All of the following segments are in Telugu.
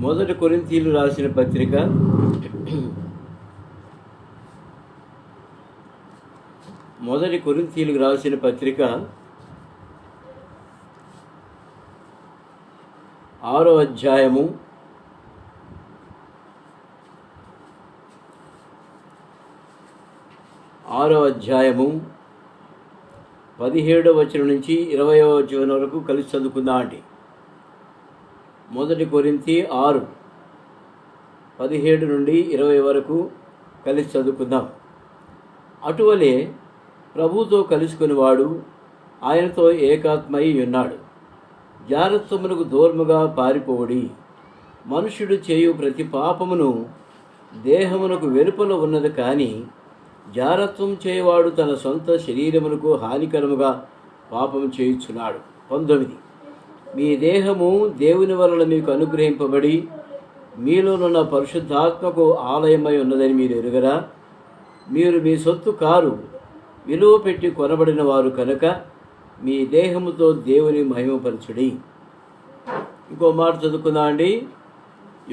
మొదటి కొరింథీయులకు రాసిన పత్రిక 6వ అధ్యాయము 17వ వచనం నుంచి 20వ వచనం వరకు కలిసి చదువుకుందాం అండి. 1 కొరింథీ 6:17 నుండి 20 వరకు కలిసి చదువుకుందాం. అటువలే ప్రభువుతో కలుసుకునివాడు ఆయనతో ఏకాత్మై ఉన్నాడు. జారత్వమునకు దూరముగా పారిపోవుడి. మనుష్యుడు చేయు ప్రతి పాపమును దేహమునకు వెలుపల ఉన్నది, కానీ జారత్వం చేయవాడు తన సొంత శరీరమునకు హానికరముగా పాపము చేయుచున్నాడు. 19 మీ దేహము దేవుని వలన మీకు అనుగ్రహింపబడి మీలోనున్న పరిశుద్ధాత్మకు ఆలయమై ఉన్నదని మీరు ఎరుగరా? మీరు మీ సొత్తు కారు, విలువ పెట్టి కొనబడిన వారు కనుక మీ దేహముతో దేవుని మహిమపరచుడి. ఇంకో మాట చదువుకుందాం అండి.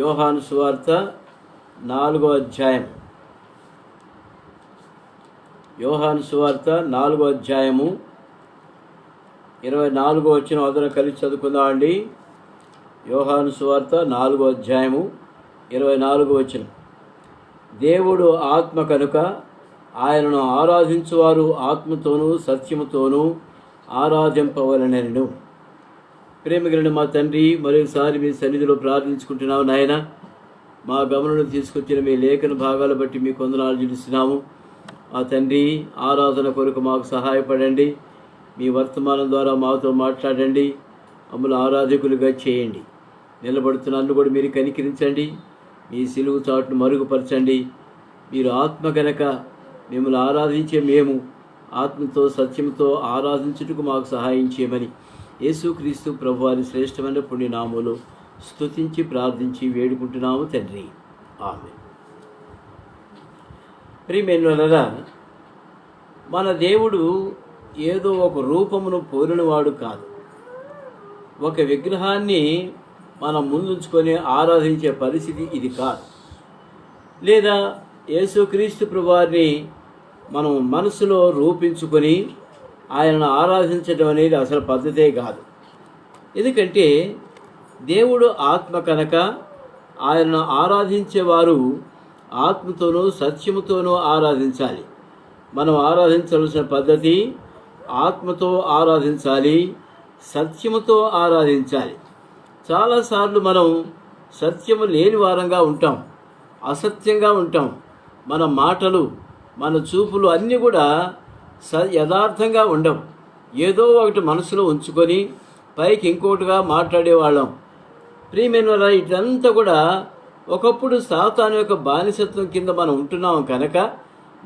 యోహాను సువార్త 4వ అధ్యాయం. 4వ అధ్యాయము 24వ వచనం అదన కలిసి చదువుకుందాం అండి. యోహాను సువార్త 4వ అధ్యాయము 24వ వచనం. దేవుడు ఆత్మ కనుక ఆయనను ఆరాధించువారు ఆత్మతోనూ సత్యముతోనూ ఆరాధింపవలెనెను. ప్రేమగలిగిన మా తండ్రి, మరొకసారి మీ సన్నిధిలో ప్రార్థించుకుంటున్నాము నాయన. మా గమనం తీసుకొచ్చిన మీ లేఖన భాగాలు బట్టి మీకు వందనాలు చెల్లిస్తున్నాము. ఆ తండ్రి, ఆరాధన కొరకు మాకు సహాయపడండి. మీ వర్తమానం ద్వారా మాతో మాట్లాడండి. మమ్మల్ని ఆరాధకులుగా చేయండి. నిలబడుతున్న నన్ను కూడా మీరు కనికరించండి. మీ సిలువు చాటును మరుగుపరచండి. మీరు ఆత్మ గనక మిమ్మల్ని ఆరాధించే మేము ఆత్మతో సత్యంతో ఆరాధించుటకు మాకు సహాయం చేయమని యేసుక్రీస్తు ప్రభువారి శ్రేష్టమైన పుణ్యనామములో స్తుతించి ప్రార్థించి వేడుకుంటున్నాము తండ్రి. ఆమేన్. ప్రియమైనవారా, మన దేవుడు ఏదో ఒక రూపమును పోలినవాడు కాదు. ఒక విగ్రహాన్ని మనం ముందుంచుకొని ఆరాధించే పరిస్థితి ఇది కాదు. లేదా యేసుక్రీస్తు ప్రభువారిని మనం మనసులో రూపించుకొని ఆయనను ఆరాధించడం అనేది అసలు పద్ధతే కాదు. ఎందుకంటే దేవుడు ఆత్మ కనుక ఆయనను ఆరాధించేవారు ఆత్మతోనూ సత్యముతోనూ ఆరాధించాలి. మనం ఆరాధించవలసిన పద్ధతి ఆత్మతో ఆరాధించాలి, సత్యముతో ఆరాధించాలి. చాలాసార్లు మనం సత్యము లేని వారంగా ఉంటాం, అసత్యంగా ఉంటాం. మన మాటలు, మన చూపులు అన్నీ కూడా యథార్థంగా ఉండవు. ఏదో ఒకటి మనసులో ఉంచుకొని పైకి ఇంకోటిగా మాట్లాడేవాళ్ళం. ప్రియమైన ఇదంతా కూడా ఒకప్పుడు సాతాను యొక్క బానిసత్వం కింద మనం ఉంటున్నాం కనుక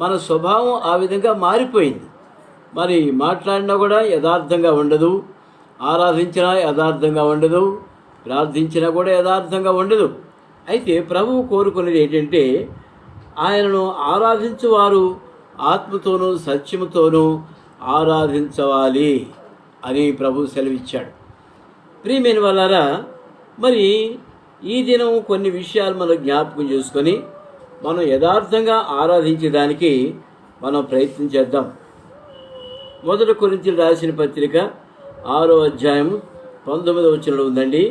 మన స్వభావం ఆ విధంగా మారిపోయింది. మరి మాట్లాడినా కూడా యథార్థంగా ఉండదు, ఆరాధించినా యథార్థంగా ఉండదు, ప్రార్థించినా కూడా యథార్థంగా ఉండదు. అయితే ప్రభువు కోరుకునేది ఏంటంటే ఆయనను ఆరాధించువారు ఆత్మతోనూ సత్యముతోనూ ఆరాధించవాలి అని ప్రభు సెలవిచ్చాడు. ప్రియమైన వాళ్ళారా, మరి ఈ దినం కొన్ని విషయాలు మనం జ్ఞాపకం చేసుకొని మనం యథార్థంగా ఆరాధించడానికి మనం ప్రయత్నం చేద్దాం. 1 కొరింథీయులకు రాసిన పత్రిక 6వ అధ్యాయం 19వ వచనంలో ఉందండి.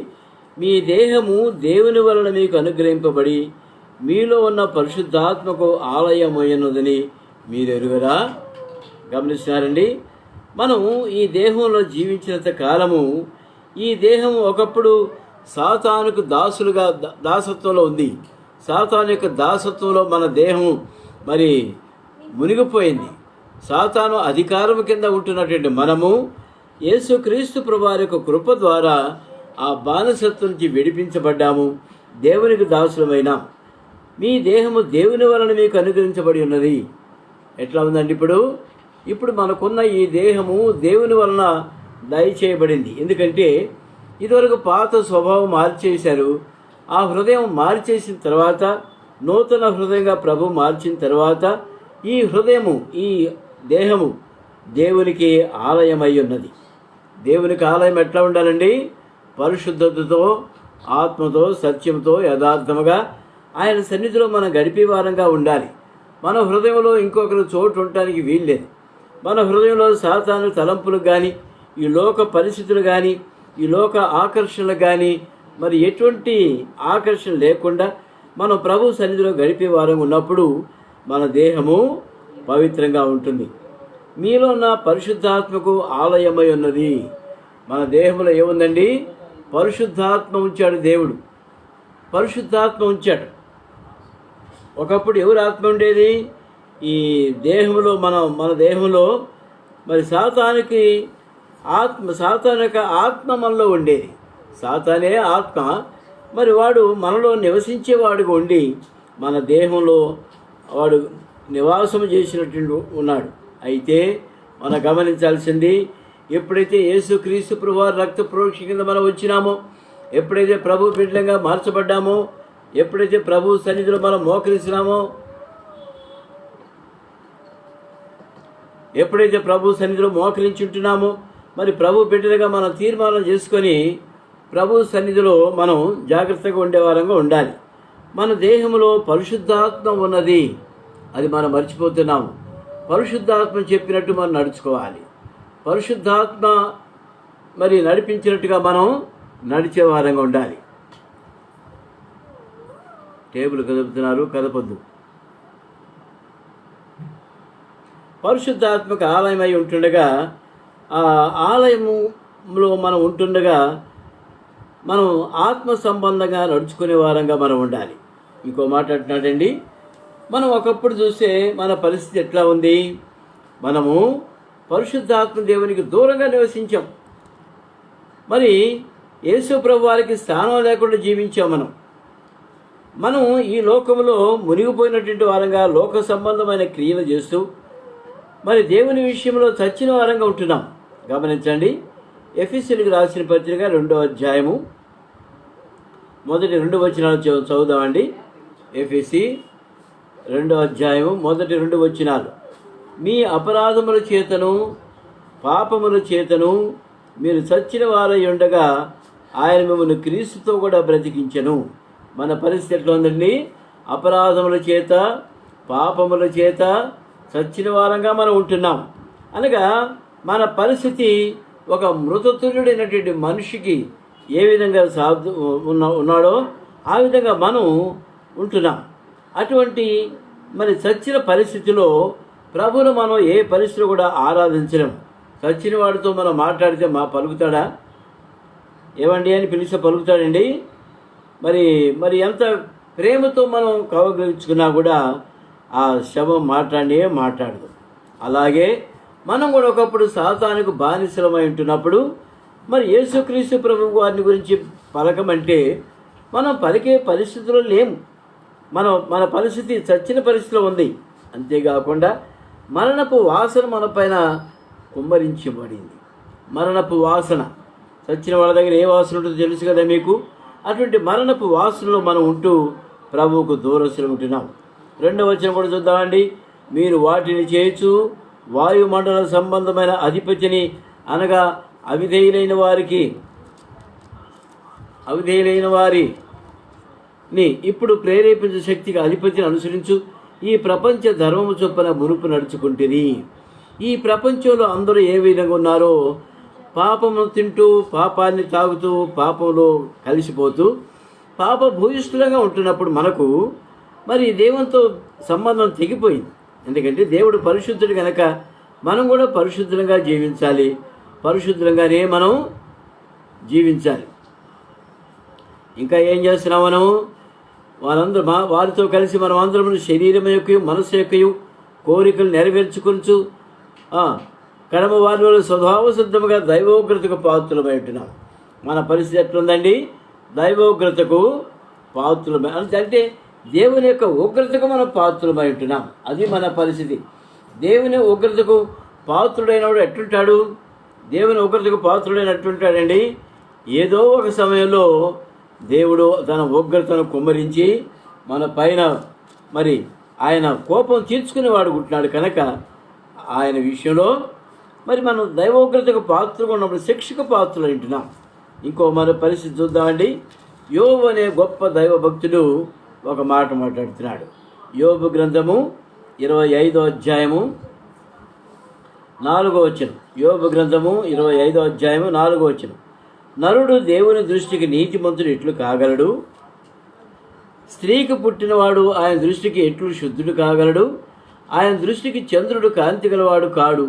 మీ దేహము దేవుని వలన మీకు అనుగ్రహింపబడి మీలో ఉన్న పరిశుద్ధాత్మకు ఆలయమైనదని మీరు ఎరుగరా? గమనిస్తున్నారండి. మనము ఈ దేహంలో జీవించినంత కాలము ఈ దేహం ఒకప్పుడు సాతానుకు దాసత్వంలో ఉంది. సాతాను యొక్క దాసత్వంలో మన దేహం మరి మునిగిపోయింది. సాతాను అధికారం కింద ఉంటున్నటువంటి మనము యేసుక్రీస్తు ప్రభువారి యొక్క కృప ద్వారా ఆ బానిసత్వం నుంచి విడిపించబడ్డాము, దేవునికి దాసులమైనాం. మీ దేహము దేవుని వలన మీకు అనుగ్రహించబడి ఉన్నది. ఎట్లా ఉందండి? ఇప్పుడు మనకున్న ఈ దేహము దేవుని వలన దయచేయబడింది. ఎందుకంటే ఇదివరకు పాత స్వభావం మార్చేశారు. ఆ హృదయం మార్చేసిన తర్వాత నూతన హృదయంగా ప్రభు మార్చిన తర్వాత ఈ హృదయము, ఈ దేహము దేవునికి ఆలయమై ఉన్నది. దేవునికి ఆలయం ఎట్లా ఉండాలండి? పరిశుద్ధతతో ఆత్మతో, సత్యంతో, యథార్థముగా ఆయన సన్నిధిలో మనం గడిపే వారంగా ఉండాలి. మన హృదయంలో ఇంకొకరు చోటు ఉండటానికి వీల్లేదు. మన హృదయంలో సాతాను తలంపులు కానీ, ఈ లోక పరిస్థితులు కానీ, ఈ లోక ఆకర్షణలు కానీ మరి ఎటువంటి ఆకర్షణ లేకుండా మనం ప్రభు సన్నిధిలో గడిపే వారం ఉన్నప్పుడు మన దేహము పవిత్రంగా ఉంటుంది. మీలో ఉన్న పరిశుద్ధాత్మకు ఆలయమై ఉన్నది. మన దేహంలో ఏముందండి? పరిశుద్ధాత్మ ఉంచాడు దేవుడు. పరిశుద్ధాత్మ ఉంచాడు. ఒకప్పుడు ఎవరు ఆత్మ ఉండేది? ఈ దేహంలో మన దేహంలో మరి సాతాను యొక్క ఆత్మ మనలో ఉండేది. సాతానే ఆత్మ. మరి వాడు మనలో నివసించేవాడుగా ఉండి మన దేహంలో వాడు నివాసం చేసినట్టు ఉన్నాడు. అయితే మనం గమనించాల్సింది, ఎప్పుడైతే యేసుక్రీస్తు ప్రభువారి రక్త ప్రోక్ష కింద మనం వచ్చినామో, ఎప్పుడైతే ప్రభు బిడ్డలంగా మార్చబడ్డామో, ఎప్పుడైతే ప్రభు సన్నిధిలో మనం మోకరిస్తున్నామో, ఎప్పుడైతే ప్రభు సన్నిధిలో మోకరించుంటున్నామో, మరి ప్రభు బిడ్డలుగా మనం తీర్మానం చేసుకొని ప్రభు సన్నిధిలో మనం జాగ్రత్తగా ఉండేవారంగా ఉండాలి. మన దేహంలో పరిశుద్ధాత్మ ఉన్నది, అది మనం మర్చిపోతున్నాము. పరిశుద్ధాత్మ చెప్పినట్టు మనం నడుచుకోవాలి. పరిశుద్ధాత్మ మరి నడిపించినట్టుగా మనం నడిచే వారంగా ఉండాలి. టేబుల్ కదుపుతున్నారు, కదపొద్దు. పరిశుద్ధాత్మక ఆలయమై ఉంటుండగా, ఆ ఆలయములో మనం ఉంటుండగా మనం ఆత్మ సంబంధంగా నడుచుకునే వారంగా మనం ఉండాలి. ఇంకో మాట అంటున్నాడండి, మనం ఒకప్పుడు చూస్తే మన పరిస్థితి ఎట్లా ఉంది? మనము పరిశుద్ధాత్మ దేవునికి దూరంగా నివసించాం. మరి యేసు ప్రభు వారికి స్థానం లేకుండా జీవించాం. మనం ఈ లోకంలో మునిగిపోయినటువంటి వారంగా లోక సంబంధమైన క్రియలు చేస్తూ మరి దేవుని విషయంలో చచ్చిన వారంగా ఉంటున్నాం. గమనించండి, ఎఫెసీయులకు రాసిన పత్రిక 2వ అధ్యాయము మొదటి 2 వచనాలు చదువుదామండి. ఎఫెసీ 2వ అధ్యాయము మొదటి 2 వచనాలు. మీ అపరాధముల చేతను పాపముల చేతను మీరు చచ్చిన వారై ఉండగా ఆయన మిమ్మల్ని క్రీస్తుతో కూడా బ్రతికించెను. మన పరిస్థితి ఎట్లా ఉందండి? అపరాధముల చేత పాపముల చేత చచ్చిన వారంగా మనం ఉంటున్నాం. అనగా మన పరిస్థితి ఒక మృతతుల్యుడైనటువంటి మనిషికి ఏ విధంగా ఉన్నాడో ఆ విధంగా మనం ఉంటున్నాం. అటువంటి మరి చచ్చిన పరిస్థితిలో ప్రభువును మనం ఏ పరిస్థితిలో కూడా ఆరాధించలేం. చచ్చిన వాడితో మనం మాట్లాడితే పలుకుతాడా? ఏమండి అని పిలిస్తే పలుకుతాడండి? మరి ఎంత ప్రేమతో మనం కౌగిలించుకున్నా కూడా ఆ శవం మాట్లాడదు. అలాగే మనం కూడా ఒకప్పుడు సాతానుకు బానిసలమై ఉంటున్నప్పుడు మరి యేసుక్రీస్తు ప్రభు వారిని గురించి పలకమంటే మనం పలికే పరిస్థితిలో లేము. మన పరిస్థితి చచ్చిన పరిస్థితిలో ఉంది. అంతేకాకుండా మరణపు వాసన మన పైన కుమ్మరించబడింది. మరణపు వాసన, చచ్చిన వాళ్ళ దగ్గర ఏ వాసన ఉంటుందో తెలుసు కదా మీకు. అటువంటి మరణపు వాసనలో మనం ఉంటూ ప్రభువుకు దూరస్తులు ఉంటున్నాం. 2వ వచనం కూడా చూద్దామండి. మీరు వాటిని చేయొచ్చు వాయుమండల సంబంధమైన అధిపతిని, అనగా అవిధేయులైన వారిని ఇప్పుడు ప్రేరేపించే శక్తికి అధిపతిని అనుసరించు. ఈ ప్రపంచ ధర్మము చొప్పున మునుపు నడుచుకుంటుంది. ఈ ప్రపంచంలో అందరూ ఏ విధంగా ఉన్నారో పాపము తింటూ, పాపాన్ని తాగుతూ, పాపంలో కలిసిపోతూ, పాప భూయిష్ఠులుగా ఉంటున్నప్పుడు మనకు మరి దేవునితో సంబంధం తెగిపోయింది. ఎందుకంటే దేవుడు పరిశుద్ధుడు కనుక మనం కూడా పరిశుద్ధంగా జీవించాలి. పరిశుద్ధంగానే మనం జీవించాలి. ఇంకా ఏం చేస్తున్నాం? వారితో కలిసి మనం అందరం శరీరం యొక్క మనసు యొక్క కోరికలు నెరవేర్చుకొంచు కడమ వారిలో స్వభావసిద్ధముగా దైవోగ్రతకు పాత్రలమై ఉంటున్నాం. మన పరిస్థితి ఎట్లుందండి? దైవోగ్రతకు పాత్రలమై అంటే దేవుని యొక్క ఉగ్రతకు మనం పాత్రలమై ఉంటున్నాం. అది మన పరిస్థితి. దేవుని ఉగ్రతకు పాత్రుడైనవాడు ఎట్టుంటాడు? దేవుని ఉగ్రతకు పాత్రుడైనట్టుంటాడండి. ఏదో ఒక సమయంలో దేవుడు తన ఉగ్రతను కుమ్మరించి మన పైన మరి ఆయన కోపం తీర్చుకునేవాడు ఉంటున్నాడు కనుక ఆయన విషయంలో మరి మనం దైవోగ్రతకు పాత్రగా ఉన్నప్పుడు శిక్షకు పాత్రలు వింటున్నాం. ఇంకో మన పరిస్థితి చూద్దామండి. యోబు అనే గొప్ప దైవభక్తుడు ఒక మాట మాట్లాడుతున్నాడు. యోబు గ్రంథము 25వ అధ్యాయము 4వ వచనం. యోబు గ్రంథము 25వ అధ్యాయము 4వ వచనం. నరుడు దేవుని దృష్టికి నీతిమంతుడు ఎట్లు కాగలడు? స్త్రీకి పుట్టినవాడు ఆయన దృష్టికి ఎట్లు శుద్ధుడు కాగలడు? ఆయన దృష్టికి చంద్రుడు కాంతి గలవాడు కాడు,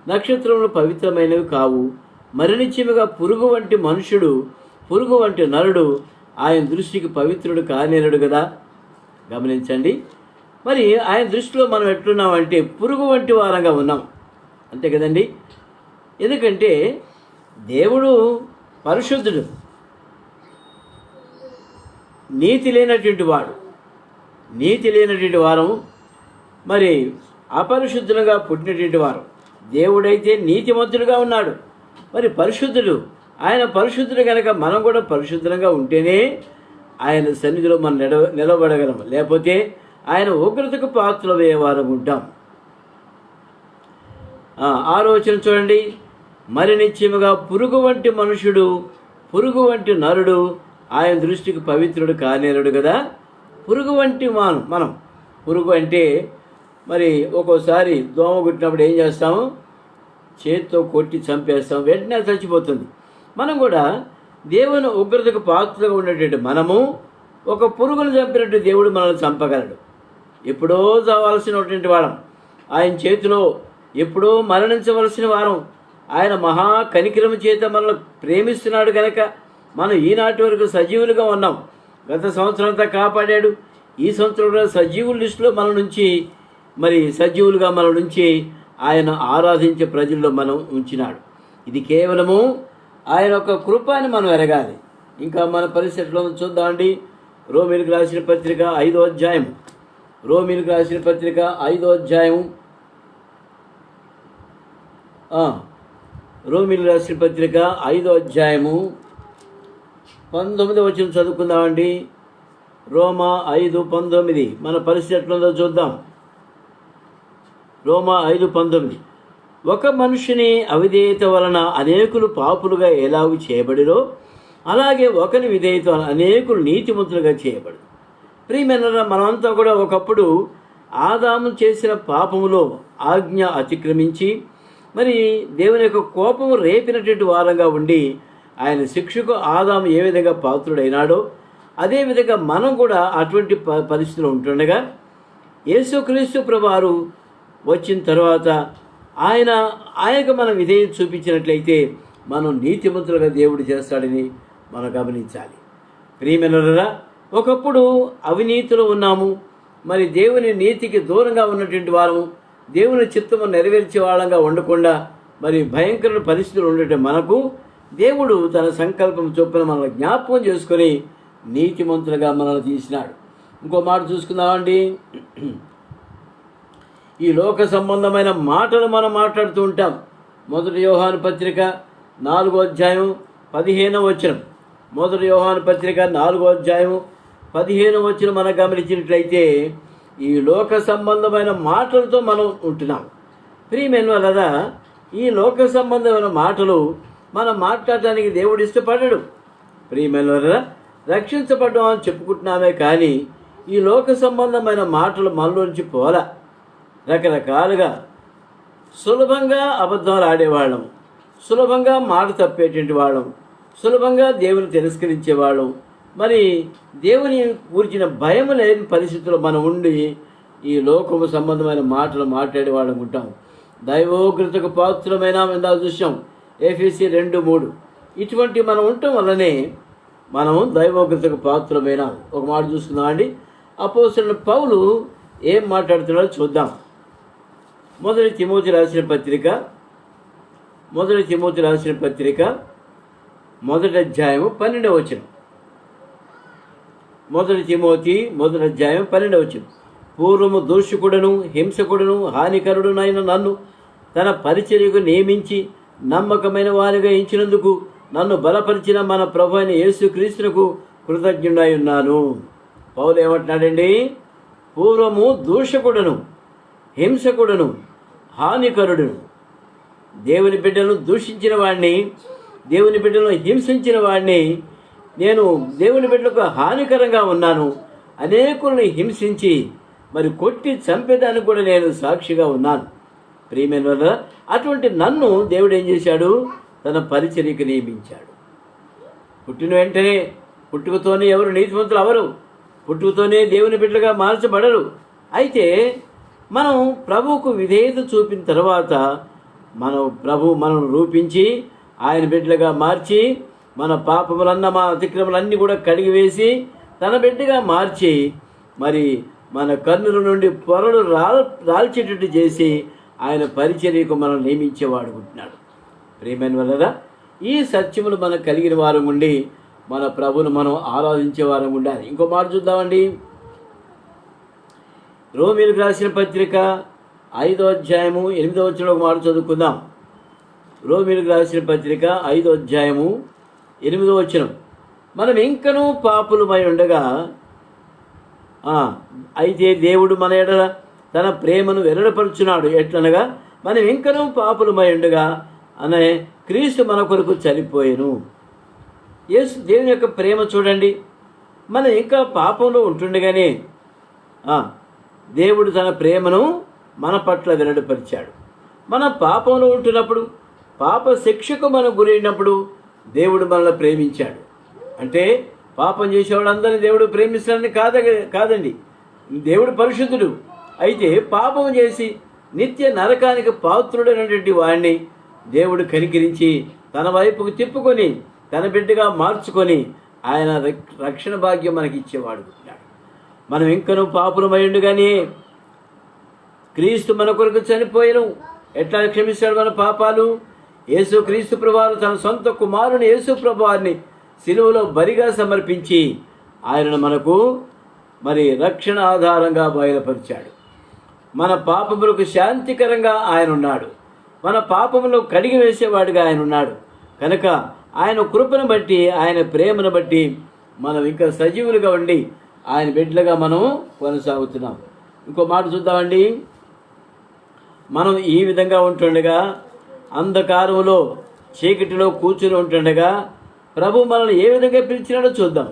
నక్షత్రములు పవిత్రమైనవి కావు. మరణిత్యముగా పురుగు వంటి మనుషుడు, పురుగు వంటి నరుడు ఆయన దృష్టికి పవిత్రుడు కానేరడు కదా. గమనించండి, మరి ఆయన దృష్టిలో మనం ఎట్లున్నామంటే పురుగు వంటి వారంగా ఉన్నాం, అంతే కదండి. ఎందుకంటే దేవుడు పరిశుద్ధుడు, నీతి లేనటువంటి వాడు. నీతి లేనటువంటి వారం, మరి అపరిశుద్ధులుగా పుట్టినటువంటి వారు. దేవుడైతే నీతిమంతుడుగా ఉన్నాడు, మరి పరిశుద్ధుడు. ఆయన పరిశుద్ధుడు కనుక మనం కూడా పరిశుద్ధంగా ఉంటేనే ఆయన సన్నిధిలో మనం నిలబడగలం. లేకపోతే ఆయన ఉగ్రతకు పాత్రలయ్యే వారం ఉంటాం. 6వ వచనం చూడండి. మరి నిశ్చయముగా పురుగు వంటి మనుషుడు, పురుగు వంటి నరుడు ఆయన దృష్టికి పవిత్రుడు కానేరుడు కదా. పురుగు వంటి మనం పురుగు అంటే మరి ఒక్కోసారి దోమ కుట్టినప్పుడు ఏం చేస్తాము? చేతితో కొట్టి చంపేస్తాం, వెంటనే చచ్చిపోతుంది. మనం కూడా దేవుని ఉగ్రతకు పాత్రగా ఉన్నటువంటి మనము ఒక పురుగును చంపినట్టు దేవుడు మనల్ని చంపగలడు. ఎప్పుడో చావాల్సినటువంటి వారం, ఆయన చేతిలో ఎప్పుడో మరణించవలసిన వారం. ఆయన మహా కనికరము చేత మనల్ని ప్రేమిస్తున్నాడు కనుక మనం ఈనాటి వరకు సజీవులుగా ఉన్నాం. గత సంవత్సరం అంతా కాపాడాడు. ఈ సంవత్సరం కూడా సజీవుల లిస్టులో మన నుంచి, మరి సజీవులుగా మన నుంచి ఆయన ఆరాధించే ప్రజల్లో మనం ఉంచినాడు. ఇది కేవలము ఆయన ఒక కృప అని మనం ఎరగాలి. ఇంకా మన పరిస్థితిలో చూద్దామండి. రోమీలకు రాసిన పత్రిక 5వ అధ్యాయం. రోమీలకు రాసిన పత్రిక 5వ అధ్యాయం. రోమీలకు రాసిన పత్రిక 5వ అధ్యాయము 19వ వచనం చదువుకుందామండి. రోమా 5:19 మన పరిస్థితి ఎట్లుందో చూద్దాం. రోమా 5:19. ఒక మనిషిని అవిధేయత వలన అనేకులు పాపులుగా ఎలాగూ చేయబడిరో అలాగే ఒకరి విధేయత వలన అనేకులు నీతిమంతులుగా చేయబడు. ప్రియమైన మనమంతా కూడా ఒకప్పుడు ఆదాము చేసిన పాపములో ఆజ్ఞ అతిక్రమించి మరి దేవుని యొక్క కోపము రేపినటువంటి వారంగా ఉండి ఆయన శిక్షకు ఆదాము ఏ విధంగా పాత్రుడైనాడో అదేవిధంగా మనం కూడా అటువంటి పరిస్థితిలో ఉంటుండగా యేసుక్రీస్తు ప్రభువారు వచ్చిన తర్వాత ఆయనకు మనం విధేయత చూపించినట్లయితే మనం నీతిమంతులుగా దేవుడు చేస్తాడని మనం గమనించాలి. ప్రియమైనరా, ఒకప్పుడు అవినీతిలో ఉన్నాము, మరి దేవుని నీతికి దూరంగా ఉన్నటువంటి వారము, దేవుని చిత్తము నెరవేర్చే వాళ్ళంగా ఉండకుండా మరి భయంకర పరిస్థితులు ఉండటం మనకు దేవుడు తన సంకల్పం చొప్పున మనల్ని జ్ఞాపకం చేసుకొని నీతిమంతులుగా మనల్ని తీసినాడు. ఇంకో మాట చూసుకుందామండి. ఈ లోక సంబంధమైన మాటలు మనం మాట్లాడుతూ ఉంటాం. 1 యోహాను పత్రిక 4వ అధ్యాయం 15వ వచనం. 1 యోహాను పత్రిక 4వ అధ్యాయం 15వ వచనం మనం గమనించినట్లయితే ఈ లోక సంబంధమైన మాటలతో మనం ఉంటున్నాం. ప్రియమైన వాళ్ళరా, ఈ లోక సంబంధమైన మాటలు మనం మాట్లాడటానికి దేవుడు ఇష్టపడడు. ప్రియమైన వాళ్ళరా, రక్షించబడ్డం అని చెప్పుకుంటున్నామే కానీ ఈ లోక సంబంధమైన మాటలు మనలోంచి పోలా. రకరకాలుగా సులభంగా అబద్ధాలు ఆడేవాళ్ళం, సులభంగా మాట తప్పేటువంటి వాళ్ళం, సులభంగా దేవుని తిరస్కరించేవాళ్ళం, మరి దేవుని గురించిన భయం లేని పరిస్థితుల్లో మనం ఉండి ఈ లోకము సంబంధమైన మాటలు మాట్లాడేవాళ్ళం ఉంటాం. దైవోగ్రతకు పాత్రమైన ఇందాక చూసాం, ఎఫెసీ 2:3. ఇటువంటి మనం ఉండటం వల్లనే మనము దైవోగ్రతకు పాత్రమైన. ఒక మాట చూసుకుందామండి. అపోస్తలుడైన పౌలు ఏం మాట్లాడుతున్నాడో చూద్దాం. 1 తిమోతి రాసిన పత్రిక 1 అధ్యాయము 12వ వచనం. 1 తిమోతి 1 అధ్యాయం 12వ వచనం. పూర్వము దూషకుడను హింసకుడను హానికరుడునైన నన్ను తన పరిచర్యకు నియమించి నమ్మకమైన వారిగా ఎంచినందుకు నన్ను బలపరిచిన మన ప్రభు అయిన యేసుక్రీస్తునకు కృతజ్ఞుడై ఉన్నాను. పౌలు ఏమంటున్నాడండి? పూర్వము దూషకుడను హింసకుడను హానికరుడును, దేవుని బిడ్డలను దూషించిన వాడిని, దేవుని బిడ్డలను హింసించిన వాడిని నేను దేవుని బిడ్డలకు హానికరంగా ఉన్నాను, అనేకుల్ని హింసించి మరి కొట్టి చంపేదానికి కూడా నేను సాక్షిగా ఉన్నాను. ప్రియమైన వల్ల అటువంటి నన్ను దేవుడు ఏం చేశాడు? తన పరిచర్యకు నియమించాడు. పుట్టిన వెంటనే పుట్టుకతోనే ఎవరు నీతిమంతులు అవరు, పుట్టుకతోనే దేవుని బిడ్డలుగా మార్చబడరు. అయితే మనం ప్రభువుకు విధేయత చూపిన తర్వాత మనం రూపించి ఆయన బిడ్డలుగా మార్చి మన పాపములన్న మా అతిక్రమలన్నీ కూడా కడిగివేసి తన బిడ్డగా మార్చి మరి మన కన్నుల నుండి పొరలు రాల్చేటట్టు చేసి ఆయన పరిచర్యకు మనం నియమించేవాడు ఉంటున్నాడు. ప్రియమైన వల్ల ఈ సత్యములు మనకు కలిగిన వారం ఉండి మన ప్రభును మనం ఆరాధించే వారం ఉండాలి. ఇంకో మాట చూద్దామండి. రోమీయులకు రాసిన పత్రిక 5వ అధ్యాయము 8వ వచనంలో ఒక మాట చదువుకుందాం. రోమీయులకు రాసిన పత్రిక 5వ అధ్యాయము 8వ వచనం. మనం ఇంకనూ పాపులమై ఉండగా అయితే దేవుడు మన ఎడల తన ప్రేమను వెల్లడిపరుచున్నాడు. ఎట్లనగా మనం ఇంకనూ పాపులమై ఉండగా అనే క్రీస్తు మన కొరకు చనిపోయెను. యేసు దేవుని యొక్క ప్రేమ చూడండి. మనం ఇంకా పాపంలో ఉంటుండగానే దేవుడు తన ప్రేమను మన పట్ల వెల్లడిపరిచాడు. మన పాపంలో ఉంటున్నప్పుడు, పాప శిక్షకు మనం గురైనప్పుడు దేవుడు మనల్ని ప్రేమించాడు. అంటే పాపం చేసేవాళ్ళందరినీ దేవుడు ప్రేమిస్తాడని కాదండి. దేవుడు పరిశుద్ధుడు. అయితే పాపం చేసి నిత్య నరకానికి పాత్రుడైనటువంటి వాడిని దేవుడు కనికరించి తన వైపుకు తిప్పుకొని తన బిడ్డగా మార్చుకొని ఆయన రక్షణ భాగ్యం మనకి ఇచ్చేవాడు. మనం ఇంకనూ పాపులమైండుగానే క్రీస్తు మన కొరకు చనిపోయెను. ఎట్లా క్షమిస్తాడు మన పాపాలు? యేసు క్రీస్తు ప్రభువారు తన సొంత కుమారుని యేసు ప్రభువారిని సిలువలో బలిగా సమర్పించి ఆయనను మనకు మరి రక్షణ ఆధారంగా బయలుపరిచాడు. మన పాపములకు శాంతికరంగా ఆయన ఉన్నాడు. మన పాపములో కడిగి వేసేవాడుగా ఆయన ఉన్నాడు. కనుక ఆయన కృపను బట్టి, ఆయన ప్రేమను బట్టి మనం ఇంకా సజీవులుగా ఉండి ఆయన బిడ్డలుగా మనం కొనసాగుతున్నాం. ఇంకో మాట చూద్దామండి. మనం ఈ విధంగా ఉంటుండగా, అంధకారంలో చీకటిలో కూర్చుని ఉంటుండగా ప్రభు మనల్ని ఏ విధంగా పిలిచినాడో చూద్దాం.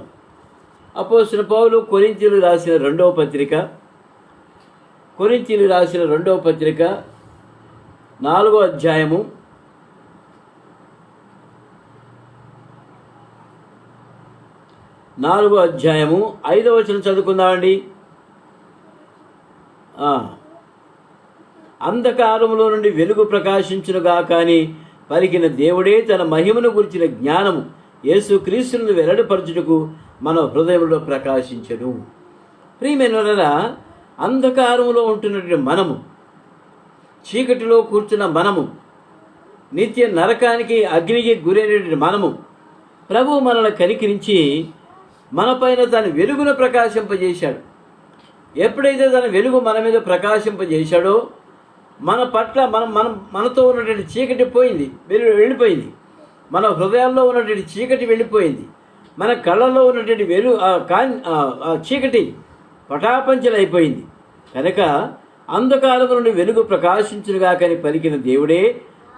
అపోస్తలుడైన పౌలు కొరింథీయులకు రాసిన 2వ పత్రిక 4వ అధ్యాయము 5వ వచనం చదువుకుందామండి. అంధకారములో నుండి వెలుగు ప్రకాశించునుగా కానీ పలికిన దేవుడే తన మహిమను గురించిన జ్ఞానము యేసు క్రీస్తును వెల్లడిపరచుటకు మన హృదయంలో ప్రకాశించెను. ప్రియమైనవారా, అంధకారంలో ఉంటున్నటువంటి మనము, చీకటిలో కూర్చున్న మనము, నిత్య నరకానికి అగ్నికి గురైనటువంటి మనము, ప్రభువు మనల్ని కనికరించి మనపైన తన వెలుగును ప్రకాశింపజేశాడు. ఎప్పుడైతే తన వెలుగు మన మీద ప్రకాశింపజేశాడో మన పట్ల మనతో ఉన్నటువంటి చీకటి పోయింది, వెళ్ళిపోయింది. మన హృదయాల్లో ఉన్నటువంటి చీకటి వెళ్ళిపోయింది. మన కళ్ళల్లో ఉన్నటువంటి చీకటి పటాపంచలైపోయింది. కనుక అంధకారము నుండి వెలుగు ప్రకాశించునుగా కానీ పలికిన దేవుడే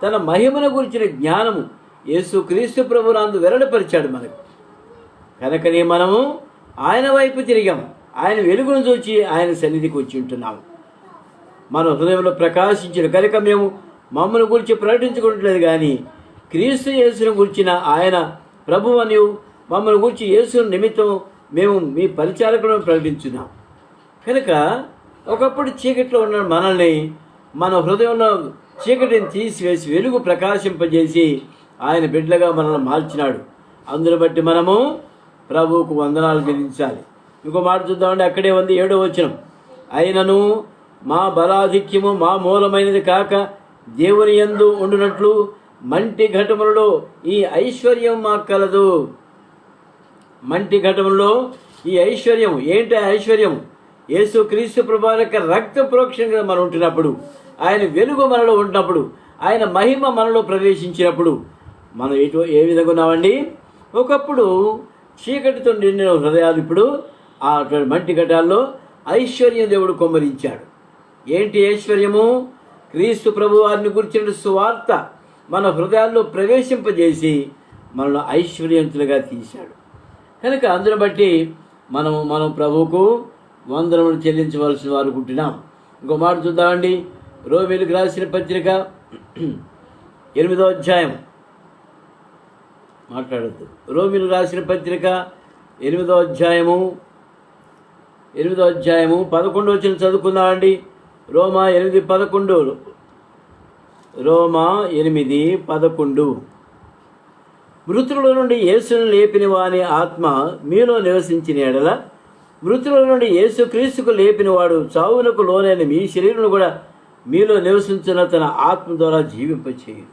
తన మహిమను గురించిన జ్ఞానము యేసు క్రీస్తు ప్రభువునందు వెల్లడిపరిచాడు మనకు. కనుకనే మనము ఆయన వైపు తిరిగాము. ఆయన వెలుగును చూచి ఆయన సన్నిధికి వచ్చి ఉంటున్నాము. మన హృదయంలో ప్రకాశించిన కనుక మేము మమ్మల్ని గురించి ప్రకటించుకోవట్లేదు, కానీ క్రీస్తు యేసును గురించిన ఆయన ప్రభువు అని మమ్మల్ని గురించి యేసు నిమిత్తం మేము మీ పరిచారకులను ప్రకటించున్నాం. కనుక ఒకప్పుడు చీకట్లో ఉన్న మనల్ని, మన హృదయంలో చీకటిని తీసివేసి వెలుగు ప్రకాశింపజేసి ఆయన బిడ్డలుగా మనల్ని మార్చినాడు. అందును బట్టి మనము ప్రభువుకు వందనాలు చెల్లించాలి. ఇంకో మాట చూద్దామండి. అక్కడే ఉంది 7వ వచనం. అయినను మా బలాధిక్యము మా మూలమైనది కాక దేవుని యందు ఉండునట్లు మంటి ఘటములలో ఈ ఐశ్వర్యం మాకు కలదు. మంటి ఘటములలో ఈ ఐశ్వర్యం ఏంటి? ఐశ్వర్యం యేసు క్రీస్తు ప్రభువు యొక్క రక్త ప్రోక్షణగా మనం ఉంటున్నప్పుడు, ఆయన వెలుగు మనలో ఉంటున్నప్పుడు, ఆయన మహిమ మనలో ప్రవేశించినప్పుడు మనం ఏ విధంగా ఉన్నామండి? ఒకప్పుడు చీకటితో నిండిన హృదయాలు ఇప్పుడు ఆ మంటి ఘటాల్లో ఐశ్వర్యం దేవుడు కొమ్మరించాడు. ఏంటి ఐశ్వర్యము? క్రీస్తు ప్రభు వారిని గురించిన సువార్త మన హృదయాల్లో ప్రవేశింపజేసి మనల్ని ఐశ్వర్యవంతులుగా తీశాడు. కనుక అందును బట్టి మనం ప్రభువుకు వందనములు చెల్లించవలసిన వారు ఉంటున్నాం. ఇంకో మాట చూద్దామండి. రోమీయులకు రాసిన పత్రిక 8వ అధ్యాయం మాట్లాడద్దు. రోమీయులకు రాసిన పత్రిక 8వ అధ్యాయము 11 వచ్చిన చదువుకుందామండి. రోమా 8:11. రోమా 8:11. మృతుల నుండి యేసును లేపిన వాని ఆత్మ మీలో నివసించిన ఎడల మృతుల నుండి యేసు క్రీస్తుకు లేపినవాడు చావునకు లోనైన మీ శరీరం కూడా మీలో నివసించిన తన ఆత్మ ద్వారా జీవింపచేయు.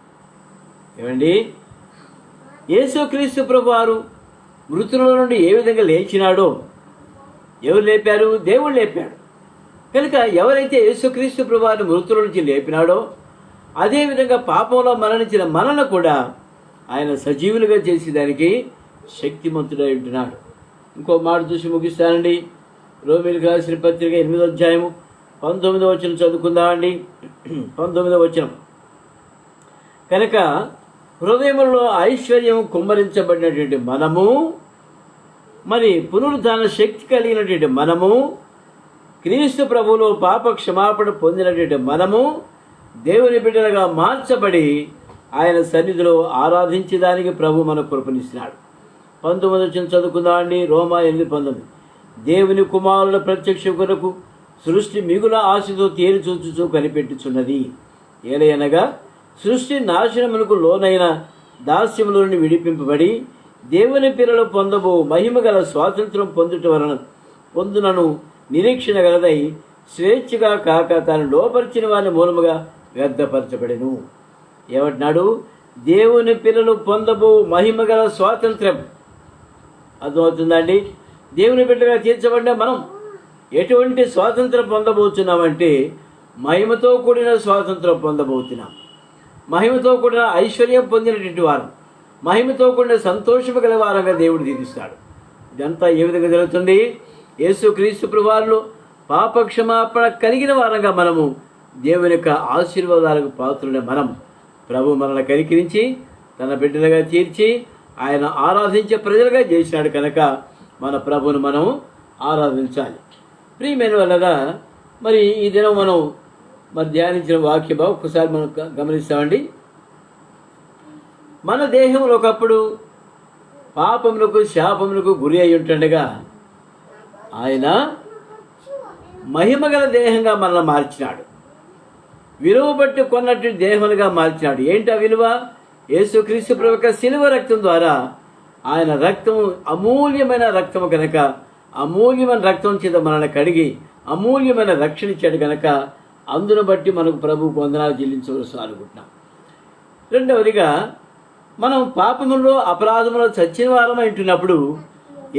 ఏమండి, యేసు క్రీస్తు ప్రభువారు మృతుల నుండి ఏ విధంగా లేచినాడో ఎవరు లేపారు? దేవుడు లేపాడు. కనుక ఎవరైతే యేసుక్రీస్తు ప్రభువారిని మృతుల నుంచి లేపినాడో అదేవిధంగా పాపంలో మరణించిన మనల్ని కూడా ఆయన సజీవులుగా చేసేదానికి శక్తిమంతుడై ఉంటున్నాడు. ఇంకో మాట చూసి ముగిస్తానండి. రోమీయులకు రాసిన పత్రిక 8వ అధ్యాయము 19వ వచనం చదువుకుందామండి. 19వ వచనం. కనుక హృదయంలో ఐశ్వర్యం కుమ్మరించబడినటువంటి మనము, మరి పునరుద్ధాన శక్తి కలిగినటువంటి మనము, క్రీస్తు ప్రభువులో పాప క్షమాపణ పొందినటువంటి మనము దేవుని బిడ్డలుగా మార్చబడి ఆయన సన్నిధిలో ఆరాధించేదానికి ప్రభు మనకు కృపనిస్తున్నాడు. 19వ వచనం చదువుకుందామండి. రోమా 8:19. దేవుని కుమారుల ప్రత్యక్ష కొరకు సృష్టి మిగుల ఆశతో తేరి చూచుచూ కనిపెట్టుచున్నది. ఏలయనగా సృష్టి నాశనమునకు లోనైన దాస్యముల నుండి విడిపింపబడి దేవుని పిల్లలు పొందబో మహిమ గల స్వాతంత్రం పొందునను నిరీక్షణ గలదై స్వేచ్ఛగా కాక తాను లోపరిచిన వారి మూలముగా వ్యర్థపరచబడెను. ఏమంటున్నాడు? దేవుని పిల్లలు పొందబో మహిమ గల స్వాతంత్రం. అర్థమవుతుందండి? దేవుని బిడ్డగా తీర్చబడిన మనం ఎటువంటి స్వాతంత్రం పొందబోతున్నామంటే మహిమతో కూడిన స్వాతంత్రం పొందబోతున్నాం. మహిమతో కూడిన ఐశ్వర్యం పొందినటువంటి వారు, మహిమతో కూడిన సంతోషము గల వారంగా దేవుడు తీరుస్తాడు. ఇదంతా ఏ విధంగా జరుగుతుంది? యేసు క్రీస్తు ప్రభువారిలో పాప క్షమాపణ కలిగిన వారంగా మనము దేవుని యొక్క ఆశీర్వాదాలకు పాత్రులైన మనం ప్రభు మనల్ని కనికరించి తన బిడ్డలుగా తీర్చి ఆయన ఆరాధించే ప్రజలుగా చేసినాడు. కనుక మన ప్రభువును మనం ఆరాధించాలి. ప్రియమైన వల్లగా మరి ఈ దినం మనం ధ్యానించిన వాక్యం ఒక్కసారి మనం గమనిస్తామండి. మన దేహంలో ఒకప్పుడు పాపములకు శాపములకు గురి అయి ఉంటుండగా ఆయన మహిమగల దేహంగా మనల్ని మార్చినాడు. విలువ బట్టి కొన్నట్టు దేహములుగా మార్చినాడు. ఏంటి ఆ విలువ? యేసుక్రీస్తు ప్రభు యొక్క శిలువ రక్తం ద్వారా ఆయన రక్తము అమూల్యమైన రక్తము కనుక అమూల్యమైన రక్తం చేత మనల్ని కడిగి అమూల్యమైన రక్షణ ఇచ్చాడు కనుక అందును బట్టి మనకు ప్రభువుకు వందనాలు చెల్లించవలసి అనుకుంటున్నాం. రెండవదిగా మనం పాపములో అపరాధములో చచ్చిన వారం అంటున్నప్పుడు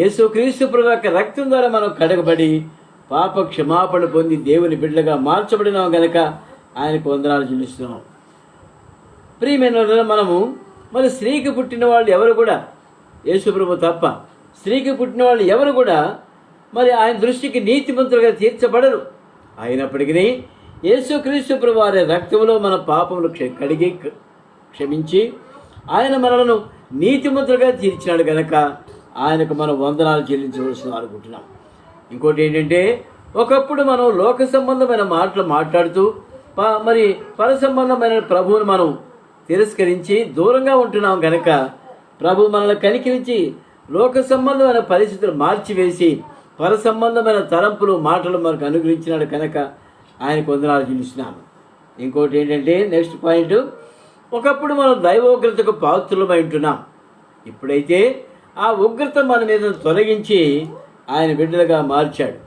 యేసుక్రీస్తు ప్రభు యొక్క రక్తం ద్వారా మనం కడగబడి పాప క్షమాపణ పొంది దేవుని బిడ్డలుగా మార్చబడినాం కనుక ఆయనకు వందనాలు చెల్లిస్తున్నాం. ప్రియమైన మనము మరి స్త్రీకి పుట్టిన వాళ్ళు ఎవరు కూడా, యేసు ప్రభు తప్ప స్త్రీకి పుట్టిన వాళ్ళు ఎవరు కూడా మరి ఆయన దృష్టికి నీతిమంతులుగా తీర్చబడరు. అయినప్పటికీ యేసుక్రీస్తు ప్రభు వారి రక్తంలో మన పాపములు కడిగి క్షమించి ఆయన మనలను నీతిమంతులుగా తీర్చినాడు కనుక ఆయనకు మనం వందనాలు చెల్లించవలసిన అనుకుంటున్నాం. ఇంకోటి ఏంటంటే, ఒకప్పుడు మనం లోక సంబంధమైన మాటలు మాట్లాడుతూ మరి పర సంబంధమైన ప్రభువును మనం తిరస్కరించి దూరంగా ఉంటున్నాం కనుక ప్రభు మనల్ని కనికరించి లోక సంబంధమైన పరిస్థితులు మార్చివేసి పర సంబంధమైన తలంపులు మాటలు మనకు అనుగ్రహించినాడు కనుక ఆయనకు వందనాలు చెల్లిస్తున్నాను. ఇంకోటి ఏంటంటే, నెక్స్ట్ పాయింట్, ఒకప్పుడు మనం దైవోగ్రతకు పాత్రులమై ఉంటున్నాం. ఇప్పుడైతే ఆ ఉగ్రత మన మీద తొలగించి ఆయన బిడ్డలుగా మార్చాడు.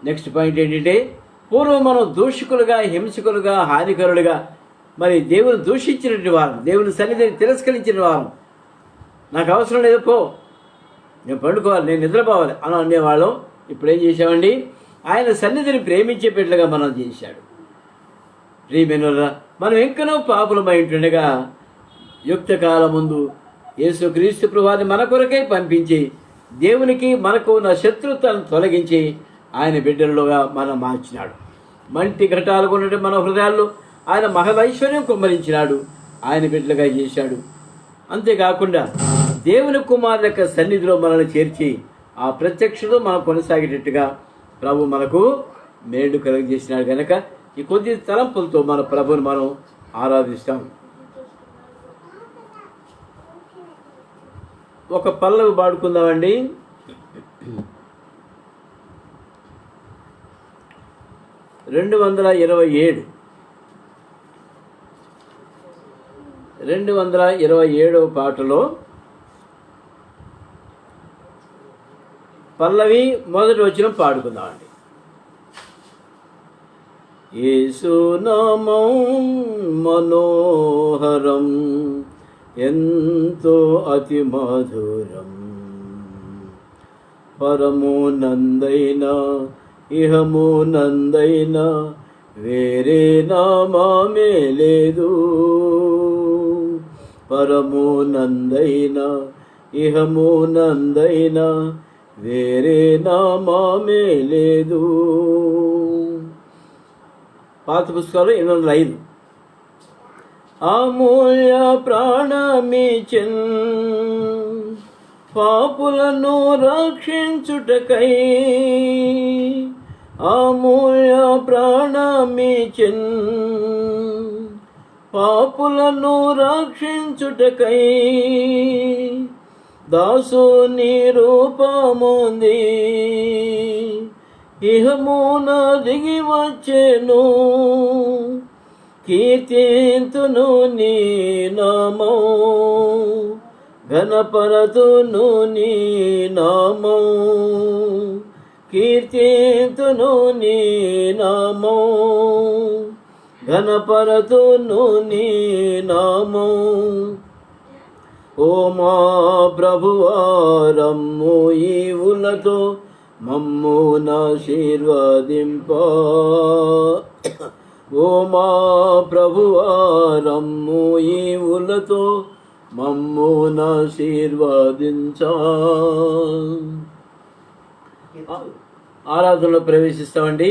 నెక్స్ట్ పాయింట్ ఏంటంటే, పూర్వం మనం దూషకులుగా హింసకులుగా హానికరులుగా మరి దేవుని దూషించినటువంటి వారం, దేవుని సన్నిధిని తిరస్కరించిన వారం, నాకు అవసరం లేదు పో, నేను పండుకోవాలి, నేను నిద్రపోవాలి అని అనేవాళ్ళం. ఇప్పుడేం చేశామండి? ఆయన సన్నిధిని ప్రేమించే బిడ్డలుగా మనం చేశాడు. ప్రియమైన మనం ఇంకనూ పాపులమై ఉంటుండగా యుక్త కాలం ముందు యేసుక్రీస్తు ప్రభువారిని మన కొరకై పంపించి దేవునికి మనకు ఉన్న శత్రుత్వాన్ని తొలగించి ఆయన బిడ్డలుగా మనం మార్చినాడు. మంటి ఘటాలు ఉన్నట్టు మన హృదయాల్లో ఆయన మహదైశ్వర్యం కుమ్మరించినాడు, ఆయన బిడ్డలుగా చేశాడు. అంతేకాకుండా దేవుని కుమారుల యొక్క సన్నిధిలో మనల్ని చేర్చి ఆ ప్రత్యక్షలో మనం కొనసాగేటట్టుగా ప్రభు మనకు మేలు కలుగజేసినాడు కనుక ఈ కొద్ది తలంపులతో మన ప్రభుని మనం ఆరాధిస్తాం. ఒక పల్లవి పాడుకుందామండి. రెండు 227వ పాటలో పల్లవి మొదటి వచనం పాడుకుందామండి. యేసు నామం మనోహరం ఎంతో అతి మధురం, పరము నందైనా ఇహము నందైనా వేరే నామమే లేదు. పరము నందైనా ఇహము నందైనా వేరే నామమే లేదు. పాత పుస్తకాలు 805. అమూల్య ప్రాణమిచెన్ పాపులను రక్షించుటకై, అమూల్య ప్రాణమిచెన్ పాపులను రక్షించుటకై, దాసుని రూపముంది ఇహమున దిగి వచ్చెను, కీర్తింతును నీ నామం ఘనపరతును నీ నామం, కీర్తింతును నీ నామం ఘనపరతును నీ నామం. ఓ మా ప్రభువారమ్ము ఈవులతో మమ్మునాశీర్వదింప, ఓ మా ప్రభువారమ్ము ఈవులతో మమ్మునాశీర్వదించ. ఆరాధనలో ప్రవేశిస్తామండి.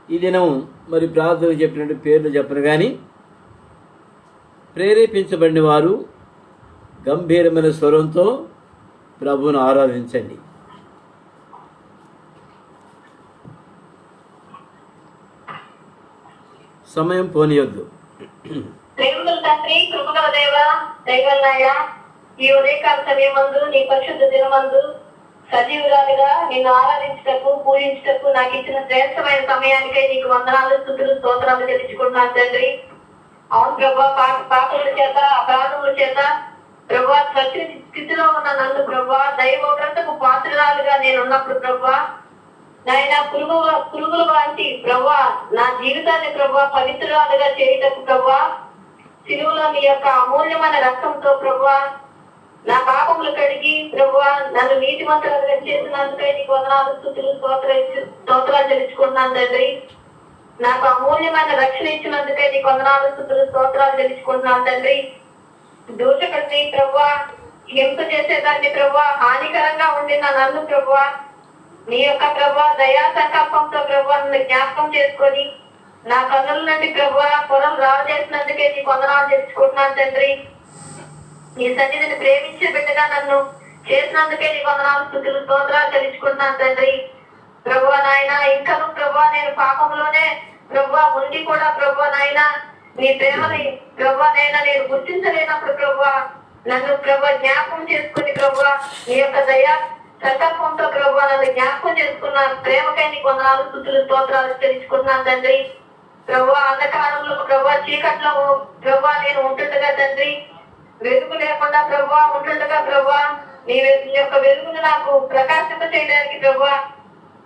ఈ దినం మరి ప్రార్థన చెప్పినట్టు పేర్లు చెప్పను కానీ, ప్రేరేపించబడిన వారు గంభీరమైన స్వరంతో ప్రభువును ఆరాధించండి. సమయం పోనీయొద్దు. తండ్రి, కృపగల దేవ, దైవన్నాయ, ఈ ఉదయకాల సమయమందు నీ పరిశుద్ధ దినమందు సజీవురాలుగా నిన్ను ఆరాధించటకు పూజించటకు నాకు ఇచ్చిన శ్రేష్టమైన సమయానికై నీకు వందనాలు, స్తుతులు, స్తోత్రాలు చెల్లించుకుంటున్నాను తండ్రి. అవును ప్రభా, పాపముల చేత అపరాధముల చేత ప్రభా స్వచ్ఛ స్థితిలో ఉన్న నన్ను ప్రభా దైవోగ్రతకు పాత్రరాలుగా నేను ఉన్నప్పుడు ప్రభా నాయన పురుగుల వంటి ప్రభా నా జీవితాన్ని ప్రభా పవిత్రాలుగా చేయటకు ప్రభా సిలువలో నీ యొక్క అమూల్యమైన రక్తంతో ప్రభా నా పాపములు కడిగి ప్రభా నన్ను నీతిమంతులుగా చేసినందుకై నీకు వందనాలు, స్తుతులు, స్తోత్రాలు చెల్లించుకుంటున్నాను తండ్రి. నాకు అమూల్యమైన రక్షణ ఇచ్చినందుకై నీకు వందనాలు, స్తుతులు, స్తోత్రాలు చెల్లించుకుంటున్నాను తండ్రి. దోషకుడిని ప్రభా హింస చేసేదాన్ని ప్రభా హానికరంగా ఉండిన నన్ను ప్రభా నీ యొక్క ప్రభా దయా సంకల్పంతో ప్రభా నన్ను జ్ఞాపకం చేసుకొని నా కన్నుల నుండి ప్రభా పొలం రావు చేసినందుకే నీ వందనాలు తెచ్చుకుంటున్నాను తండ్రి. నీ సన్నిధిని ప్రేమించే బిడ్డగా నన్ను చేసినందుకే నీ వందనాలు, స్తుతులు, స్తోత్రాలు చెల్లించుకుంటున్నాను తండ్రి. ప్రభా నాయన ఇంకను ప్రభా నేను పాపంలోనే ప్రభా ఉండి కూడా ప్రభా నాయన నీ ప్రేమని ప్రభా నైనా నేను గుర్తించలేనప్పుడు ప్రభా నన్ను ప్రభా జ్ఞాపకం చేసుకుని ప్రభా నీ యొక్క దయా సంకల్పంతో ప్రభా నన్ను జ్ఞాపకం చేసుకున్న ప్రేమకై నీకు వందనాలు, స్తుతులు, స్తోత్రాలు చెల్లించుకుంటున్నాను తండ్రి. ప్రభా అంధకారంలో ప్రభా చీకట్లో ప్రభా నేను ఉంటుండగా తండ్రి, వెలుగు లేకుండా ప్రభా ఉంటుండగా ప్రభా నీ యొక్క వెలుగును నాకు ప్రకాశింప చేయడానికి ప్రభా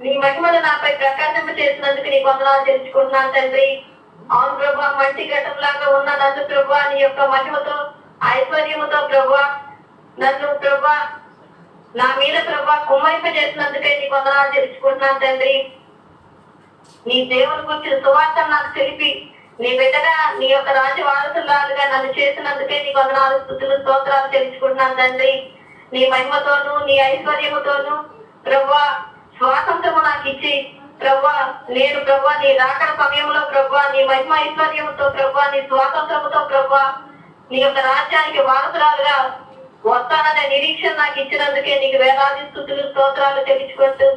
నీ మహిమను నాపై ప్రకాశింప చేసినందుకు నీకు వందనాలు తెలుసుకుంటున్నాను తండ్రి. అవును ప్రభా మంచి ఘటంలాగా ఉన్న నన్ను ప్రభా నీ యొక్క మహిమతో ఐశ్వర్యముతో ప్రభా నన్ను ప్రభా నా మీద ప్రభా కుమ్మరింప చేసినందుకే నీకు వందనాలు తెలుసుకుంటున్నాను తండ్రి. నీ దేవుని గురించి సువార్త నాకు తెలిపి నీ బిడ్డగా నీ యొక్క రాజ్య వారసులాలుగా నన్ను చేసినందుకే నీకు వందనాలు, స్తుతులు, స్తోత్రాలు తెలుసుకుంటున్నాను తండ్రి. నీ మహిమతోను నీ ఐశ్వర్యముతోను ప్రభా స్వాతంత్రము నాకు ఇచ్చి ప్రభా నేను ప్రభా నీ రాకడ సమయంలో ప్రభా నీ మహిమ ఐశ్వర్యముతో ప్రభా నీ స్వాతంత్రముతో ప్రభా నీ యొక్క రాజ్యానికి వారసురాలుగా వస్తాననే నిరీక్షణ నాకు ఇచ్చినందుకే నీకు వేలాది స్తుతులు స్తోత్రాలు చెల్లించుకుంటూ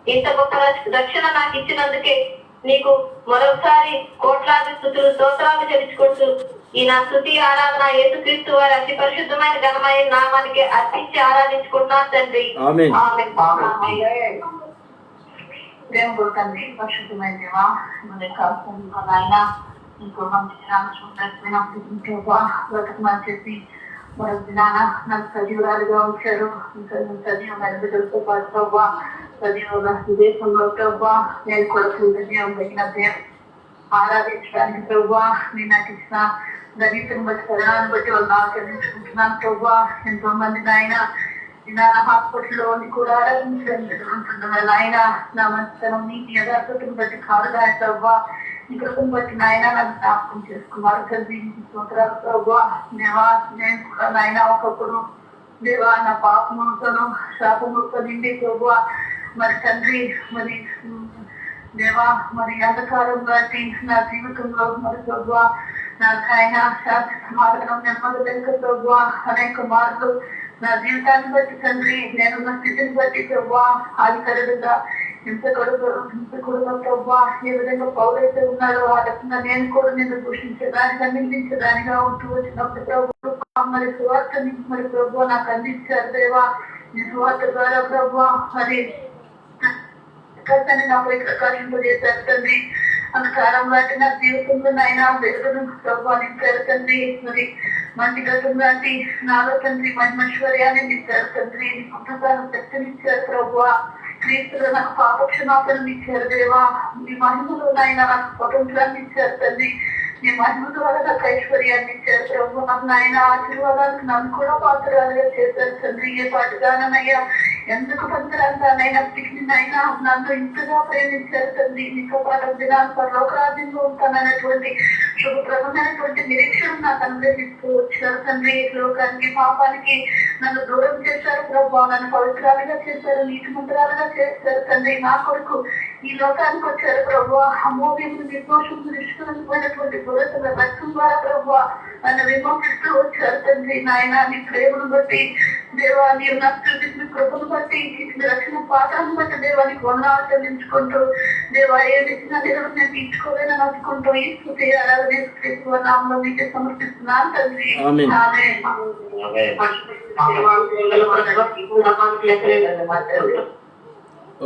ఇంత గొప్ప రక్షణ నాకు ఇచ్చినందుకే నీకు మరొకసారి కోట్లాది స్తుతులు స్తోత్రాలు చెల్లించుకుంటూ ఈ నా స్తుతి ఆరాధన యేసుక్రీస్తు వారి అతి పరిశుద్ధమైన ఘనమైన నామానికి అర్పించి ఆరాధించుకుంటున్నాను తండ్రి. ఆమేన్. దేవుడు తండ్రి పరిశుద్ధమైన దేవా మన కాల్సిన నాయన ఇంకో మంచి బ్రతకమని చెప్పి మరొక దినాన నాకు సజీవురాలుగా ఉంచారు. ఇంకా సజీవమైన బిడ్డలతో పాటు ప్రభావ సజీవుల విదేశంలో ప్రభావ నేను కూడా సజీవం కలిగిన దేవుడు ఆరాధించడానికి ప్రభావ నేను నాకు ఇచ్చిన గణితం బట్టి సరళాన్ని బట్టి వాళ్ళు ఆచరించుకుంటున్నాను ప్రభావ. ఎంతో మంది నాయన హాస్పిటల్లో కూడా ఆరాధించుకుంటున్నారు నాయన. నా మంచితనం నీటి యథార్థతను బట్టి కాదుగా ప్రభావ ఈ కృపను బట్టి నాయన నన్ను జ్ఞాపకం చేసుకున్నారు తండ్రి. స్తోత్రాలు ప్రభావ. దేవా నేను కూడా నాయన ఒకప్పుడు దేవా నా పాపములతోనూ శాపములతో నిండి ప్రభావ మరి తండ్రి మరి దేవా మరి అంధకారం బట్టి నా జీవితంలో మరి ప్రభావ నాకైన శాశ్వత మార్గం నెమ్మది లేక ప్రభావ అనేక మార్లు నా జీవితాన్ని బట్టి తండ్రి నేనున్న స్థితిని బట్టి ప్రభావ ఆదికరుడుగా హింసకుడుగా ప్రభావ ఏ విధంగా పౌరైతే ఉన్నాడో ఆ రకంగా నేను కూడా నిన్ను దూషించేదానిగా నిందించేదానిగా ఉంటూ వచ్చినప్పుడు ప్రభావ మరి సువార్తని మరి ప్రభావ నాకు అందించారు దేవా. నీ సువార్త ద్వారా ప్రభావ మరి కర్తని నాకు ప్రకాశింపజేశారు తండ్రి. అంధకారం లాంటి నా జీవితంలో నాయన వెలుగును ప్రభావ నింపారు తండ్రి. మరి మంచి గతం లాంటి నాలో తండ్రి మహిమశ్వర్యాన్ని నింపారు తండ్రి. నీ కుటుంబాన్ని శక్తినిచ్చారు ప్రభావ. క్రీస్తులో నాకు పాపక్షమాపణ ఇచ్చారు దేవా. నీ మహిమలో నాయన నాకు స్వతంత్రాన్ని ఇచ్చారు తండ్రి. నీ మహిమ ద్వారా నాకు ఐశ్వర్యాన్ని ఇచ్చారు ప్రభు. నాకు నాయన ఆశీర్వాదాలకు నన్ను కూడా పాత్రలుగా చేశారు తండ్రి. ఏ పాటుగానయ్యా ఎందుకు పంచరాలైనా నైనా నన్ను ఇంతగా ప్రేమించారు తండ్రి. నీతో పాటు దినాలు పరలోకరాజ్యంలో ఉంటాననేటువంటి శుభప్రదమైనటువంటి నిరీక్షణ నాకు అనుగ్రహిస్తూ వచ్చారు తండ్రి. లోకానికి పాపానికి నన్ను దూరం చేశారు ప్రభావ. నన్ను పవిత్రాలుగా చేశారు, నీతి మంత్రాలుగా చేశారు తండ్రి. నా కొరకు ఈ లోకానికి వచ్చారు ప్రభావ. అమోఘ్యములు నిర్దోషములు నిష్కలమైనటువంటి దూరతల రక్తం ద్వారా ప్రభావ నన్ను విమోచిస్తూ వచ్చారు తండ్రి. నాయన నీ ప్రేమను బట్టి దేవా, నీవు నాకు చూపించిన కృపను బట్టి ఇచ్చిన రక్షణ పాఠాలను బట్టి దేవానికి వందనాలు చెల్లించుకుంటూ దేవా ఏది ఇచ్చిన దేవుడు నేను తీర్చుకోలేని నచ్చుకుంటూ ఈ స్థుతి ఆరాధన నామంలో నీకే సమర్పిస్తున్నాను తండ్రి.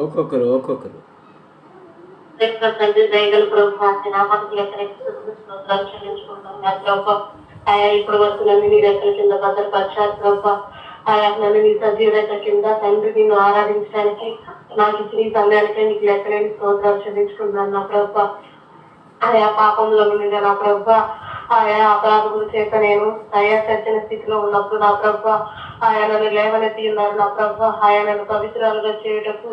ఒక్కొక్కరు తండ్రి దయగల ప్రభు నామానికి చెల్లించుకుంటున్నాను ప్రభు. ఆయా ఇప్పుడు వరకు నన్ను నీ రెక్కల కింద భద్రపరిచారు ప్రభు. ఆయా నన్ను నీ సజీవుల కింద తండ్రి నిన్ను ఆరాధించడానికి నాకు ఇచ్చిన ఈ సమయానికి నీకు లెక్కలేని స్తోత్రాలు చెల్లించుకుంటున్నాను నా ప్రభు. ఆయా పాపంలో నుండి నా ప్రభు, ఆయా అపరాధముల చేత నేను ఆయా చచ్చిన స్థితిలో ఉన్నప్పుడు నా ప్రభు ఆయా నన్ను లేవనెత్తి ఉన్నారు నా ప్రభు. ఆయా నన్ను పవిత్రాలుగా చేయటకు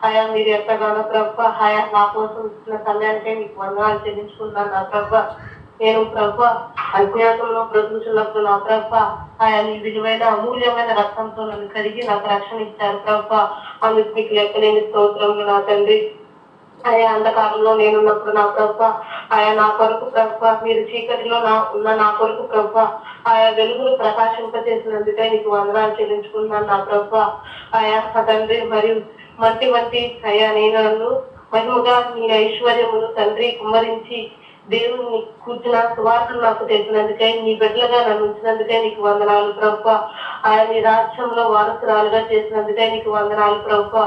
ఆయా మీరు ఎంతగానో ప్రభు ఆయా నా కోసం ఇచ్చిన సమయానికే మీకు వందనాలు చెల్లించుకుంటాను నా ప్రభు. నేను ప్రభు అజ్ఞాతంలో బ్రతుకుతున్నప్పుడు నా ప్రభు ఆయా నీ విలువైన అమూల్యమైన రక్తంతో నన్ను కడిగి నాకు రక్షణ ఇచ్చారు ప్రభు. అందుకు మీకు లెక్కలేని స్తోత్రములు నా తండ్రి. ఆయా అంధకారంలో నేనున్నప్పుడు నా ప్రభు ఆయా నా కొరకు ప్రభు మీరు చీకటిలో ఉన్న నా కొరకు ప్రభు ఆయా వెలుగులు ప్రకాశింపచేసినందుకే నీకు వందనాలు చెల్లించుకున్నాను నా ప్రభు. ఆయా తండ్రి మరియు మట్టి అయ్యా నేను నన్ను మహిమగా నీ ఐశ్వర్యమును తండ్రి కుమ్మరించి దేవుని కూర్చున్న సువార్తలు నాకు తెలిసినందుకే నీ బిడ్డలుగా నన్ను ఉంచినందుకే నీకు వందనాలు ప్రభు. ఆయన నీ రాజ్యంలో వారసురాలుగా చేసినందుకే నీకు వందనాలు ప్రభు.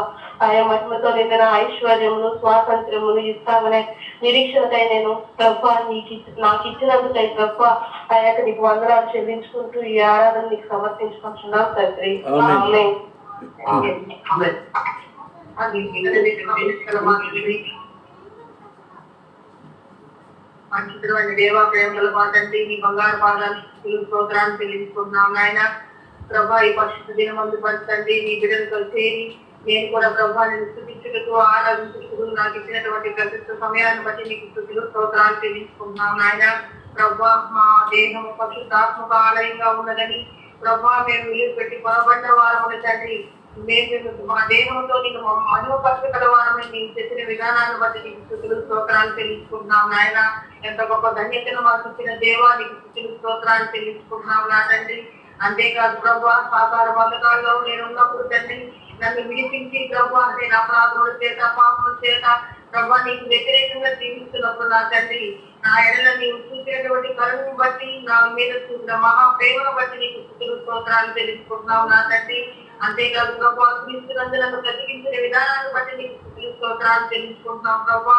ఆయా మహిమతో నిండిన ఐశ్వర్యమును స్వాతంత్ర్యమును ఇస్తామనే నిరీక్షణకై నేను ప్రభు నాకు ఇచ్చినందుకై ప్రభు ఆయా నీకు వందనాలు చెల్లించుకుంటూ ఈ ఆరాధన నీకు సమర్పించుకుంటున్నాం తండ్రి. మంచితమైన దేవా ప్రేమల పాటండి నీ బంగారు పాదాలు స్తోత్రాన్ని చెల్లించుకుంటున్నాం నాయన ప్రభా. ఈ పరిశుద్ధ దినం మందు పంచండి నీ బిడ్డలతో చేరి నేను కూడా ప్రభా నేను స్థుతించుటకు ఆరాధించుటకు నాకు ఇచ్చినటువంటి ప్రశస్త సమయాన్ని బట్టి నీకు స్థుతులు స్తోత్రాలు చెల్లించుకుంటున్నాం నాయన ప్రభా. మా దేహం పరిశుద్ధాత్మక ఆలయంగా ఉన్నదని ప్రభా మేము వీలు పెట్టి పొరబడ్డ వారములు తండ్రి. మేము మా దేహంతో నీకు మహిమపరచగల వారమని నీకు చెప్పిన విధానాన్ని బట్టి నీకు స్థుతులు స్తోత్రాలు చెల్లించుకుంటున్నాం నాయన. ఎంత గొప్ప ధన్యతను మాకు ఇచ్చిన దేవా నీకు స్థుతులు స్తోత్రాలు చెల్లించుకుంటున్నాం నా తండ్రి. అంతేకాదు ప్రభా సాకార బంధకాల్లో నేను ఉన్నప్పుడు తండ్రి నన్ను విడిపించి ప్రభా నేను అపరాధముల చేత పాపముల చేత ప్రభా నీకు వ్యతిరేకంగా జీవిస్తున్నప్పుడు నా తండ్రి నా ఎడల నీవు చూసినటువంటి కరుణను బట్టి నా మీద చూసిన మహా ప్రేమను బట్టి నీకు స్తుతులు స్తోత్రాలు తెలుసుకుంటున్నావు నా తండ్రి. అంతేకాదు ప్రభా క్రీస్తునందు నన్ను బ్రతికించిన విధానాన్ని బట్టి నీకు స్తుతులు స్తోత్రాలు తెలుసుకుంటున్నాం ప్రభా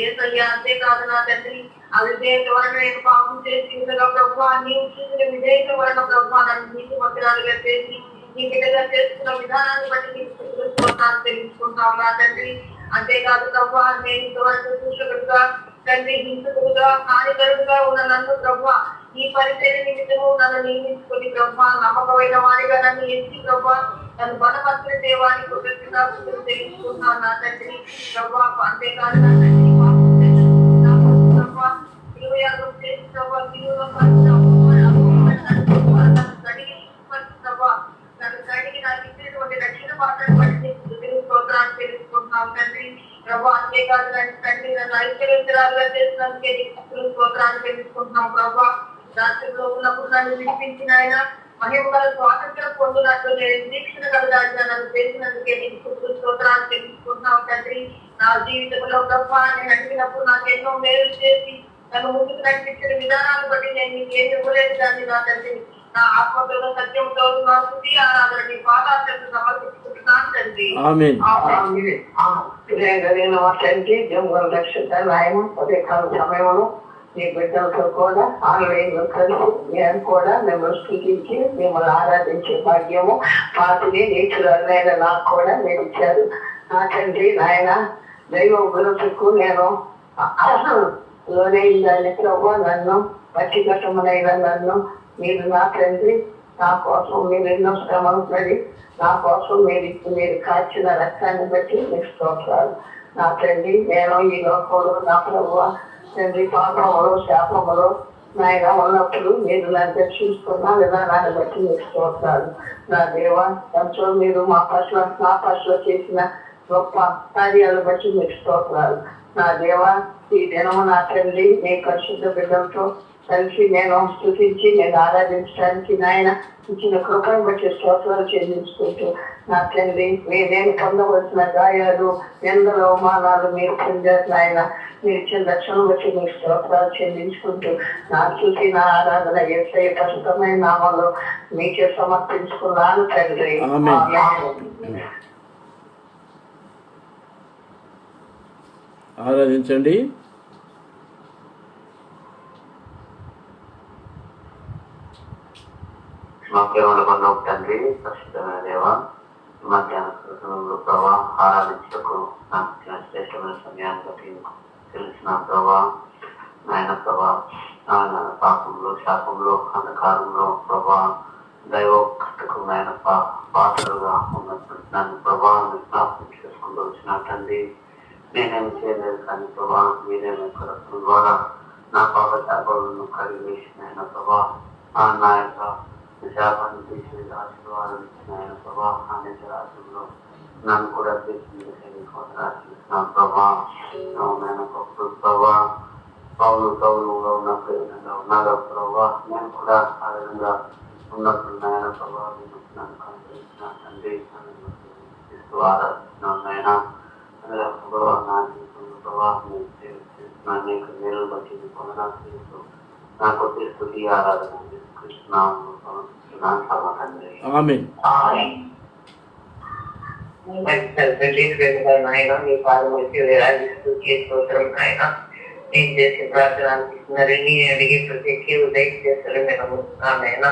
ఏసయ్యా. అంతేకాదు నా తండ్రి అవిధేయత వలన నేను పాపం చేసి ఉండగా ప్రభా నీవు చూసిన విధేయత వలన ప్రభా నన్ను నీతి మంత్రాలుగా చేసి నీ బిడ్డగా చేస్తున్న విధానాన్ని బట్టి నీకు స్తుతులు స్తోత్రాలు తెలుసుకుంటున్నాం నా తండ్రి. అంతేకాదు ప్రభా నేను ఇంతవరకు చూసినట్టుగా తండ్రి హింసకుడుగా హానికరుడుగా ఉన్న నన్ను ప్రభా ఈ పరిచర్య నిమిత్తము నన్ను నియమించుకొని ప్రభా నమ్మకమైన వారిగా నన్ను ఎంచి ప్రభా నన్ను బలపరిచిన దేవానికి కృతజ్ఞతలు తెలుసుకుంటున్నాను నా తండ్రి ప్రభా. అంతేకాదు నా తండ్రి ప్రభా యాగం చేసి ప్రభా నన్ను కడిగి నాకు ఇచ్చినటువంటి రక్షణ పాత్రను బట్టి స్తోత్రాలు తెలుసుకుంటున్నాం తండ్రి ప్రభా. అంతేకాదు తండ్రి నన్ను ఐశ్వర్యరాలుగా చేసినందుకే నీకు స్తోత్రాలు తెలుసుకుంటున్నాం ప్రభా. రాష్ట్రంలో ఉన్నప్పుడు నన్ను విడిపించిన ఆయన మహిమగల స్వాతంత్రం పొందినట్లు నేను నిరీక్షణ కలగాలిగా నన్ను చేసినందుకే నీకు స్తోత్రాలు తెలుసుకుంటున్నాం తండ్రి. నా జీవితంలో ప్రభా నేను అడిగినప్పుడు నాకు ఎన్నో మేలు చేసి నన్ను ముందుకు నడిపించిన విధానాన్ని బట్టి నేను నీకు ఏం ఇవ్వలేదు దాన్ని నా తండ్రి. నా ఆత్మతో సత్యంతో నా స్తుతి ఆరాధన నీ పాదాలను సమర్పించుకుంటున్నాను తండ్రి. తండ్రి జంగుల రక్షిత నాయన ఉదయకాల సమయంలో నీ బిడ్డలతో కూడా ఆన్లైన్లో కలిసి నేను కూడా మిమ్మల్ని స్థుతించి మిమ్మల్ని ఆరాధించే భాగ్యము పాతిని నీచులైన నాకు కూడా మీరు ఇచ్చారు నా తండ్రి నాయన. దైవ గురుతుకు నేను లోనైందని ప్రభు నన్ను పచ్చిగట్టమునైన నన్ను మీరు నా తండ్రి నా కోసం మీరు ఎన్నో శ్రమలు పడి నా కోసం మీరు కాచిన రక్తాన్ని బట్టి మీకు స్తోత్రాలు నా తండ్రి. నేను ఈ లోకంలో నా ప్రభు తండ్రి పాపములు శాపములు నాయన ఉన్నప్పుడు మీరు నన్ను దర్శించుకున్న విధానాన్ని బట్టి మీకు స్తోత్రాలు నా దేవ. ఎంతో మీరు నా పట్ల చేసిన గొప్ప కార్యాలు బట్టి మీకు స్తోత్రాలు నా దేవ. ఈ దినము నా తండ్రి నీ పరిశుద్ధ బిడ్డలతో కలిసి నేను స్తుతించి నేను ఆరాధించడానికి నాయన ఇచ్చిన కృపను బట్టి స్తోత్రాలు చెల్లించుకుంటూ నా తండ్రి నేను పొందవలసిన గాయాలు ఎందరో అవమానాలు మీరు పొందారు నాయన. మీరు ఇచ్చిన రక్షణ బట్టి మీకు స్తోత్రాలు చెల్లించుకుంటూ నా స్తుతి నా ఆరాధన యేసయ్య పరిశుద్ధమైన నామములో మీకే సమర్పించుకున్నాను తండ్రి. ఆరాధించండి. మా ప్రేమల బంధం తండ్రి పరిశుద్ధమైన దేవ మధ్యాహ్న సమయంలో ప్రభా ఆరాధించకు నాకు శ్రేష్టమైన సమయాన్ని బట్టి తెలిసిన ప్రభా నాయన ప్రభా పాపంలో శాపంలో అంధకారంలో ప్రభా దైవోక్తకు నాయన పాత్రలుగా ఉన్నప్పుడు నన్ను ప్రభా జ్ఞాపకం చేసుకుంటూ వచ్చిన తండ్రి. నేనేమి చేయలేదు కానీ ప్రభా మీరేమి రక్తం ద్వారా నా పాప శాపాలను కడిగేసిన ఆయన ప్రభా నా యొక్క శాపాన్ని తీసి ఆశీర్వాదం ఇచ్చిన ఆయన ప్రభా అనేక రాజ్యంలో నన్ను కూడా చేసిన ప్రభా నాయన గొప్ప ప్రభా పౌరుగా ఉన్నప్పుడు ఏ విధంగా ఉన్నారో ప్రభా నేను కూడా ఆ విధంగా ఉన్నప్పుడు నాయన ప్రభా నన్ను కనిపించిన తండ్రి ఆరాధిస్తున్నాను నాయన. ప్రభావ నా జీవితంలో ప్రభావ అనేక మేలు బట్టి పొందడానికి చేస్తూ నాకు స్తుతి ఆరాధన నాయన మీ పాదం వచ్చి వేలాడిస్తూ చేసుకోవడం నాయన. నేను చేసే ప్రార్థన అనిపిస్తున్నారని అడిగే ప్రతి ఉదయం చేస్తారు నేను నమ్ముతున్నాను నాయన.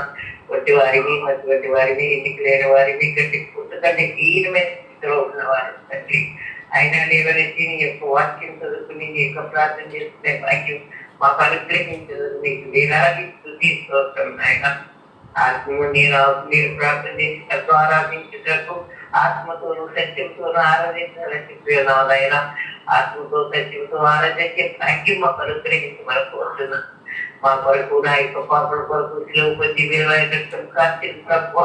కొట్టి వారిని మధ్య వారిని ఇంటికి లేని వారిని గట్టి పుట్టుకంటే హీనమైన స్థితిలో ఉన్న వారిని తండ్రి అయినా లేవనెత్తి నీ యొక్క వాక్యం చదువుకుని నీ యొక్క ప్రార్థన చేసుకునే భాగ్యం మాకు అనుగ్రహించదు. మీకు వేలాది స్తుతి స్తోత్రం నాయన. ఆత్మను మీరు ప్రార్థన చేసినట్టు ఆరాధించేటట్టు ఆత్మతోనూ సత్యంతోనూ ఆరాధించాలని చెప్పినావు నాయన. ఆత్మతో సత్యంతో ఆరాధించే భాగ్యం మాకు అనుగ్రహించమని కోరుతున్నాను. మా కొరకు నా యొక్క పాపల కొరకు కొద్ది విలువైన రక్తం కార్తీక తక్కువ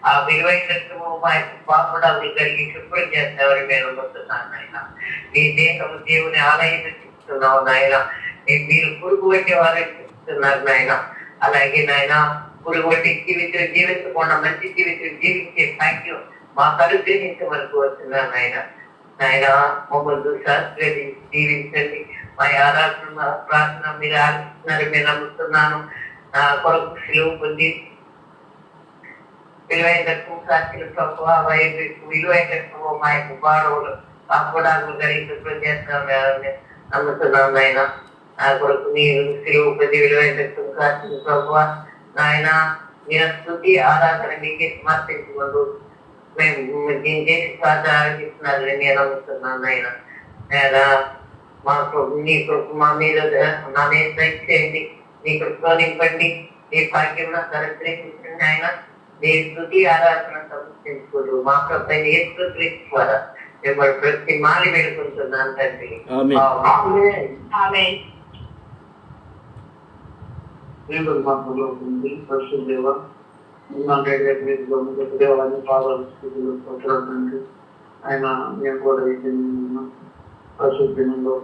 ఆ విలువైన రక్తము మా యొక్క పాపడాన్ని కలిగి శుభ్రం చేస్తామని మేము నమ్ముతున్నాను నాయన. మీ దేహము దేవుని ఆలయం చెప్తున్నావు నాయన. మీరు పురుగు వంటి వారిని చెప్తున్నారు నాయన. అలాగే నాయన పురుగొట్టి జీవించకుండా మంచి జీవితం జీవించే భాగ్యం మాకు అనుగ్రహించమని కోరుతున్నాను నాయన. నాయన మమ్మల్ని శాస్త్రీయించి జీవించండి. మా ఆరాధన ప్రార్థన మీరు ఆరాధిస్తున్నారు, మీరు నమ్ముతున్నాను. నా కొరకు సెలవు పొంది విలువైన సాక్షుల తక్కువ విలువైన మా యొక్క గౌరవులు అప్పుడాలు గడిపి చేస్తామని నమ్ముతున్నాను నాయన. నా కొరకు మీరు సెలవు పొంది విలువైన సాక్షుల తక్కువ నాయన మీరు స్తుతి ఆరాధన మీకే సమర్పించుకుంటూ మేము దీని చేసి ఆరాధిస్తున్నారని నేను నమ్ముతున్నాను నాయన. మాకు నీకు మా మీద నా మీద దయచేయండి, నీ కృపలో నింపండి, నీ భాగ్యం నాకు అనుగ్రహించండి ఆయన. నీ స్తుతి ఆరాధన సమర్పించుకోదు మా ప్రభువైన యేసుక్రీస్తు ద్వారా మిమ్మల్ని ప్రతి మాలి వేడుకుంటున్నాను తండ్రి. పరిశుద్ధ దేవాన్ని పాదాలు తండ్రి. ఆయన మేము కూడా పరిశుద్ధంలో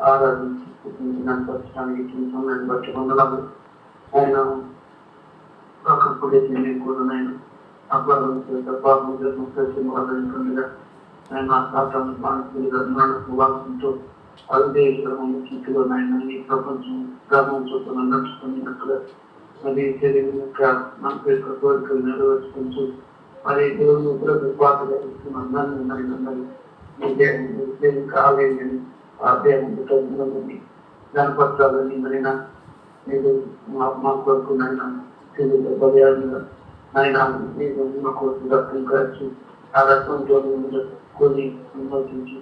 ఆరాధించడానికి సమయాన్ని బట్టి వందనాలు. ఆయన ఒకప్పుడు నేను కూడా నేను అప్లాగా ఆయన వాసంతో అదే స్థితిలో నాయన ఈ ప్రపంచం గ్రామం చూపున నడుచుకున్నట్టుగా మరి శరీరం నాకు యొక్క కోరికలు నెరవేర్చుకుంటూ మరి దేవుని పాటలు అందరినీ కాలేదని ఆ దేవుని గణపత్రాలని మరి మీరు మా కొరకు నాయన తెలుగు పర్యాలుగా ఆయన మీరు మా కొరకు రక్తం కాచి ఆ రక్తంతో కొన్ని విమర్శించి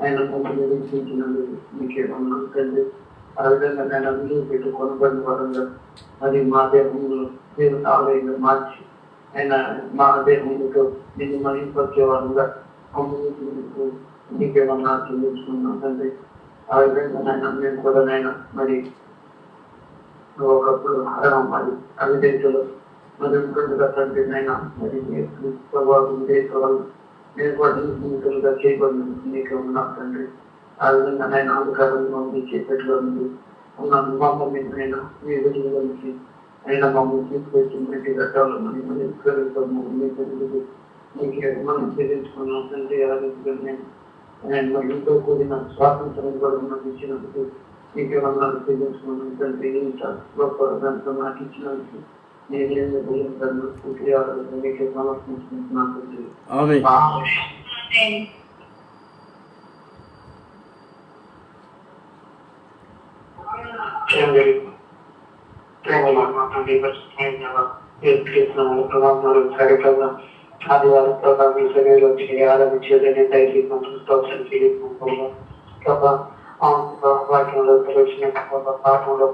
ఆయన ముందు నిరీక్షించినందుకు మీకేమన్నా తండ్రి. ఆ విధంగా నేను అభివృద్ధి పెట్టి కొనబడిన వరంగా అది మా దేహంలో మీరు ఆలయంగా మార్చి ఆయన మా దేహంతో దీన్ని మరింపరిచే వారంగా మీకేమన్నా చెల్లించుకున్నాం తండ్రి. ఆ విధంగా నాయన మేము కూడా నాయన మరి ఒకప్పుడు మరి అవిదేశంలో మరి ఉంటుండగా తండ్రి నాయన మరి ప్రభావం దేశాలు నేను కూడా ఎన్నికలుగా చేయబడిన నీకే ఉన్నాను తండ్రి. ఆ విధంగా నేను అధికారంలో ఉంది చేపట్లో ఉంది ఉన్నాను. మమ్మల్ని నేను మీ విలువలకి అయినా మమ్మల్ని తీసుకొచ్చి మంచి రకాలు మీకే మనం చెల్లించుకున్నాం తండ్రి. ఆ విధంగా నేను మరి ఎంతో కూడిన స్వాతంత్రం కూడా మనకు ఇచ్చినందుకు మీకే వందనాలు చెల్లించుకున్నాను తండ్రి. ఇంత గొప్ప దాంట్లో నాకు ఇచ్చినందుకు నేనేం మీకే సమర్పించుకుంటున్నాను తండ్రి. ఆదివారం ప్రభావ మీ శరీరంలో ఆరాధించేదని వాక్యంలో తెలిసిన పాఠంలో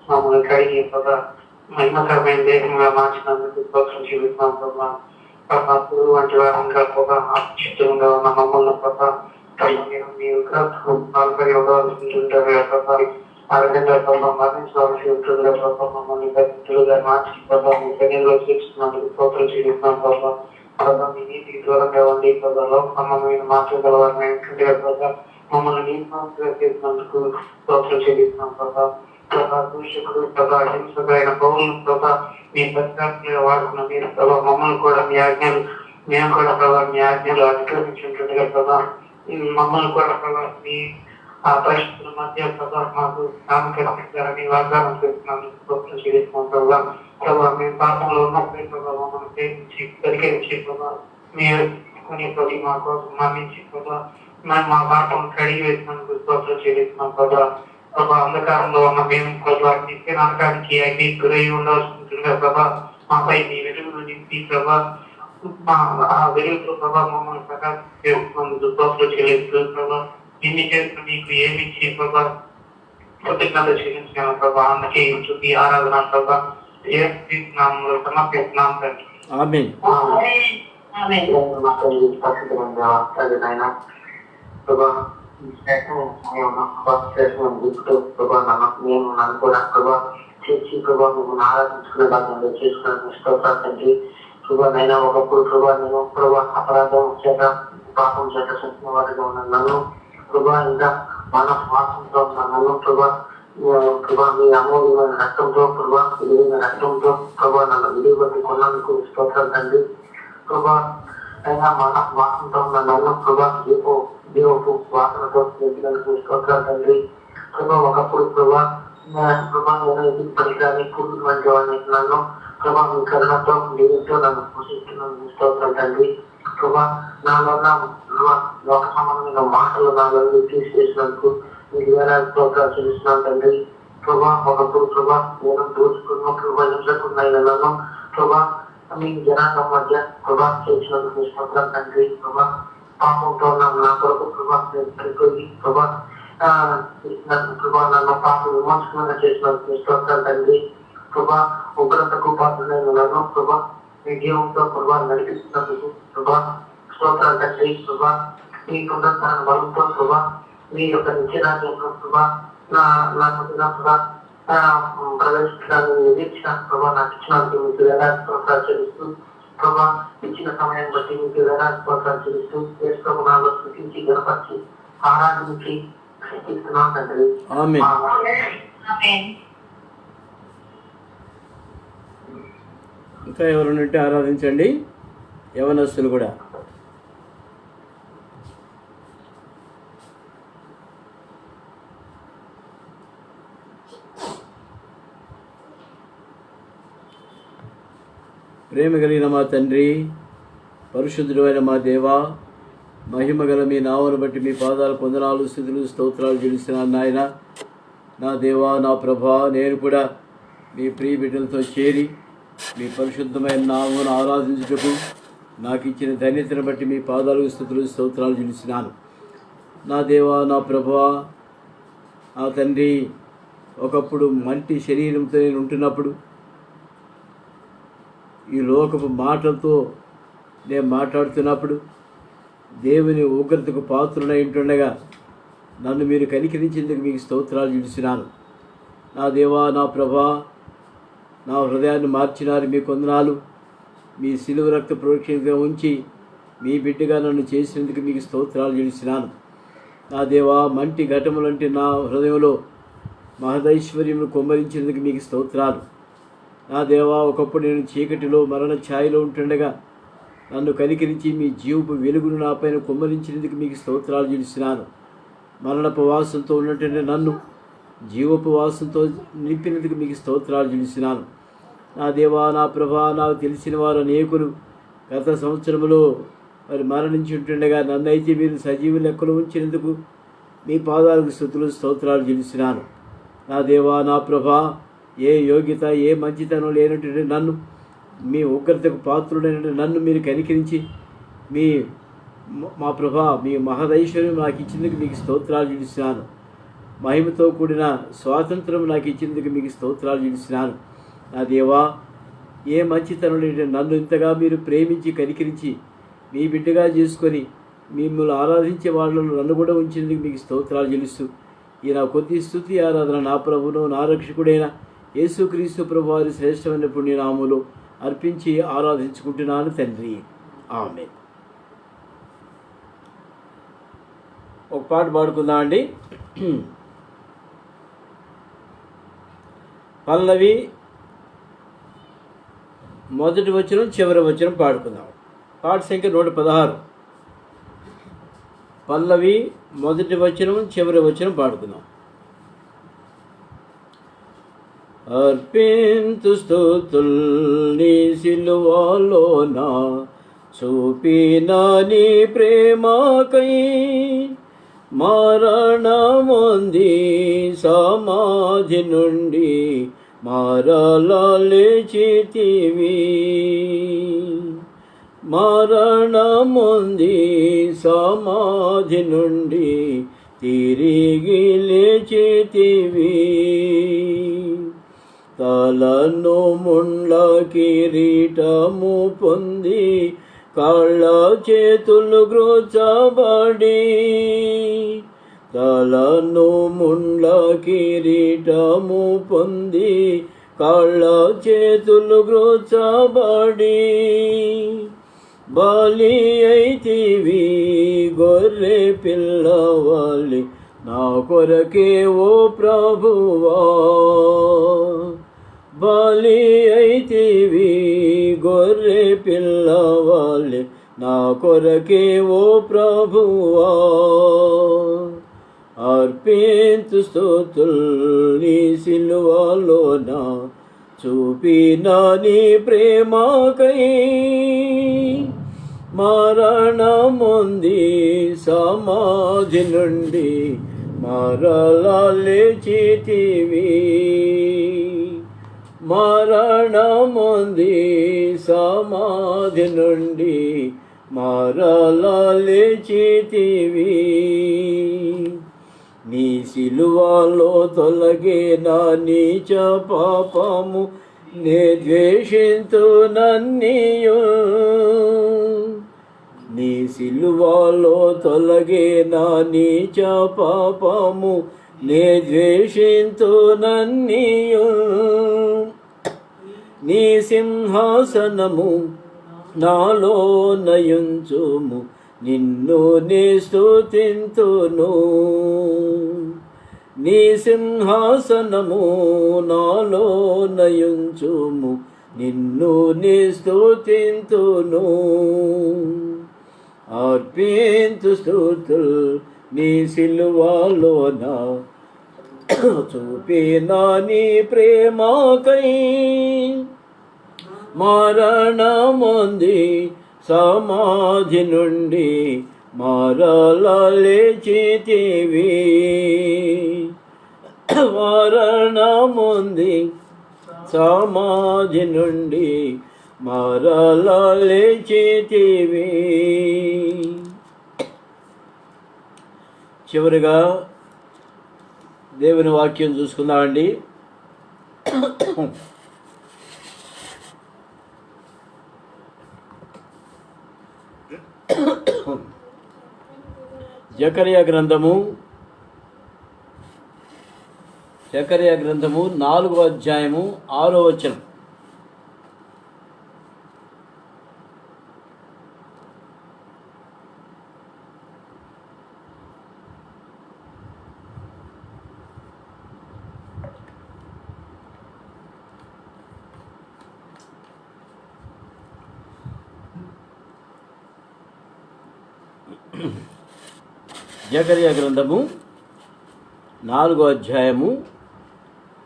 మమ్మల్ని కడిగి మహిమకరమైన దేహంగా మార్చినందుకు స్తోత్రం చెల్లిస్తున్నాం ప్రభా. పురుగు వంటి వారంగా చిత్రంగా ఉన్న మమ్మల్ని ప్రభా మీరు పాల్పడి ఉండవలసింటుంటారు ప్రభా. ఆ విధంగా ప్రభావ మరణించవలసి ఉంటుందిగా ప్రభావ మమ్మల్ని దళితులుగా మార్చి ప్రభావ మీ శరీరంలో చేస్తున్నందుకు స్తోత్రం చెల్లిస్తున్నాం ప్రభా. ప్రభావ మీ నీతికి దూరంగా ఉండి ప్రభావ మమ్మల్ని మార్చగలవారిని ప్రభావ మమ్మల్ని నీతిగా చేసినందుకు స్తోత్రం చెల్లిస్తున్నాం ప్రభా. ప్రభా దూషకుడు ప్రభా హింసకు అయిన పౌరులు ప్రభా మీ పరిస్థితులుగా వాడుకున్న మీరు ప్రభావ మమ్మల్ని కూడా మీ ఆజ్ఞలు మేము కూడా ప్రభావ మీ ఆజ్ఞలు అతిక్రమించుంటుండగా ప్రభా మమ్మల్ని కూడా ప్రభావ మీ ఆ పరిస్థితుల మధ్య ప్రభావ మాకు నామకరించారని వాగ్దానం చేస్తున్నందుకు స్తోత్రం చెల్లిస్తున్నాం ప్రభావ. ప్రభావ మేము పాపంలో ఉన్నప్పుడే ప్రభావ మమ్మల్ని ప్రేమించి పరికరించి ప్రభావ మీరు కొని ప్రతి మా కోసం మరణించి ప్రభావ మా పాపం కడిగి వేసినందుకు స్తోత్రం చెల్లిస్తున్నాం ప్రభావ. ప్రభా అంధకారంలో ఉన్న మేము ప్రభా నిత్య నరకానికి అగ్ని గురై ఉండాల్సిందిగా ప్రభా మాపై మీ వెలుగును నింపి ప్రభా ఆ వెలుగుతో ప్రభా మమ్మల్ని ప్రకాశం చేస్తున్నందుకు స్తోత్రం చెల్లిస్తూ ప్రభా ఇన్ని చేస్తూ మీకు ఏమి ఇచ్చి ప్రభా కృతజ్ఞత చెల్లించాను ప్రభా. అందుకే స్తుతి ఆరాధన ప్రభా నామంలో సమర్పిస్తున్నాం తండ్రి. ప్రభా నేను నన్ను కూడా ప్రభా చేసి ప్రభా మిమ్మల్ని ఆరాధించుకునే భాగంలో చేసుకునే స్తోత్రాలు తండ్రి. ప్రభా నైనా ఒకప్పుడు ప్రభా నేను ప్రభా అపరాధం చేత పాపం చేత సత్యం వాటిగా ఉన్నాను. నన్ను ప్రభా ఇంకా మన శ్వాసంతో నన్ను ప్రభా మీ అమూల్యమైన రక్తంతో ప్రభా విలువైన రక్తంతో ప్రభా నన్ను విలువబట్టి కొన్నందుకు స్తోత్రాలు తండ్రి. ప్రభా అయినా మన శ్వాసంతో నన్ను ప్రభా దేవపు వాసనతో చేసినందుకు స్తోత్రాలు తండ్రి. ప్రభా ఒకప్పుడు ప్రభా నేను ఎందుకు పనికిరాని పురుగు వంటి వాడిని నన్ను ప్రభా మీ కరుణతో దేవుడితో నన్ను పోషిస్తున్నందుకు స్తోత్రాలు తండ్రి. ప్రభా నాలో లోక సంబంధమైన మాటలు నాలో తీసివేసినందుకు మీకు వేలాది స్తోత్రాలు చెల్లిస్తున్నాను తండ్రి. ప్రభా ఒకప్పుడు ప్రభా నేను దోచుకున్న ప్రభా హింసకున్నాయి నన్ను ప్రభా మీ జనాంగం మధ్య ప్రభా చేసినందుకు స్తోత్రాలు తండ్రి. ప్రభా పాపంతో నా కొరకు ప్రభా పడిపోయి ప్రభా నన్ను పాప విమోచనంగా చేసినందుకు స్తోత్రాలు తండ్రి. ప్రభా ఉగ్రతకు పాత్రలైన నన్ను ప్రభా మీ జీవంతో ప్రభా నడిపిస్తున్నందుకు ప్రభా స్తోత్రాలు తండ్రి. ప్రభా మీ పునరుద్ధరణ బలంతో ప్రభా మీ యొక్క నిత్యరాజ్యంలో ప్రభా నాకు ప్రభా ప్రవేశించడానికి నిరీక్షణ ప్రభా నాకు ఇచ్చినందుకు మీకు వేలాది స్తోత్రాలు చెల్లిస్తూ ప్రభా ఇచ్చిన సమయం బట్టి మీకు వేలాది స్తోత్రాలు చెల్లిస్తూ దేశంలో నాలో స్థితించి గణపరిచి ఆరాధించి శక్తిస్తున్నాను తండ్రి. ఇంకా ఎవరుంటే ఆరాధించండి, యవనస్తులు కూడా. ప్రేమ కలిగిన మా తండ్రి, పరిశుద్ధుడైన మా దేవా, మహిమ గల మీ నామమును బట్టి మీ పాదాలు వందనాలు స్తుతులు స్తోత్రాలు చెల్లిస్తున్నాను నాయన. నా దేవా, నా ప్రభా, నేను కూడా మీ ప్రియ బిడ్డలతో చేరి మీ పరిశుద్ధమైన నామమును ఆరాధించుటకు నాకు ఇచ్చిన ధన్యతను బట్టి మీ పాదాలకు స్తుతులు స్తోత్రాలు చెల్లిస్తున్నాను. నా దేవా, నా ప్రభా, నా తండ్రి, ఒకప్పుడు మంటి శరీరంతో నేను ఉంటున్నప్పుడు ఈ లోకపు మాటలతో నేను మాట్లాడుతున్నప్పుడు దేవుని ఉగ్రతకు పాత్రుడై ఉంటుండగా నన్ను మీరు కనికరించేందుకు మీకు స్తోత్రాలు చెల్లిస్తున్నాను. నా దేవా, నా ప్రభా, నా హృదయాన్ని మార్చినారు మీ వందనాలు. మీ శిలువ రక్త ప్రోక్షణగా ఉంచి మీ బిడ్డగా నన్ను చేసినందుకు మీకు స్తోత్రాలు చెల్లిస్తున్నాను. నా దేవా, మంటి ఘటములంటే నా హృదయంలో మహదైశ్వర్యమును కొమ్మరించినందుకు మీకు స్తోత్రాలు. నా దేవా, ఒకప్పుడు నేను చీకటిలో మరణ ఛాయలో ఉంటుండగా నన్ను కనికరించి మీ జీవపు వెలుగును నాపైన కుమ్మరించినందుకు మీకు స్తోత్రాలు చెల్లిస్తున్నాను. మరణపు వాసంతో ఉన్నటువంటి నన్ను జీవపు వాసంతో నింపినందుకు మీకు స్తోత్రాలు చెల్లిస్తున్నాను. నా దేవా, నా ప్రభా, నాకు తెలిసిన వారు అనేకులు గత సంవత్సరంలో మరి మరణించి ఉంటుండగా నన్నైతే మీరు సజీవ లెక్కలో ఉంచినందుకు మీ పాదాలకు స్తుతులు స్తోత్రాలు చెల్లిస్తున్నాను. నా దేవా, నా ప్రభా, ఏ యోగ్యత ఏ మంచితనం లేనటువంటి నన్ను, మీ ఉగ్రతకు పాత్రుడైన నన్ను మీరు కనికరించి మా ప్రభా, మీ మహదైశ్వర్యం నాకు ఇచ్చేందుకు మీకు స్తోత్రాలు చెల్లిస్తున్నాను. మహిమతో కూడిన స్వాతంత్రం నాకు ఇచ్చేందుకు మీకు స్తోత్రాలు చెల్లిస్తున్నాను. నా దేవా, ఏ మంచితనం లేని నన్ను ఇంతగా మీరు ప్రేమించి కనికరించి మీ బిడ్డగా చేసుకొని మిమ్మల్ని ఆరాధించే వాళ్ళను నన్ను కూడా ఉంచేందుకు మీకు స్తోత్రాలు చెల్లిస్తూ ఈ నా కొద్ది స్తుతి ఆరాధన నా ప్రభువును నా రక్షకుడైన యేసుక్రీస్తు ప్రభు వారి శ్రేష్టమైన పుణ్యనామములో అర్పించి ఆరాధించుకుంటున్నాను తండ్రి. ఆమేన్. ఒక పాట పాడుకుందాం అండి. పల్లవి మొదటి వచనం చివరి వచనం పాడుకుందాం. పాట సంఖ్య 116. పల్లవి మొదటి వచనం చివరి వచనం పాడుకుందాం. అర్పింతు స్తుతుల్ నీ సిలువలోన చూపిన నీ ప్రేమకై, మరణమొంది సమాధి నుండి మరల లేచితివి, మరణమొంది సమాధి నుండి తిరిగి లేచితివి. తలను ముండ్ల కిరీటము పొంది కాళ్ళ చేతులు గ్రోచబడి, తలను ముండ్ల కిరీటము పొంది కాళ్ళ చేతులు గ్రోచబడి, బలి అయితివి గొర్రె పిల్లవాలి నా కొరకే ఓ ప్రభువా బలి అయితివి గొర్రె పిల్లవాళ్ళే నా కొరకే ఓ ప్రభువా అర్పించు స్తుతుల్ నీ సిలువలోన చూపిన నీ ప్రేమకై మరణముంది సమాధి నుండి మరలా లేచితివి మరణముంది సమాధి నుండి మరలా లేచితివి నీ సిలువలో తొలగే నా నీచ పాపము నే ద్వేషింతు నన్నీయు నీ సిలువలో తొలగే నా నీచ పాపము నే ద్వేషింతు నన్నీయు నీ సింహాసనము నాలో నయుంచుము నిన్ను నే స్తుతింతును నీ సింహాసనము నాలో నయుంచుము నిన్ను నే స్తుతింతును అర్పించు స్తుతుల్ నీ సిలువలోన చూపిన నీ ప్రేమకై మరణముంది సమాధి నుండి మరలా లేచితివి మరణముంది సమాధి నుండి మరలా లేచితివి. చివరిగా దేవుని వాక్యం చూసుకుందామండి. జకర్యా గ్రంథము 4వ అధ్యాయము 6వ వచనం. జకర్యా గ్రంథము 4వ అధ్యాయము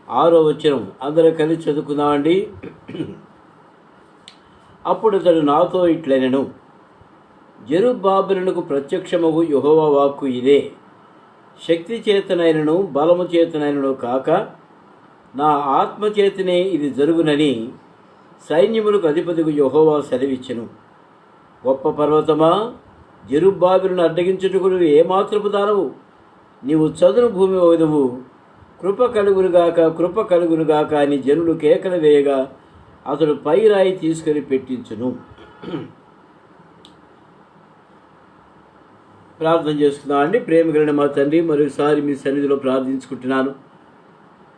6వ వచనం. అందరూ కలిసి చదువుకుందామండి. అప్పుడు అతడు నాతో ఇట్లనెను, జెరుబ్బాబెలునకు ప్రత్యక్షమగు యెహోవా వాక్కు ఇదే, శక్తి చేతనైనను బలము చేతనైనను కాక నా ఆత్మచేతనే ఇది జరుగునని సైన్యములకు అధిపతికు యెహోవా సెలవిచ్చెను. గొప్ప పర్వతమా, జెరుబ్బాబెలును అడ్డగించుటకు నువ్వు ఏమాత్రపు దానవు? నీవు చదును భూమి ఓదువు. కృప కలుగునుగాక అని జనులు కేకలు వేయగా అతడు పై రాయి తీసుకొని పెట్టించును. ప్రార్థన చేసుకుందామండి. ప్రేమ కలిగిన మా తండ్రి, మరోసారి మీ సన్నిధిలో ప్రార్థించుకుంటున్నాను.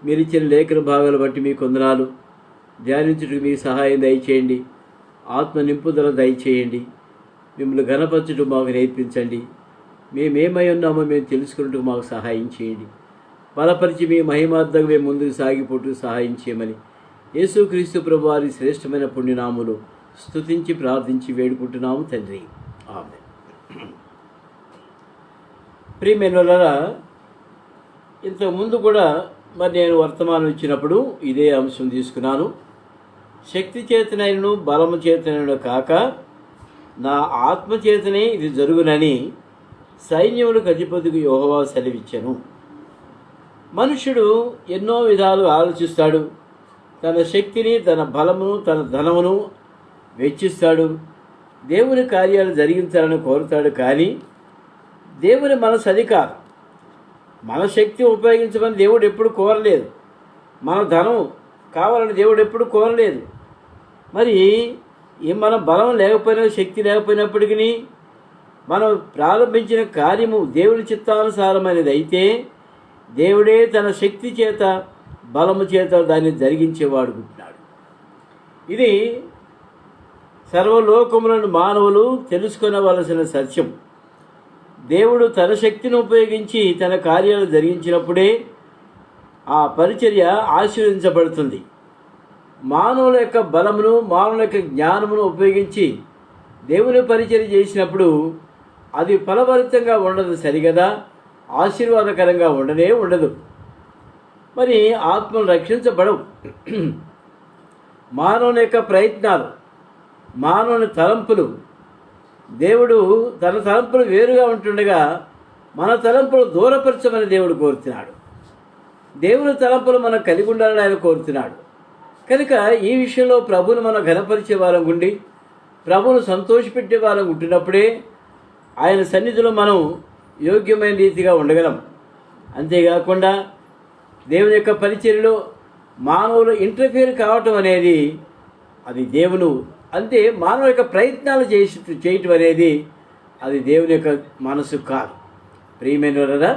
మీరు ఇచ్చిన లేఖన భాగాలు బట్టి మీకు వందనాలు. ధ్యానించుటకు మీ సహాయం దయచేయండి. ఆత్మ నింపుదల దయచేయండి. మిమ్మల్ని ఘనపరచుటకు మాకు నేర్పించండి. మేమేమై ఉన్నామో మేము తెలుసుకున్నట్టుకు మాకు సహాయం చేయండి. బలపరిచి మీ మహిమార్థంగా మేము ముందుకు సాగిపోటూ సహాయం చేయమని యేసుక్రీస్తు ప్రభు వారి శ్రేష్టమైన పుణ్యనాములు స్తుతించి ప్రార్థించి వేడుకుంటున్నాము తండ్రి. ఆమేన్. ప్రియమైనవారా, ఇంతకుముందు కూడా నేను వర్తమానం ఇచ్చినప్పుడు ఇదే అంశం తీసుకున్నాను. శక్తి చేతనైనను బలము చేతనైనను కాక నా ఆత్మచేతనే ఇది జరుగునని సైన్యములకు అధిపతికి యెహోవా సెలవిచ్చెను. మనుష్యుడు ఎన్నో విధాలు ఆలోచిస్తాడు. తన శక్తిని, తన బలమును, తన ధనమును వెచ్చిస్తాడు. దేవుని కార్యాలు జరిగించాలని కోరుతాడు. కానీ దేవుని మనసు అది కాదు. మన శక్తి ఉపయోగించమని దేవుడు ఎప్పుడు కోరలేదు. మన ధనం కావాలని దేవుడు ఎప్పుడు కోరలేదు. మరి మన బలం లేకపోయినా, శక్తి లేకపోయినప్పటికీ మనం ప్రారంభించిన కార్యము దేవుని చిత్తానుసారమైనది అయితే దేవుడే తన శక్తి చేత, బలము చేత దాన్ని జరిగించేవాడుకుంటున్నాడు. ఇది సర్వలోకములను మానవులు తెలుసుకొనవలసిన సత్యం. దేవుడు తన శక్తిని ఉపయోగించి తన కార్యాలు జరిగించినప్పుడే ఆ పరిచర్య ఆశీర్వదించబడుతుంది. మానవుల యొక్క బలమును, మానవుల యొక్క జ్ఞానమును ఉపయోగించి దేవుని పరిచర్య చేసినప్పుడు అది ఫలభరితంగా ఉండదు సరిగదా, ఆశీర్వాదకరంగా ఉండదు. మరి ఆత్మలు రక్షించబడవు. మానవుని యొక్క ప్రయత్నాలు, మానవుని తలంపులు, దేవుడు తన తలంపులు వేరుగా ఉంటుండగా మన తలంపులు దూరపరచమని దేవుడు కోరుతున్నాడు. దేవుని తలంపులు మనం కలిగి ఉండాలని ఆయన కోరుతున్నాడు. కనుక ఈ విషయంలో ప్రభువును మనం ఘనపరిచే వారం ఉండి ప్రభువును సంతోషపెట్టే వారం ఉంటున్నప్పుడే ఆయన సన్నిధిలో మనం యోగ్యమైన రీతిగా ఉండగలం. అంతేకాకుండా దేవుని యొక్క పరిచర్యలో మానవులు ఇంటర్ఫియర్ కావటం అనేది అది దేవుని అంతే, మానవ యొక్క ప్రయత్నాలు చేయటం అనేది అది దేవుని యొక్క మనసు కాదు. ప్రియమైన వారా,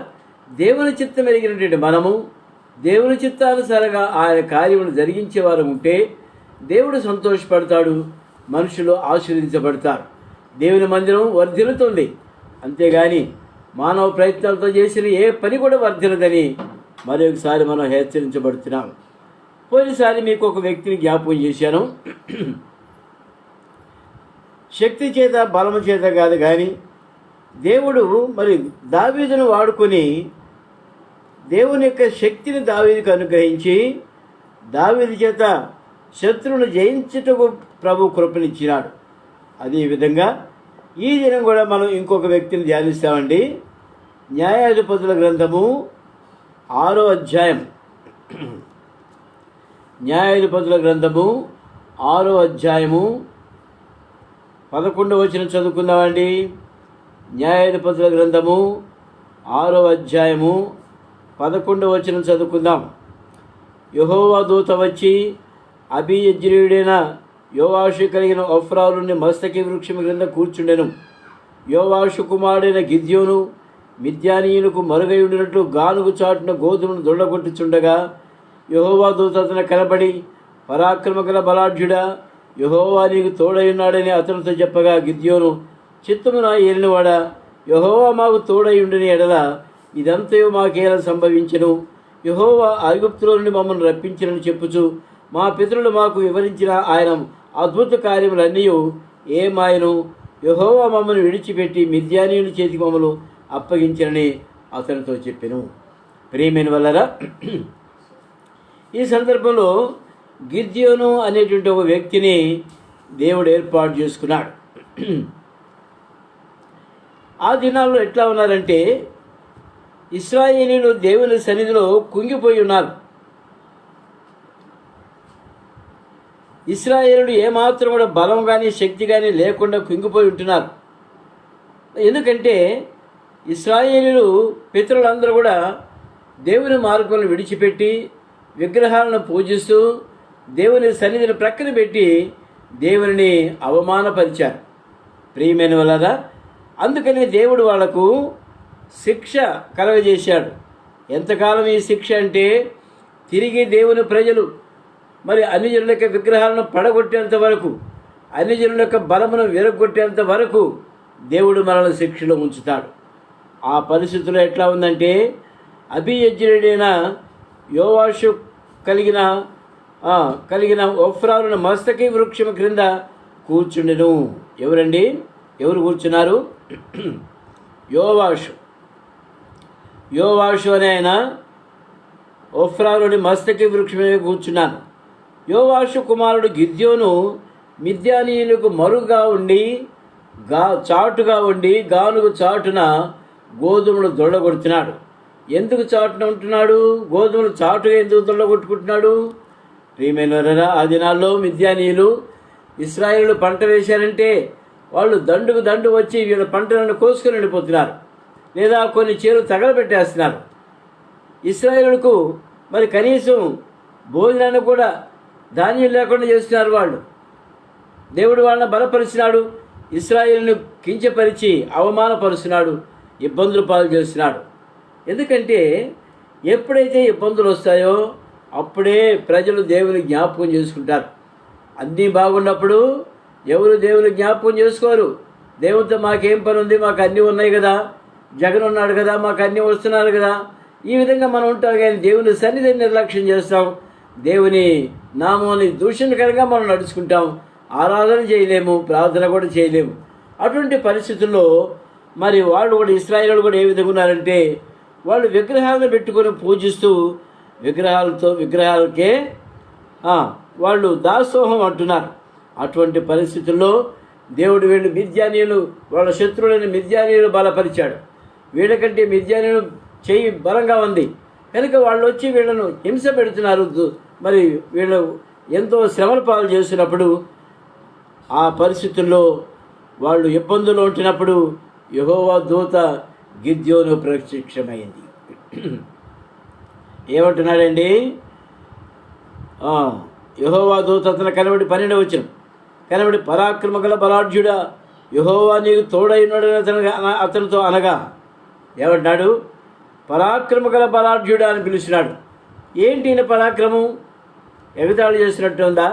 దేవుని చిత్తం ఎరిగినటువంటి మనము దేవుని చిత్తానుసారంగా ఆయన కార్యమును జరిగించే వారు ఉంటే దేవుడు సంతోషపడతాడు, మనుషులు ఆశీర్వదించబడతారు, దేవుని మందిరం వర్ధిల్లుతుంది. అంతేగాని మానవ ప్రయత్నాలతో చేసిన ఏ పని కూడా వర్ధిల్లదని మరొకసారి మనం హెచ్చరించబడుతున్నాం. పోయినసారి మీకు ఒక వ్యక్తిని జ్ఞాపకం చేశాను. శక్తి చేత బలము చేత కాదు కానీ దేవుడు మరి దావీదును వాడుకొని దేవుని యొక్క శక్తిని దావీదుకు అనుగ్రహించి దావీదు చేత శత్రువును జయించుటకు ప్రభు కృపనిచ్చినాడు. అదేవిధంగా ఈ దినం కూడా మనం ఇంకొక వ్యక్తిని ధ్యానిస్తామండి. న్యాయాధిపతుల గ్రంథము 6వ అధ్యాయం. న్యాయాధిపతుల గ్రంథము 6వ అధ్యాయము 11వ వచనం చదువుకుందామండి. న్యాయాధిపతుల గ్రంథము 6వ అధ్యాయము 11వ వచనం చదువుకుందాం. యెహోవా దూత వచ్చి అబీయజ్రీయుడైన యోవాషు కలిగిన ఒఫ్రాలుని మస్తకి వృక్షము క్రింద కూర్చుండెను. యోవాషు కుమారుడైన గిద్యోను మిద్యానీయులకు మరుగై ఉండినట్లు గానుగు చాటున గోధుమను దొళ్ళగొట్టుచుండగా యెహోవా దూత అతను కనబడి, పరాక్రమగల బలాఢ్యుడా, యెహోవా నీకు తోడైయున్నాడని అతనితో చెప్పగా గిద్యోను, చిత్తమున ఏలినవాడా, యెహోవా మాకు తోడైయుండని ఎడల ఇదంతయో మాకేలా సంభవించెను. యెహోవా ఐగుప్తులో నుండి మమ్మల్ని రప్పించినని చెప్పుచు మా పితరులు మాకు వివరించిన ఆయన అద్భుత కార్యములన్నీ ఏమాయను. యెహోవా మమ్మల్ని విడిచిపెట్టి మిద్యానీయుల చేతికి మమ్మల్ని అప్పగించనని అతనితో చెప్పెను. ప్రియమైన వల్లరా, ఈ సందర్భంలో గిద్యోను అనేటువంటి ఒక వ్యక్తిని దేవుడు ఏర్పాటు చేసుకున్నాడు. ఆ దినాల్లో ఎట్లా ఉన్నారంటే ఇశ్రాయేలీయులు దేవుని సన్నిధిలో కుంగిపోయి ఉన్నారు. ఇశ్రాయేలుడు ఏమాత్రం కూడా బలం కానీ శక్తి కానీ లేకుండా కుంగిపోయి ఉంటున్నారు. ఎందుకంటే ఇశ్రాయేలీయులు పితరులందరూ కూడా దేవుని మార్గాలను విడిచిపెట్టి విగ్రహాలను పూజిస్తూ దేవుని సన్నిధిని ప్రక్కన పెట్టి దేవుని అవమానపరిచారు. ప్రియమైన వాళ్ళరా, అందుకని దేవుడు వాళ్లకు శిక్ష కలగజేశాడు. ఎంతకాలం ఈ శిక్ష అంటే తిరిగి దేవుని ప్రజలు మరి అన్ని జనుల యొక్క విగ్రహాలను పడగొట్టేంత వరకు, అన్ని జనుల యొక్క బలమును విరగొట్టేంత వరకు దేవుడు మనల్ని శిక్షలో ఉంచుతాడు. ఆ పరిస్థితుల్లో ఎట్లా ఉందంటే అబీయజ్రీయుడైన యోవాషు కలిగిన ఒఫ్రాలున మస్తకి వృక్షము క్రింద కూర్చుండెను. ఎవరండి? ఎవరు కూర్చున్నారు? యోవాషు అనే ఆయన ఒఫ్రాలుని మస్తకి వృక్షం మీద కూర్చున్నాను. యోవాషు కుమారుడు గిద్యోను మిద్యానీయులకు మరుగా ఉండి చాటుగా ఉండి గానుగు చాటున గోధుమలు దొళ్ళగొడుతున్నాడు. ఎందుకు చాటున ఉంటున్నాడు? గోధుమలు చాటుగా ఎందుకు దొళ్ళగొట్టుకుంటున్నాడు? ప్రియమైన ఆ దినాల్లో మిద్యానీయులు ఇశ్రాయేలు పంట వేశారంటే వాళ్ళు దండుకు దండు వచ్చి వీళ్ళ పంటలను కోసుకొని వెళ్ళిపోతున్నారు, లేదా కొన్ని చేలు తగలబెట్టేస్తున్నారు. ఇశ్రాయేలుకు మరి కనీసం భోజనాన్ని కూడా ధాన్యం లేకుండా చేస్తున్నారు. వాళ్ళు దేవుడు వాళ్ళని బలపరిచినాడు, ఇశ్రాయేలును కించపరిచి అవమానపరుస్తున్నాడు, ఇబ్బందులు పాలు చేస్తున్నాడు. ఎందుకంటే ఎప్పుడైతే ఇబ్బందులు వస్తాయో అప్పుడే ప్రజలు దేవుని జ్ఞాపకం చేసుకుంటారు. అన్నీ బాగున్నప్పుడు ఎవరు దేవుని జ్ఞాపకం చేసుకోరు. దేవునితో మాకేం పని ఉంది, మాకు అన్నీ ఉన్నాయి కదా, జగన్ ఉన్నాడు కదా, మాకు అన్నీ వస్తున్నారు కదా, ఈ విధంగా మనం ఉంటాం. కానీ దేవుని సన్నిధిని నిర్లక్ష్యం చేస్తాం, దేవుని నామాన్ని దూషణకరంగా మనం నడుచుకుంటాం, ఆరాధన చేయలేము, ప్రార్థన కూడా చేయలేము. అటువంటి పరిస్థితుల్లో మరి వాళ్ళు కూడా, ఇశ్రాయేలు కూడా ఏ విధంగా ఉన్నారంటే, వాళ్ళు విగ్రహాలను పెట్టుకొని పూజిస్తూ విగ్రహాలకే వాళ్ళు దాసోహం అంటున్నారు. అటువంటి పరిస్థితుల్లో దేవుడు వీళ్ళు మిద్యానీయులు, వాళ్ళ శత్రువులైన మిద్యానీయులు బలపరిచాడు. వీళ్ళకంటే మిద్యానీయులు చెయ్యి బలంగా ఉంది కనుక వాళ్ళు వచ్చి వీళ్ళను హింస పెడుతున్నారు. మరి వీళ్ళు ఎంతో శ్రమల పాలు చేస్తున్నప్పుడు, ఆ పరిస్థితుల్లో వాళ్ళు ఇబ్బందులు ఉంటున్నప్పుడు యెహోవా దూత గిద్యోను ప్రత్యక్షమైంది. ఏమంటున్నాడండి? యెహోవా దూత అతను కనబడి 12వ వచనం, కనబడి పరాక్రమ గల బలాఢ్యుడా యెహోవా నీకు తోడైనాడు అతనితో అనగా, ఏమంటున్నాడు? పరాక్రమ గల బలాఢ్యుడా అని పిలుస్తున్నాడు. ఏంటి ఈయన పరాక్రమం? ఎగతాళి చేసినట్టు ఉందా?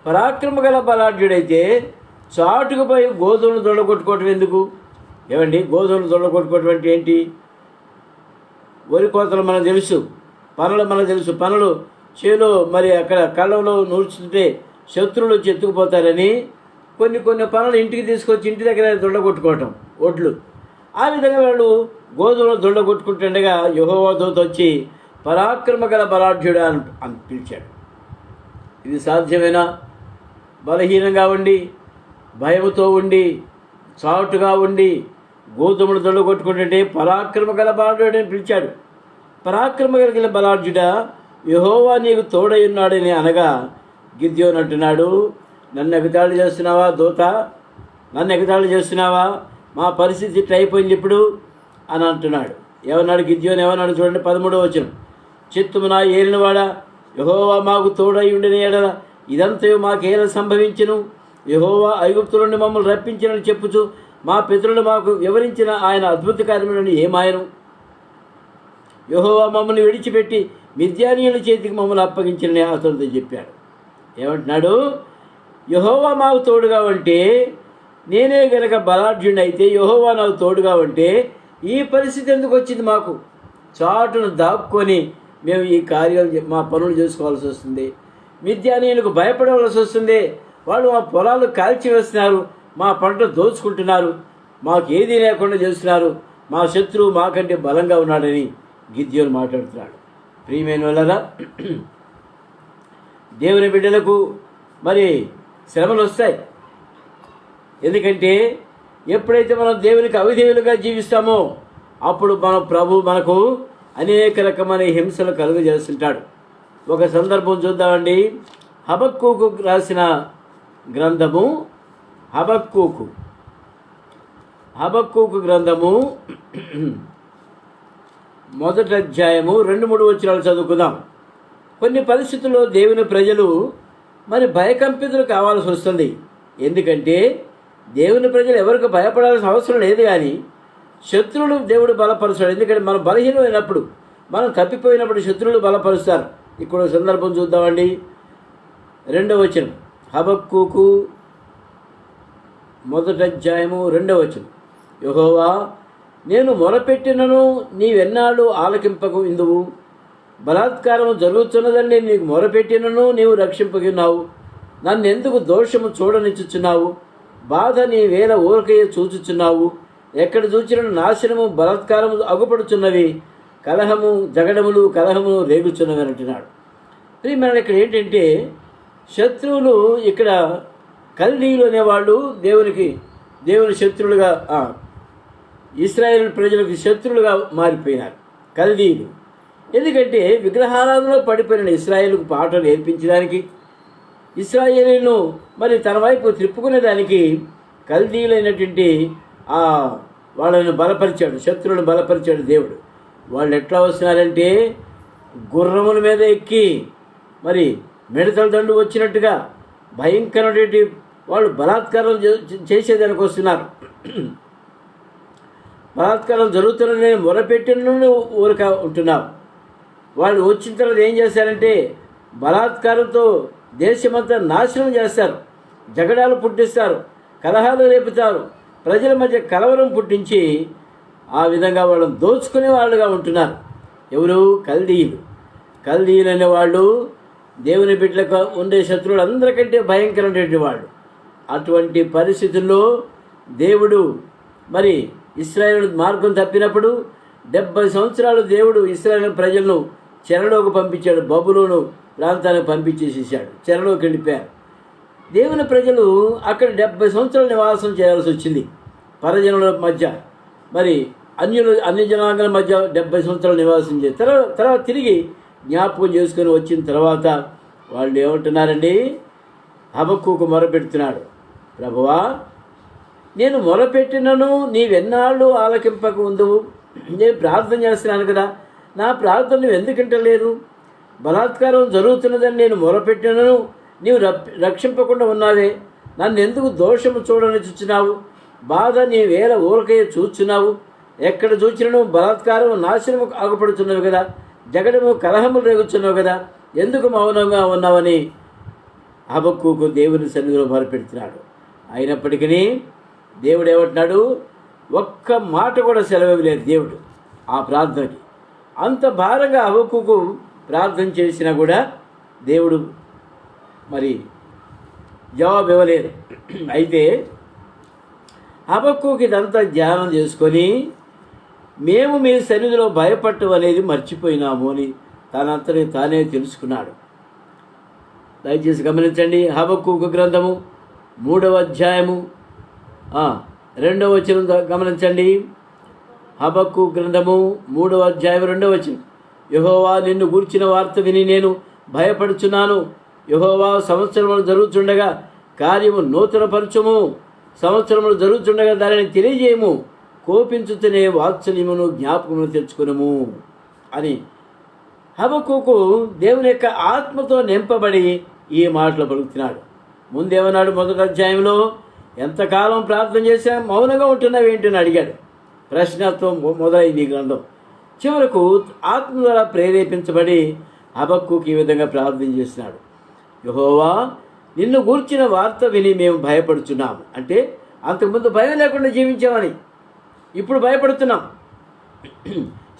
పరాక్రమ గల బలాఢ్యుడైతే చాటుకు పోయి గోధుమలు దొడగొట్టుకోవటం ఎందుకు? ఏమండి, గోధుమలు దొడగొట్టుకోవటం అంటే ఏంటి? వరి కోతలు మనకు తెలుసు, పనులు మనకు తెలుసు. పనులు చేలో మరి అక్కడ కళ్ళంలో నూర్చుంటే శత్రువులు వచ్చి ఎత్తుకుపోతారని కొన్ని పనులు ఇంటికి తీసుకొచ్చి ఇంటి దగ్గర దొడగొట్టుకోవటం, ఒడ్లు. ఆ విధంగా వాళ్ళు గోధుమలు దొడగొట్టుకుంటుండగా యెహోవా దూత వచ్చి పరాక్రమ గల బలాఢ్యుడా అని పిలిచాడు. ఇది సాధ్యమేనా? బలహీనంగా ఉండి, భయముతో ఉండి, చాటుగా ఉండి గోధుమలు దొడగొట్టుకుంటుంటే పరాక్రమ గల బలాఢ్యుడు అని పిలిచాడు. పరాక్రమ గల బలాఢ్యుడా యెహోవా నీకు తోడై ఉన్నాడని అనగా, గిద్యోను అంటున్నాడు, నన్ను ఎగతాళి చేస్తున్నావా దూత? నన్ను ఎగతాళి చేస్తున్నావా? మా పరిస్థితి ఇట్లా అయిపోయింది ఇప్పుడు అని అంటున్నాడు. ఏమన్నాడు గిద్యోను? ఏమన్నాడు చూడండి, 13వ వచనం, చిత్తము నా ఏలినవాడా యెహోవా మాకు తోడై ఉండిన ఎడల ఇదంతయు మాకేలా సంభవించును? యెహోవా ఐగుప్తు నుండి మమ్మల్ని రప్పించినని చెప్పుచు మా పితరులు మాకు వివరించిన ఆయన అద్భుత కార్యములను ఏమాయను? యెహోవా మమ్మల్ని విడిచిపెట్టి మిద్యానీయుల చేతికి మమ్మల్ని అప్పగించిన అతనితో చెప్పాడు. ఏమంటున్నాడు? యెహోవా మాకు తోడుగా ఉంటే, నేనే గనక బలాఢ్యుడిని అయితే యెహోవా నాకు తోడుగా ఉంటే ఈ పరిస్థితి ఎందుకు వచ్చింది? మాకు చాటును దాక్కొని మేము ఈ కార్యాలు, మా పనులు చేసుకోవాల్సి వస్తుంది. మిద్యానీయులకు భయపడవలసి వస్తుంది. వాళ్ళు మా పొలాలు కాల్చివేస్తున్నారు, మా పంట దోచుకుంటున్నారు, మాకు ఏదీ లేకుండా చేస్తున్నారు, మా శత్రువు మాకంటే బలంగా ఉన్నాడని గిద్యోను మాట్లాడుతున్నాడు. ప్రియమైన వాళ్ళరా, దేవుని బిడ్డలకు మరి శ్రమలు వస్తాయి. ఎందుకంటే ఎప్పుడైతే మనం దేవునికి అవిధేయులుగా జీవిస్తామో అప్పుడు మన ప్రభు మనకు అనేక రకమైన హింసలు కలుగజేస్తుంటాడు. ఒక సందర్భం చూద్దామండి. హబక్కూకు రాసిన గ్రంథము, హబక్కూకు గ్రంథము 1వ అధ్యాయము 2-3 వచనాలు చదువుకుందాం. కొన్ని పరిస్థితుల్లో దేవుని ప్రజలు మరి భయకంపితులు కావాల్సి వస్తుంది. ఎందుకంటే దేవుని ప్రజలు ఎవరికి భయపడాల్సిన అవసరం లేదు, కానీ శత్రువులు దేవుడు బలపరుస్తాడు. ఎందుకంటే మనం బలహీనమైనప్పుడు, మనం తప్పిపోయినప్పుడు శత్రువులు బలపరుస్తారు. ఇక్కడ సందర్భం చూద్దామండి. 2వ వచనం, హబక్కూకు 1వ అధ్యాయము 2వ వచనం, యెహోవా నేను మొరపెట్టినను నీవెన్నాళ్ళు ఆలకింపకు ఇందువు? బలాత్కారము జరుగుతున్నదని నేను నీకు మొరపెట్టినను నీవు రక్షింపకున్నావు. నన్నెందుకు దోషము చూడనిచ్చుచున్నావు? బాధ నీ వేల ఊరకయ్య చూచుచున్నావు. ఎక్కడ చూచిన నాశనము బలాత్కారము అగుపడుచున్నవి, కలహము జగడములు కలహములు రేగుచున్నవి అంటున్నాడు. మన ఇక్కడ ఏంటంటే శత్రువులు, ఇక్కడ కల్దీయులు అనేవాళ్ళు దేవుని శత్రువులుగా, ఇశ్రాయేలు ప్రజలకు శత్రువులుగా మారిపోయినారు కల్దీయులు. ఎందుకంటే విగ్రహారాధనలో పడిపోయిన ఇశ్రాయేలుకు పాఠం నేర్పించడానికి, ఇశ్రాయేలును మరి తన వైపు త్రిప్పుకునేదానికి కల్దీయులైనటువంటి వాళ్ళని బలపరిచాడు, శత్రువులను బలపరిచాడు దేవుడు. వాళ్ళు ఎట్లా వస్తున్నారంటే గుర్రముల మీద ఎక్కి మరి మిడతల దండు వచ్చినట్టుగా భయంకరమైనటువంటి వాళ్ళు బలాత్కారం చేసేదానికి వస్తున్నారు. బలాత్కారం జరుగుతున్నది మొరపెట్టిన ఊరక ఉంటున్నావు. వాళ్ళు వచ్చిన తర్వాత ఏం చేశారంటే బలాత్కారంతో దేశమంతా నాశనం చేస్తారు, జగడాలు పుట్టిస్తారు, కలహాలు రేపుతారు, ప్రజల మధ్య కలవరం పుట్టించి ఆ విధంగా వాళ్ళని దోచుకునే వాళ్ళుగా ఉంటున్నారు. ఎవరు? కల్దీయులు. కల్దీయులు అనే వాళ్ళు దేవుని బిడ్డలకు ఉండే శత్రువులు అందరికంటే భయంకరమైనటువంటి వాళ్ళు. అటువంటి పరిస్థితుల్లో దేవుడు మరి ఇశ్రాయేలు మార్గం తప్పినప్పుడు 70 సంవత్సరాలు దేవుడు ఇశ్రాయేలు ప్రజలను చెరలోకి పంపించాడు. బబులోను ప్రాంతానికి పంపించేసేసాడు. చెరలోకి వెళ్ళిపోయారు. దేవుని ప్రజలు అక్కడ 70 సంవత్సరాలు నివాసం చేయాల్సి వచ్చింది. పరజనుల మధ్య, మరి అన్ని జనాంగాల మధ్య 70 సంవత్సరాలు నివాసం చేసి తర్వాత తిరిగి జ్ఞాపకం చేసుకొని వచ్చిన తర్వాత వాళ్ళు ఏమంటున్నారండి? హబక్కూకు మొరపెడుతున్నాడు, ప్రభువా నేను మొరపెట్టినను నీవెన్నాళ్ళు ఆలకింపక ఉందువు? నేను ప్రార్థన చేస్తున్నాను కదా, నా ప్రార్థన నువ్వు ఎందుకంటలేరు? బలాత్కారం జరుగుతున్నదని నేను మొరపెట్టినను నీవు రక్షింపకుండా ఉన్నావే. నన్ను ఎందుకు దోషము చూడని చూచినావు? బాధ నీ వేల ఊరకయ్య చూచున్నావు. ఎక్కడ చూచినను బలాత్కారం నాశనము ఆగపడుతున్నవి కదా, జగడము కలహములు రేగుచున్నావు కదా, ఎందుకు మౌనంగా ఉన్నావని హబక్కూకు దేవుని సన్నిధిలో మొరపెడుతున్నాడు. అయినప్పటికీ దేవుడు ఏమంటున్నాడు? ఒక్క మాట కూడా సెలవివ్వలేదు దేవుడు ఆ ప్రార్థనకి. అంత భారంగా హబక్కూకు ప్రార్థన చేసినా కూడా దేవుడు మరి జవాబు ఇవ్వలేదు. అయితే హబక్కూకు ఇదంతా ధ్యానం చేసుకొని మేము మీ సన్నిధిలో భయపడటం అనేది మర్చిపోయినాము అని తనంతని తానే తెలుసుకున్నాడు. దయచేసి గమనించండి. హబక్కూకు గ్రంథము 3వ అధ్యాయము 2వ వచనం గమనించండి. హబక్కూకు గ్రంథము 3వ అధ్యాయం 2వ వచనం. యెహోవా నిన్ను గూర్చిన వార్త విని నేను భయపడుచున్నాను. యెహోవా సంవత్సరములు జరుగుతుండగా కార్యము నూతనపరచుము. సంవత్సరములు జరుగుతుండగా దానిని తెలియజేయము. కోపించుతూనే వాత్సల్యమును జ్ఞాపకమును తెచ్చుకునము అని హబక్కూకు దేవుని యొక్క ఆత్మతో నింపబడి ఈ మాటలు పలుకుతున్నాడు. ముందేమన్నాడు? 1వ అధ్యాయంలో ఎంతకాలం ప్రార్థన చేశా మౌనంగా ఉంటున్నావేంటని అడిగాడు. ప్రశ్నతో మొదలైంది ఈ గ్రంథం. చివరకు ఆత్మ ద్వారా ప్రేరేపించబడి హబక్కూకు ఈ విధంగా ప్రార్థన చేస్తున్నాడు. యెహోవా నిన్ను గూర్చిన వార్త విని మేము భయపడుచున్నాము. అంటే అంతకుముందు భయం లేకుండా జీవించామని, ఇప్పుడు భయపడుతున్నాం.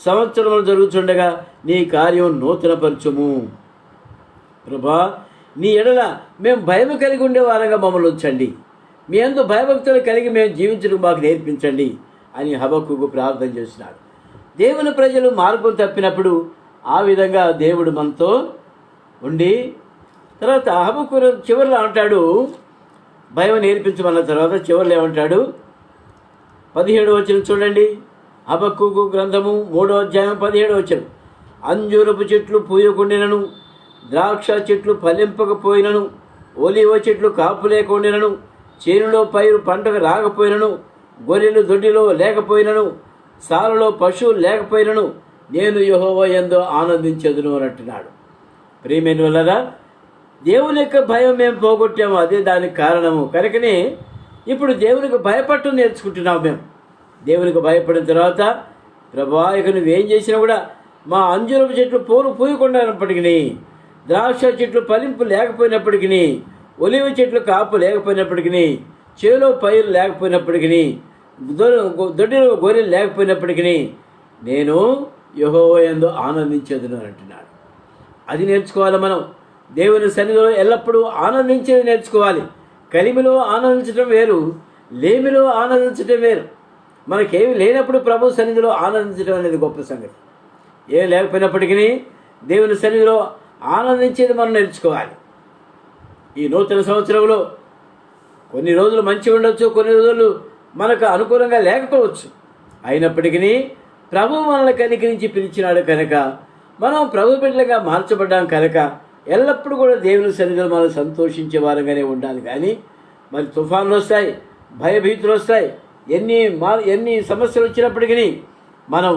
సంవత్సరములు జరుగుతుండగా నీ కార్యం నూతనపరచుము. ప్రభా నీ ఎడల మేము భయం కలిగి ఉండే వారంగా మమ్మల్ని ఉంచండి. మీ యందు భయభక్తులు కలిగి మేము జీవించడం మాకు నేర్పించండి అని హబక్కూకు ప్రార్థన చేస్తున్నాడు. దేవుని ప్రజలు మార్గం తప్పినప్పుడు ఆ విధంగా దేవుడు మనతో ఉండి తర్వాత హబక్కూకు చివరిలో అంటాడు, భయం నేర్పించమన్న తర్వాత చివరిలో ఏమంటాడు? 17వ వచనం చూడండి. హబక్కూకు గ్రంథము 3వ అధ్యాయం 17వ వచనం. అంజూరపు చెట్లు పూయకుండినను, ద్రాక్ష చెట్లు ఫలింపకపోయినను, ఒలివ చెట్లు కాపు లేకుండినను, చేనులో పైరు పంటకు రాకపోయినను, గొర్రెలు దొడ్డిలో లేకపోయినను, సాలలో పశువులు లేకపోయినను నేను యెహోవా యందు ఆనందించెదను అని అంటున్నాడు. ప్రియమైన వాళ్ళరా, దేవుని యొక్క భయం మేము పోగొట్టాము. అదే దానికి కారణము. కనుకనే ఇప్పుడు దేవునికి భయపడటం నేర్చుకుంటున్నాం. మేము దేవునికి భయపడిన తర్వాత ప్రభువా ఇక నువ్వేం చేసినా కూడా మా అంజూరపు చెట్లు పూయకుండానప్పటికీ, ద్రాక్ష చెట్లు ఫలింపు లేకపోయినప్పటికీ, ఒలివ చెట్లు కాపు లేకపోయినప్పటికీ, చేలో పైరు లేకపోయినప్పటికీ, దొడ్డిలో గొర్రెలు లేకపోయినప్పటికీ నేను యెహోవా యందు ఆనందించేదను అని అంటున్నాడు. అది నేర్చుకోవాలి మనం. దేవుని సన్నిధిలో ఎల్లప్పుడూ ఆనందించేది నేర్చుకోవాలి. కలిమిలో ఆనందించడం వేరు, లేమిలో ఆనందించడం వేరు. మనకేమి లేనప్పుడు ప్రభు సన్నిధిలో ఆనందించడం అనేది గొప్ప సంగతి. ఏం లేకపోయినప్పటికీ దేవుని సన్నిధిలో ఆనందించేది మనం నేర్చుకోవాలి. ఈ నూతన సంవత్సరంలో కొన్ని రోజులు మంచిగా ఉండొచ్చు, కొన్ని రోజులు మనకు అనుకూలంగా లేకపోవచ్చు. అయినప్పటికీ ప్రభు మనల్ని కనికరించి పిలిచినాడు కనుక, మనం ప్రభు బిడ్డలుగా మార్చబడ్డాం కనుక ఎల్లప్పుడూ కూడా దేవుని సన్నిధిలో మనం సంతోషించే వారంగానే ఉండాలి. కానీ మరి తుఫాన్లు వస్తాయి, భయభీతులు వస్తాయి, ఎన్ని సమస్యలు వచ్చినప్పటికీ మనం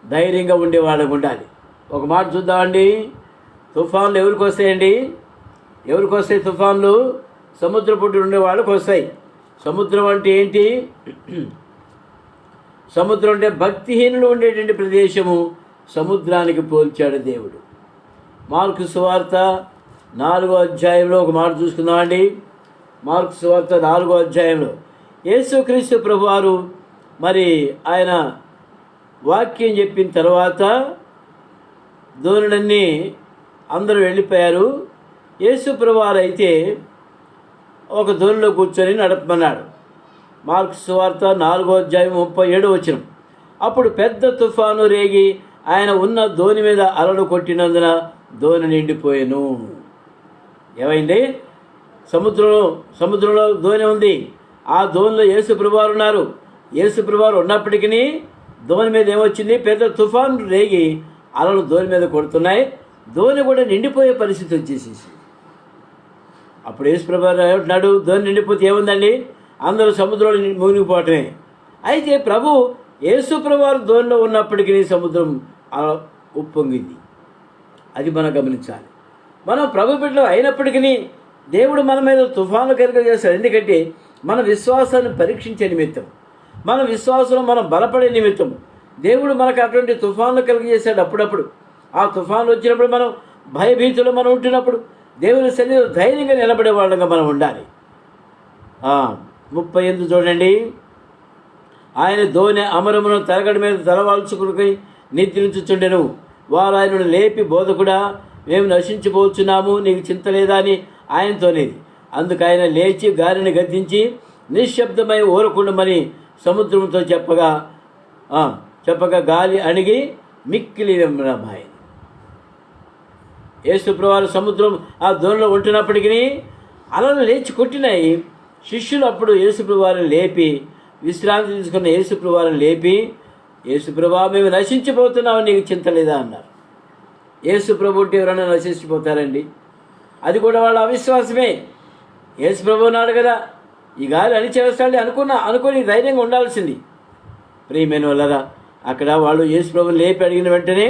ధైర్యంగా ఉండేవాళ్ళగా ఉండాలి. ఒక మాట చూద్దామండి. తుఫాన్లు ఎవరికి వస్తాయండి? ఎవరికి వస్తాయి తుఫాన్లు? సముద్ర పొట్టు ఉండే వాళ్ళకి వస్తాయి. సముద్రం అంటే ఏంటి? సముద్రం అంటే భక్తిహీనులు ఉండేటువంటి ప్రదేశము. సముద్రానికి పోల్చాడు దేవుడు. మార్కు సువార్త 4వ అధ్యాయంలో ఒక మాట చూసుకుందామండి. మార్కు సువార్త 4వ అధ్యాయంలో యేసుక్రీస్తు ప్రభువారు మరి ఆయన వాక్యం చెప్పిన తర్వాత దోణులన్నీ అందరూ వెళ్ళిపోయారు. యేసుప్రభువారు అయితే ఒక దోణిలో కూర్చొని నడపమన్నాడు. మార్కు సువార్త 4:37. అప్పుడు పెద్ద తుఫాను రేగి ఆయన ఉన్న దోణి మీద అలలు కొట్టినందున దోణి నిండిపోయాను. ఏమైంది? సముద్రంలో దోణి ఉంది. ఆ దోణిలో యేసుప్రభువారు ఉన్నారు. యేసుప్రభువారు ఉన్నప్పటికీ దోణి మీద ఏమొచ్చింది? పెద్ద తుఫాను రేగి అలలు దోణి మీద కొడుతున్నాయి. దోణి కూడా నిండిపోయే పరిస్థితి వచ్చేసేసి అప్పుడు యేసుప్రభువారు ఏమంటున్నాడు? దోణి నిండిపోతే ఏముందండి, అందరూ సముద్రంలో మునిగిపోవటమే. అయితే యేసుప్రభువారు దోణిలో ఉన్నప్పటికీ సముద్రం అలా ఉప్పొంగింది. అది మనం గమనించాలి. మనం ప్రభు బిడ్డలు అయినప్పటికీ దేవుడు మన మీద తుఫాను కలుగజేస్తాడు. ఎందుకంటే మన విశ్వాసాన్ని పరీక్షించే నిమిత్తం, మన విశ్వాసంలో మనం బలపడే నిమిత్తం దేవుడు మనకు అటువంటి తుఫాన్లు కలుగజేశాడు. అప్పుడప్పుడు ఆ తుఫాన్లు వచ్చినప్పుడు మనం భయభీతులు మనం ఉంటున్నప్పుడు దేవుని సన్నిధిలో ధైర్యంగా నిలబడే వాళ్ళంగా మనం ఉండాలి. 38 చూడండి. ఆయన దోణి అమరమును తరగడి మీద తలవాల్చుకుని నిద్రించుచుండెను. వారు ఆయనను లేపి, బోధకుడా, మేము నశించిపోతున్నాము, నీకు చింత లేదా అని ఆయనతోనేది. అందుకు ఆయన లేచి గాలిని గద్దించి నిశ్శబ్దమై ఊరకుండమని సముద్రంతో చెప్పగా గాలి అణిగి మిక్కిలి ఆయన. యేసుప్రభువారు సముద్రం ఆ దోణిలో ఉంటున్నప్పటికీ అలలు లేచి కొట్టినాయి. శిష్యులు అప్పుడు యేసుప్రభువారిని లేపి, విశ్రాంతి తీసుకున్న యేసుప్రభువారిని లేపి, యేసుప్రభువా, మేము నశించిపోతున్నాము, నీకు చింత లేదా అన్నారు. యేసుప్రభు అంటే ఎవరైనా నశించిపోతారండి? అది కూడా వాళ్ళ అవిశ్వాసమే. యేసుప్రభు అన్నాడు కదా, ఈ గాలి అణిచేస్తాడు అనుకుని ధైర్యంగా ఉండాల్సింది. ప్రియమైన వాళ్ళరా, అక్కడ వాళ్ళు యేసుప్రభుని లేపి అడిగిన వెంటనే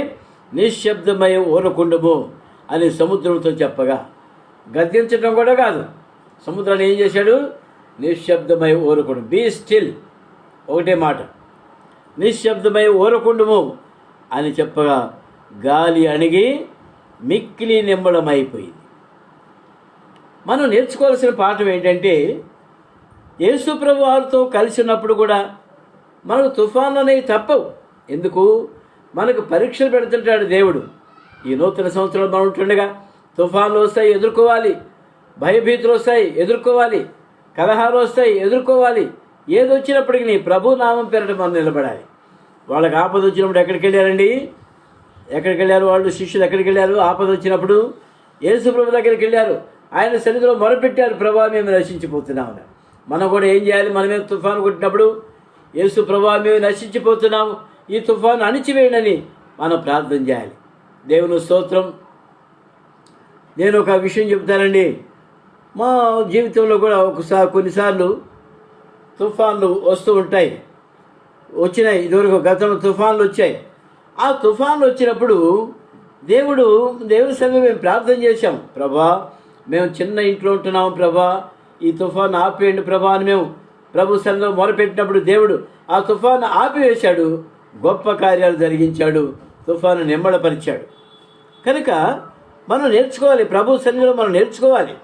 నిశ్శబ్దమై ఊరకుండము అని సముద్రంతో చెప్పగా, గద్దించడం కూడా కాదు, సముద్రాన్ని ఏం చేశాడు? నిశ్శబ్దమై ఊరకుండు, బీ స్టిల్, ఒకటే మాట, నిశ్శబ్దమై ఊరకుండము అని చెప్పగా గాలి అణిగి మిక్కిలి నిమ్మళమైపోయింది. మనం నేర్చుకోవాల్సిన పాఠం ఏంటంటే, యేసుప్రభు వారితో కలిసి ఉన్నప్పుడు కూడా మనకు తుఫాన్లు అనేవి తప్పవు. ఎందుకు? మనకు పరీక్షలు పెడుతుంటాడు దేవుడు. ఈ నూతన సంవత్సరంలో మనం ఉంటుండగా తుఫాన్లు వస్తాయి, ఎదుర్కోవాలి. భయభీతులు వస్తాయి, ఎదుర్కోవాలి. కలహాలు వస్తాయి, ఎదుర్కోవాలి. ఏది వచ్చినప్పటికీ ప్రభు నామం పేరట మనం నిలబడాలి. వాళ్ళకి ఆపద వచ్చినప్పుడు ఎక్కడికి వెళ్ళారండి? ఎక్కడికి వెళ్ళారు వాళ్ళు? శిష్యులు ఎక్కడికి వెళ్ళారు? ఆపద వచ్చినప్పుడు యేసుప్రభు దగ్గరికి వెళ్ళారు. ఆయన సన్నిధిలో మొరపెట్టారు, ప్రభా, మేము నశించిపోతున్నామని. మనం కూడా ఏం చేయాలి? మన మీద తుఫాను కొట్టినప్పుడు, యేసు ప్రభా, మేము నశించిపోతున్నాము, ఈ తుఫాను అణిచివేయనని మనం ప్రార్థన చేయాలి. దేవుని స్తోత్రం. నేను ఒక విషయం చెప్తానండి. మా జీవితంలో కూడా కొన్నిసార్లు తుఫాన్లు వస్తూ ఉంటాయి, వచ్చినాయి. ఇదివరకు గతంలో తుఫాన్లు వచ్చాయి. ఆ తుఫాన్లు వచ్చినప్పుడు దేవుని సన్నిధిలో మేము ప్రార్థన చేశాం, ప్రభా, మేము చిన్న ఇంట్లో ఉంటున్నాము, ప్రభా, ఈ తుఫాను ఆపేయండి ప్రభా అని మేము ప్రభు సన్నిధిలో మొరపెట్టినప్పుడు దేవుడు ఆ తుఫాను ఆపివేశాడు, గొప్ప కార్యాలు జరిగించాడు, తుఫాను నిమ్మళపరిచాడు. కనుక మనం నేర్చుకోవాలి, ప్రభు సన్నిధిలో మనం నేర్చుకోవాలి,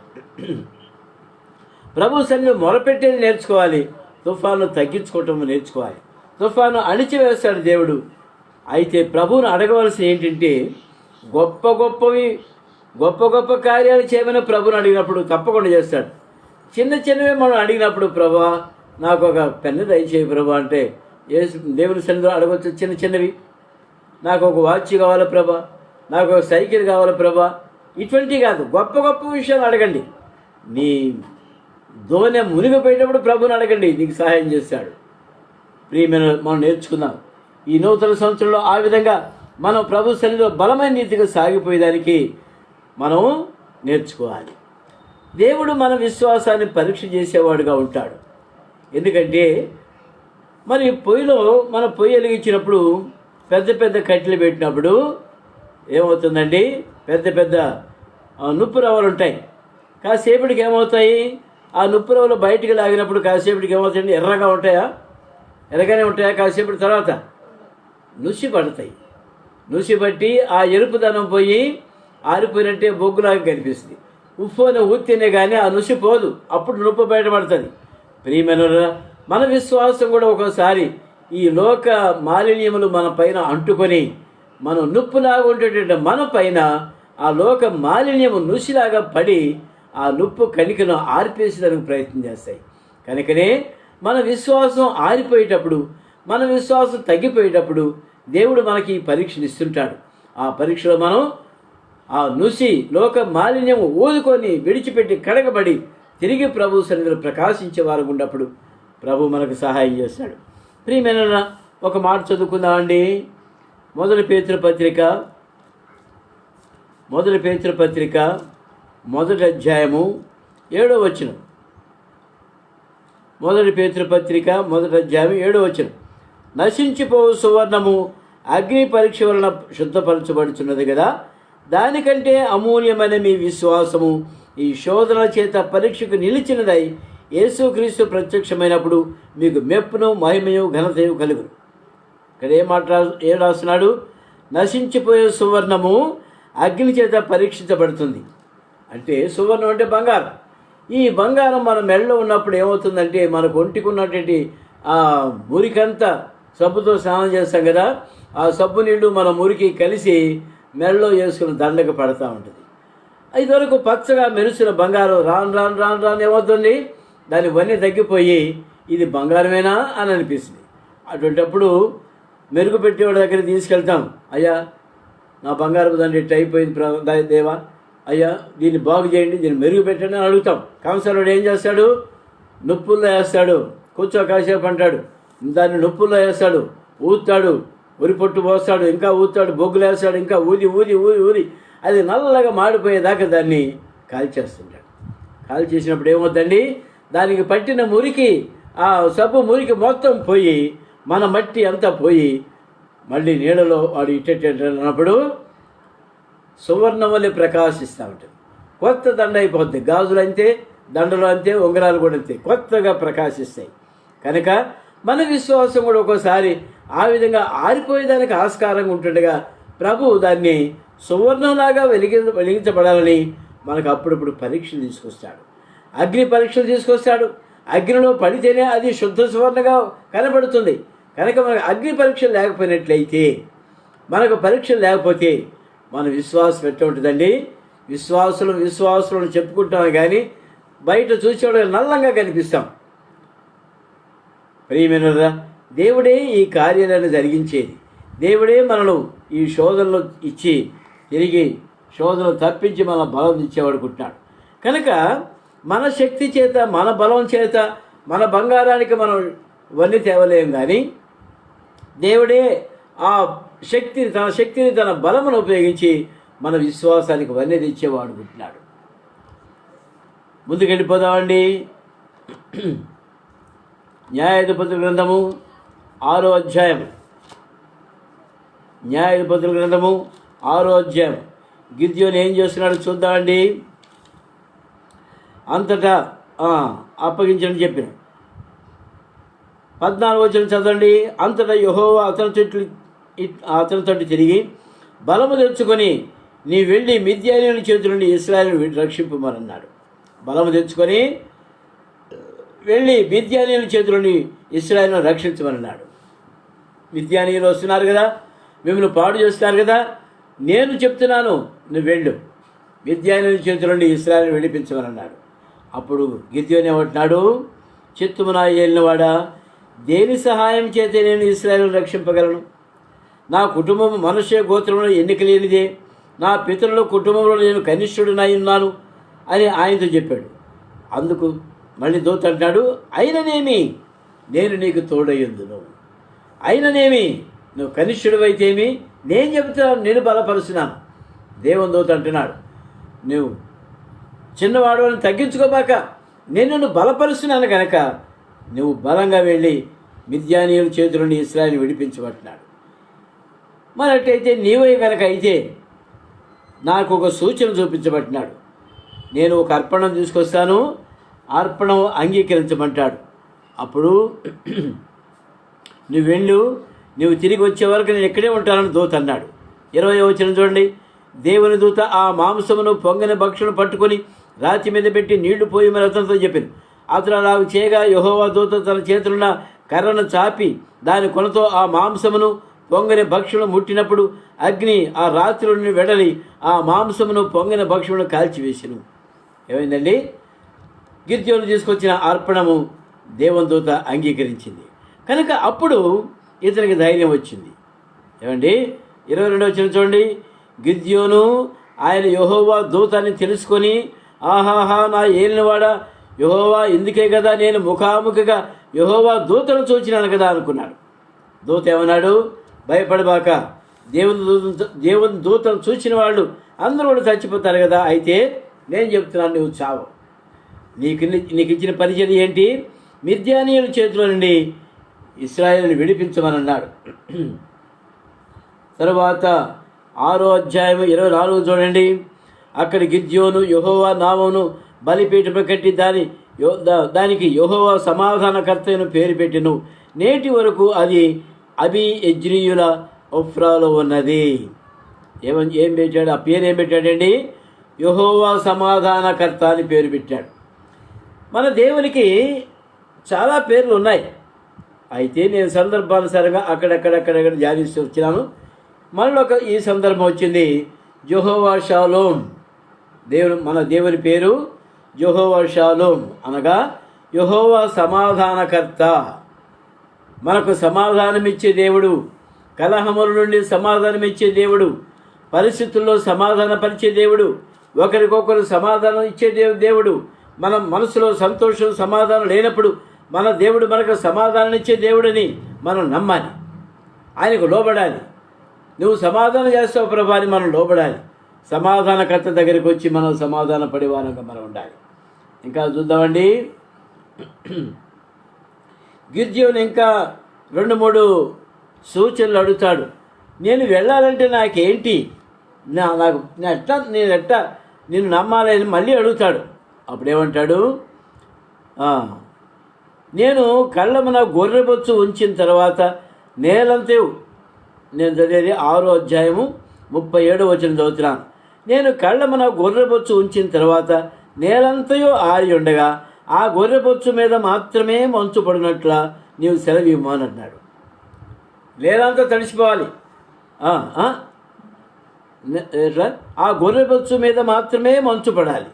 ప్రభు సన్నిధిలో మొరపెట్టేది నేర్చుకోవాలి, తుఫాను తగ్గించుకోవటం నేర్చుకోవాలి. తుఫాను అణిచివేస్తాడు దేవుడు. అయితే ప్రభువును అడగవలసి ఏంటంటే, గొప్ప గొప్ప కార్యాలు చేయమని ప్రభువును అడిగినప్పుడు తప్పకుండా చేస్తాడు. చిన్నవే మనం అడిగినప్పుడు, ప్రభా, నాకు ఒక పెన్ను దయచేయి ప్రభా అంటే దేవుని సన్నిధిలో అడగవచ్చు. చిన్నవి, నాకు ఒక వాచ్ కావాలి ప్రభా, నాకు ఒక సైకిల్ కావాలి ప్రభా, ఇటువంటివి కాదు, గొప్ప విషయాలు అడగండి. నీ దోణి మునిగిపోయేటప్పుడు ప్రభుని అడగండి, నీకు సహాయం చేస్తాడు. ప్రియమైన మనం నేర్చుకుందాం ఈ నూతన సంవత్సరంలో. ఆ విధంగా మనం ప్రభు సన్నిధిలో బలమైన రీతిగా సాగిపోయేదానికి మనం నేర్చుకోవాలి. దేవుడు మన విశ్వాసాన్ని పరీక్ష చేసేవాడుగా ఉంటాడు. ఎందుకంటే మరి మనం పొయ్యి వెలిగించినప్పుడు పెద్ద కట్టెలు పెట్టినప్పుడు ఏమవుతుందండి, పెద్ద నుప్పు రవ్వలు ఉంటాయి. కాసేపటికి ఏమవుతాయి, ఆ నుప్పు రవ్వలు బయటికి లాగినప్పుడు కాసేపటికి ఏమవుతాయండి, ఎర్రగానే ఉంటాయా? కాసేపటి తర్వాత నుసి పడతాయి. నుసి పట్టి ఆ ఎరుపుదనం పోయి ఆరిపోయినట్టే బొగ్గులాగా కనిపిస్తుంది. ఉప్పు అని ఊతినే కానీ ఆ నుసి పోదు, అప్పుడు నొప్పి బయటపడుతుంది. ప్రియమైన మన విశ్వాసం కూడా ఒక్కోసారి ఈ లోక మాలిన్యములు మన పైన అంటుకొని మనం నుప్పులాగా ఉండేటటువంటి మన పైన ఆ లోక మాలిన్యము నుసిలాగా పడి ఆ నుప్పు కణికను ఆర్పేసేదానికి ప్రయత్నం చేస్తాయి. కనుకనే మన విశ్వాసం ఆరిపోయేటప్పుడు, మన విశ్వాసం తగ్గిపోయేటప్పుడు దేవుడు మనకి ఈ పరీక్షలు ఇస్తుంటాడు. ఆ పరీక్షలో మనం ఆ నుసి లోక మాలిన్యము ఊదుకొని విడిచిపెట్టి కడగబడి తిరిగి ప్రభు సన్నిధిలో ప్రకాశించే వారు ఉన్నప్పుడు ప్రభు మనకు సహాయం చేస్తాడు. ప్రియమైన ఒక మాట చదువుకుందామండి. మొదటి పేతురు పత్రిక మొదటి అధ్యాయము 7వ వచనం. మొదటి పేతురు పత్రిక మొదటి అధ్యాయం 7వ వచనం. నశించిపోవు సువర్ణము అగ్ని పరీక్ష వలన శుద్ధపరచబడుతున్నది కదా, దానికంటే అమూల్యమైన మీ విశ్వాసము ఈ శోధనల చేత పరీక్షకు నిలిచినదై యేసుక్రీస్తు ప్రత్యక్షమైనప్పుడు మీకు మెప్పును మహిమయు ఘనతయు కలుగును. ఇక్కడ ఏం రాస్తున్నాడు? నశించిపోయే సువర్ణము అగ్ని చేత పరీక్షించబడుతుంది. అంటే సువర్ణం అంటే బంగారం. ఈ బంగారం మన మెడలో ఉన్నప్పుడు ఏమవుతుందంటే మనకు ఒంటికున్నటువంటి ఆ మురికంతా సబ్బుతో స్నానం చేస్తాం కదా, ఆ సబ్బు నీళ్లు మన మురికి కలిసి మెడలో వేసుకుని దండకు పడతా ఉంటుంది. ఇదివరకు పచ్చగా మెరుసిన బంగారం రాను రాను రాను రాను ఏమవుతుంది, దాని వన్నీ తగ్గిపోయి ఇది బంగారమేనా అని అనిపిస్తుంది. అటువంటిప్పుడు మెరుగు పెట్టేవాడి దగ్గర తీసుకెళ్తాం. అయ్యా నా బంగారపు దండ ఇట్లా అయిపోయింది దేవా, అయ్యా దీన్ని బాగు చేయండి, దీన్ని మెరుగు పెట్టండి అని అడుగుతాం. కంసాలుడు ఏం చేస్తాడు? నొప్పుల్లో వేస్తాడు. కూర్చో కాసేపు అంటాడు, దాన్ని నొప్పుల్లో వేస్తాడు, ఊతాడు, ఉరి పొట్టు పోస్తాడు, ఇంకా ఊతాడు, బొగ్గులు వేస్తాడు, ఇంకా ఊది ఊది ఊది ఊది అది నల్లగా మాడిపోయేదాకా దాన్ని కాల్చేస్తుంటాడు. కాల్చేసినప్పుడు ఏమవుతుందండి, దానికి పట్టిన మురికి, ఆ సబ్బు మురికి మొత్తం పోయి మన మట్టి అంతా పోయి మళ్ళీ నీళ్ళలో వాడు ఇట్టేటప్పుడు సువర్ణం వల్లే ప్రకాశిస్తూ ఉంటుంది. కొత్త దండ అయిపోద్ది. గాజులు అంతే, దండలు అంతే, ఉంగరాలు కూడా అంతే, కొత్తగా ప్రకాశిస్తాయి. కనుక మన విశ్వాసం కూడా ఒక్కోసారి ఆ విధంగా ఆరిపోయేదానికి ఆస్కారంగా ఉంటుండగా ప్రభు దాన్ని సువర్ణంలాగా వెలిగించబడాలని మనకు అప్పుడప్పుడు పరీక్షలు తీసుకొస్తాడు. అగ్ని పరీక్షలు తీసుకొస్తాడు. అగ్నిలో పడితేనే అది శుద్ధ సువర్ణంగా కనబడుతుంది. కనుక మనకు అగ్ని పరీక్షలు లేకపోయినట్లయితే, మనకు పరీక్షలు లేకపోతే మన విశ్వాసం ఎట్లా ఉంటుందండి? విశ్వాసులను చెప్పుకుంటాం కానీ బయట చూసేవాడు నల్లంగా కనిపిస్తాం. ప్రియమైనదా, దేవుడే ఈ కార్యాలను జరిగించేది. దేవుడే మనను ఈ శోధనలు ఇచ్చి తిరిగి శోధనలు తప్పించి మన బలం ఇచ్చేవాడుకుంటున్నాడు. కనుక మన శక్తి చేత, మన బలం చేత, మన బంగారానికి మనం ఇవన్నీ తేవలేం. కానీ దేవుడే ఆ శక్తిని తన బలమును ఉపయోగించి మన విశ్వాసానికి వన్నె తెచ్చేవాడుకుంటున్నాడు. ముందుకెళ్ళిపోదామండి. న్యాయాధిపతుల గ్రంథము 6వ అధ్యాయం. న్యాయాధిపతుల గ్రంథము 6వ అధ్యాయం. గిద్యోను ఏం చేస్తున్నాడు చూద్దామండి. అంతటా అప్పగించని చెప్పిన 14వ వచనం చదవండి. అంతటా యెహోవా అతనితో తిరిగి బలము తెచ్చుకొని నీ వెళ్ళి మిద్యానీయుల చేతుల నుండి ఇశ్రాయేలును రక్షింపమన్నాడు. బలము తెచ్చుకొని వెళ్ళి మిద్యానీయుల చేతుల నుండి ఇశ్రాయేలును రక్షించమన్నాడు. మిద్యానీయులు వస్తున్నారు కదా, మిమ్మల్ని పాడు చేస్తున్నారు కదా, నేను చెప్తున్నాను, నువ్వు వెళ్ళు, మిద్యానీయుల చేతుల నుండి ఇశ్రాయేలును విడిపించమన్నాడు. అప్పుడు గిద్యోను ఏమంటున్నాడు? చిత్తమున ఏలినవాడా, దేని సహాయం చేత నేను ఇశ్రాయేలును రక్షింపగలను? నా కుటుంబం మనుష్య గోత్రంలో ఎన్నిక లేనిదే, నా పితరుల కుటుంబంలో నేను కనిష్ఠుడినై ఉన్నాను అని ఆయనతో చెప్పాడు. అందుకు మళ్ళీ దూత అంటాడు, అయిననేమి నేను నీకు తోడయ్యుందును, అయిననేమి నువ్వు కనిష్ఠుడివైతేమి, నేను చెబుతున్నాను, నేను బలపరుస్తున్నాను. దేవుని దూత అంటున్నాడు, నువ్వు చిన్నవాడు అని తగ్గించుకోబాక, నేను నిన్ను బలపరుస్తున్నాను కనుక నువ్వు బలంగా వెళ్ళి మిద్యానీయుల చేతుల నుండి ఇశ్రాయేలును విడిపించబట్టినాడు. మరి అట్లయితే నీవే కనుక అయితే నాకు ఒక సూచన చూపించబట్టినాడు. నేను ఒక అర్పణం తీసుకొస్తాను, అర్పణం అంగీకరించమంటాడు. అప్పుడు నువ్వు వెళ్ళు, నువ్వు తిరిగి వచ్చే వరకు నేను ఇక్కడే ఉంటానని దూత అన్నాడు. 20వ వచనం చూడండి. దేవుని దూత ఆ మాంసమును పొంగని భక్షణను పట్టుకొని రాతి మీద పెట్టి నీళ్లు పోయి మరి అతనితో చెప్పాను. అతను అలాగ చేయగా యెహోవా దూత తన చేతులున్న కర్రను చాపి దాని కొనతో ఆ మాంసమును పొంగని భక్షమును ముట్టినప్పుడు అగ్ని ఆ రాత్రి నుండి వెడలి ఆ మాంసమును పొంగని భక్షమును కాల్చివేసెను. ఏమైందండి? గిద్యోను తీసుకొచ్చిన అర్పణము దేవుని దూత అంగీకరించింది కనుక అప్పుడు ఇతనికి ధైర్యం వచ్చింది. ఏమండి 22వ వచనం చూడండి. గిద్యోను ఆయన యెహోవా దూతాన్ని తెలుసుకొని, ఆహాహా నా ఏలినవాడా యెహోవా, ఇందుకే కదా నేను ముఖాముఖిగా యెహోవా దూతను చూచినాను కదా అనుకున్నాడు. దూత ఏమన్నాడు? భయపడబాక, దేవుని దూతను చూసిన వాళ్ళు అందరూ కూడా చచ్చిపోతారు కదా, అయితే నేను చెప్తున్నాను నువ్వు చావు. నీకు ఇచ్చిన పరిచర్య ఏంటి? మిద్యానీయుల చేతిలో నుండి ఇశ్రాయేలుని విడిపించమని అన్నాడు. తరువాత 6వ అధ్యాయం 24 చూడండి. అక్కడ గిద్యోను యెహోవా నామమును బలిపీఠము కట్టి దానికి యెహోవా సమాధానకర్తను పేరు పెట్టెను. నేటి వరకు అది అబీయెజ్రీయుల ఒఫ్రాలో ఉన్నది. ఏం పెట్టాడు? ఆ పేరు ఏం పెట్టాడండి? యెహోవా సమాధానకర్త అని పేరు పెట్టాడు. మన దేవునికి చాలా పేర్లు ఉన్నాయి. అయితే నేను సందర్భానుసారంగా అక్కడక్కడ ధ్యానిస్తూ వచ్చినాను. మళ్ళీ ఈ సందర్భం వచ్చింది. యెహోవా షాలోమ్. మన దేవుని పేరు యెహోవా షాలోమ్, అనగా యెహోవా సమాధానకర్త. మనకు సమాధానమిచ్చే దేవుడు, కలహముల నుండి సమాధానమిచ్చే దేవుడు, పరిస్థితుల్లో సమాధానపరిచే దేవుడు, ఒకరికొకరు సమాధానం ఇచ్చే దేవుడు. మనం మనసులో సంతోషం సమాధానం లేనప్పుడు మన దేవుడు మనకు సమాధానం ఇచ్చే దేవుడని మనం నమ్మాలి, ఆయనకు లోబడాలి. నువ్వు సమాధానం చేస్తావు ప్రభా అని మనం లోబడాలి. సమాధానకర్త దగ్గరికి వచ్చి మనం సమాధాన పడేవారంగా మనం ఉండాలి. ఇంకా చూద్దామండి. గిద్యోను ఇంకా 2-3 సూచనలు అడుగుతాడు. నేను వెళ్ళాలంటే నాకేంటి, నేను నమ్మాలని మళ్ళీ అడుగుతాడు. అప్పుడేమంటాడు? నేను కళ్ళమున గొర్రెబొచ్చు ఉంచిన తర్వాత నేలంతే. నేను చదివేది 6వ అధ్యాయము 37వ వచనం చదువుతున్నాను. నేను కళ్ళమున గొర్రెబొచ్చు ఉంచిన తర్వాత నేలంతయో ఆరి ఉండగా ఆ గొర్రెబొచ్చు మీద మాత్రమే మంచు పడినట్ల నీవు సెలవివ్వు అని అన్నాడు. నేలంతా తడిసిపోవాలి. ఆ గొర్రెబొచ్చు మీద మాత్రమే మంచు పడాలి,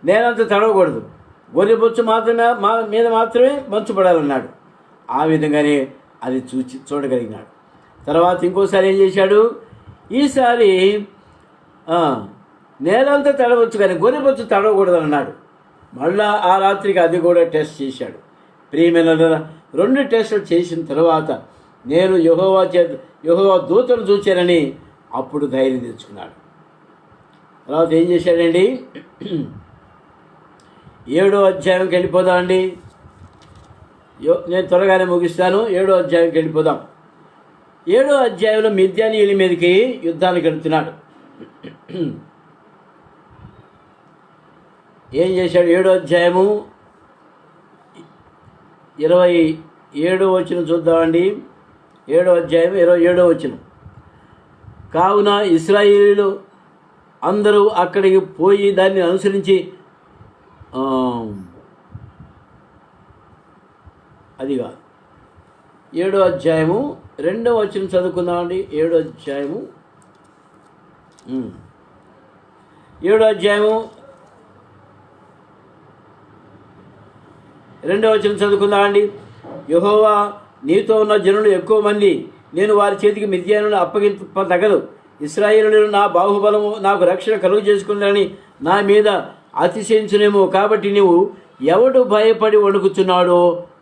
నేనంతా తడవకూడదు. గొర్రెబొచ్చు మీద మాత్రమే మంచు పడాలన్నాడు. ఆ విధంగానే అది చూడగలిగినాడు. తర్వాత ఇంకోసారి ఏం చేశాడు? ఈసారి నేలంతా తడవచ్చు కానీ గొర్రెబొచ్చు తడవకూడదు అన్నాడు. మళ్ళా ఆ రాత్రికి అది కూడా టెస్ట్ చేశాడు. ప్రియమైన 2 టెస్టులు చేసిన తర్వాత నేను యెహోవా దూతను చూచానని అప్పుడు ధైర్యం తెచ్చుకున్నాడు. తర్వాత ఏం చేశాడండి? 7వ అధ్యాయంకి వెళ్ళిపోదాం అండి. నేను త్వరగానే ముగిస్తాను. 7వ అధ్యాయంకి వెళ్ళిపోదాం. 7వ అధ్యాయంలో మిద్యానీయుల మీదకి యుద్ధానికి వెళ్తున్నాడు. ఏం చేశాడు? 7వ అధ్యాయము 27వ వచనం చూద్దామండి. 7వ అధ్యాయం 27వ వచనం. కావున ఇశ్రాయేలీయులు అందరూ అక్కడికి పోయి దాన్ని అనుసరించి అది కాదు 7వ అధ్యాయము 2వ వచనం చదువుకుందామండి. 7వ అధ్యాయము 2వ వచనం చదువుకుందామండి. యెహోవా నీతో ఉన్న జనులు ఎక్కువ మంది, నేను వారి చేతికి మిద్యానులను అప్పగింపదగదు. ఇశ్రాయేలీయులు నా బాహుబలము నాకు రక్షణ కలుగు చేసుకుందని నా మీద అతిశయించునేమో. కాబట్టి నీవు ఎవడు భయపడి వణుకుతున్నాడో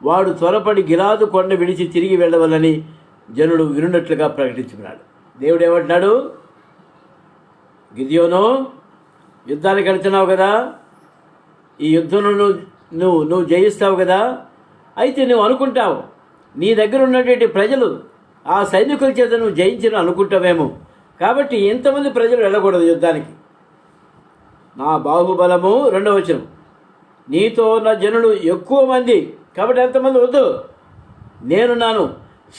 వాడు త్వరపడి గిలాదు కొండ విడిచి తిరిగి వెళ్ళవలని జనుడు వినున్నట్లుగా ప్రకటించుకున్నాడు. దేవుడు ఏమంటున్నాడు? గిద్యోను, యుద్ధానికి వెళ్తున్నావు కదా, ఈ యుద్ధంలో నువ్వు జయిస్తావు కదా. అయితే నువ్వు అనుకుంటావు నీ దగ్గర ఉన్నటువంటి ప్రజలు ఆ సైనికుల చేత నువ్వు జయించిన అనుకుంటావేమో. కాబట్టి ఎంతమంది ప్రజలు వెళ్ళకూడదు యుద్ధానికి. నా బాహుబలము 2వ వచనం, నీతో ఉన్న జనులు ఎక్కువ మంది, కాబట్టి ఎంతమంది వద్దు. నేనున్నాను,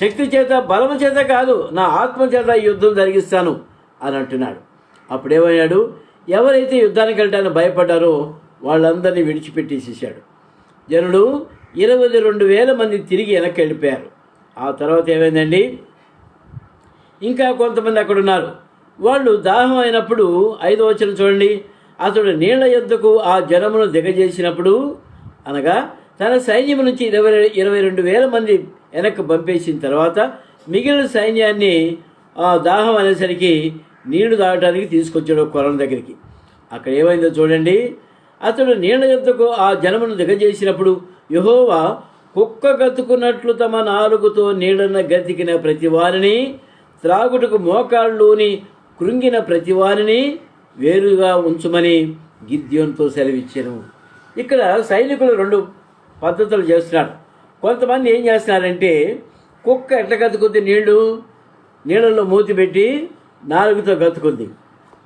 శక్తి చేత బలము చేత కాదు, నా ఆత్మ చేత ఈ యుద్ధం జరిగిస్తాను అని అంటున్నాడు. అప్పుడేమయ్యాడు? ఎవరైతే యుద్ధానికి వెళ్ళడానికి భయపడ్డారో వాళ్ళందరినీ విడిచిపెట్టేసేసాడు. జనులు 22,000 మంది తిరిగి వెనక్కి వెళ్ళిపోయారు. ఆ తర్వాత ఏమైందండి, ఇంకా కొంతమంది అక్కడ ఉన్నారు. వాళ్ళు దాహం అయినప్పుడు 5వ వచనం చూడండి, అతడు నీళ్ల యొద్దకు ఆ జనమును దిగజేసినప్పుడు, అనగా తన సైన్యం నుంచి 22,000 మంది వెనక్కి పంపేసిన తర్వాత మిగిలిన సైన్యాన్ని దాహం అనేసరికి నీళ్లు తాగడానికి తీసుకొచ్చాడు కొలం దగ్గరికి. అక్కడ ఏమైందో చూడండి, అతడు నీళ్ల యొద్దకు ఆ జనమును దిగజేసినప్పుడు యెహోవా కుక్క గతుకున్నట్లు తమ నాలుగుతో నీళ్లను గతికిన ప్రతివారిని, త్రాగుటకు మోకాళ్ళలోని కృంగిన ప్రతివారిని వేరుగా ఉంచుమని గిద్యోనుతో సెలవిచ్చాను. ఇక్కడ సైనికులు 2 పద్ధతులు చేస్తున్నారు. కొంతమంది ఏం చేస్తున్నారంటే, కుక్క ఎట్లా గతుకుద్ది, నీళ్ళల్లో మూతి పెట్టి నాలుగుతో గతుకుద్ది,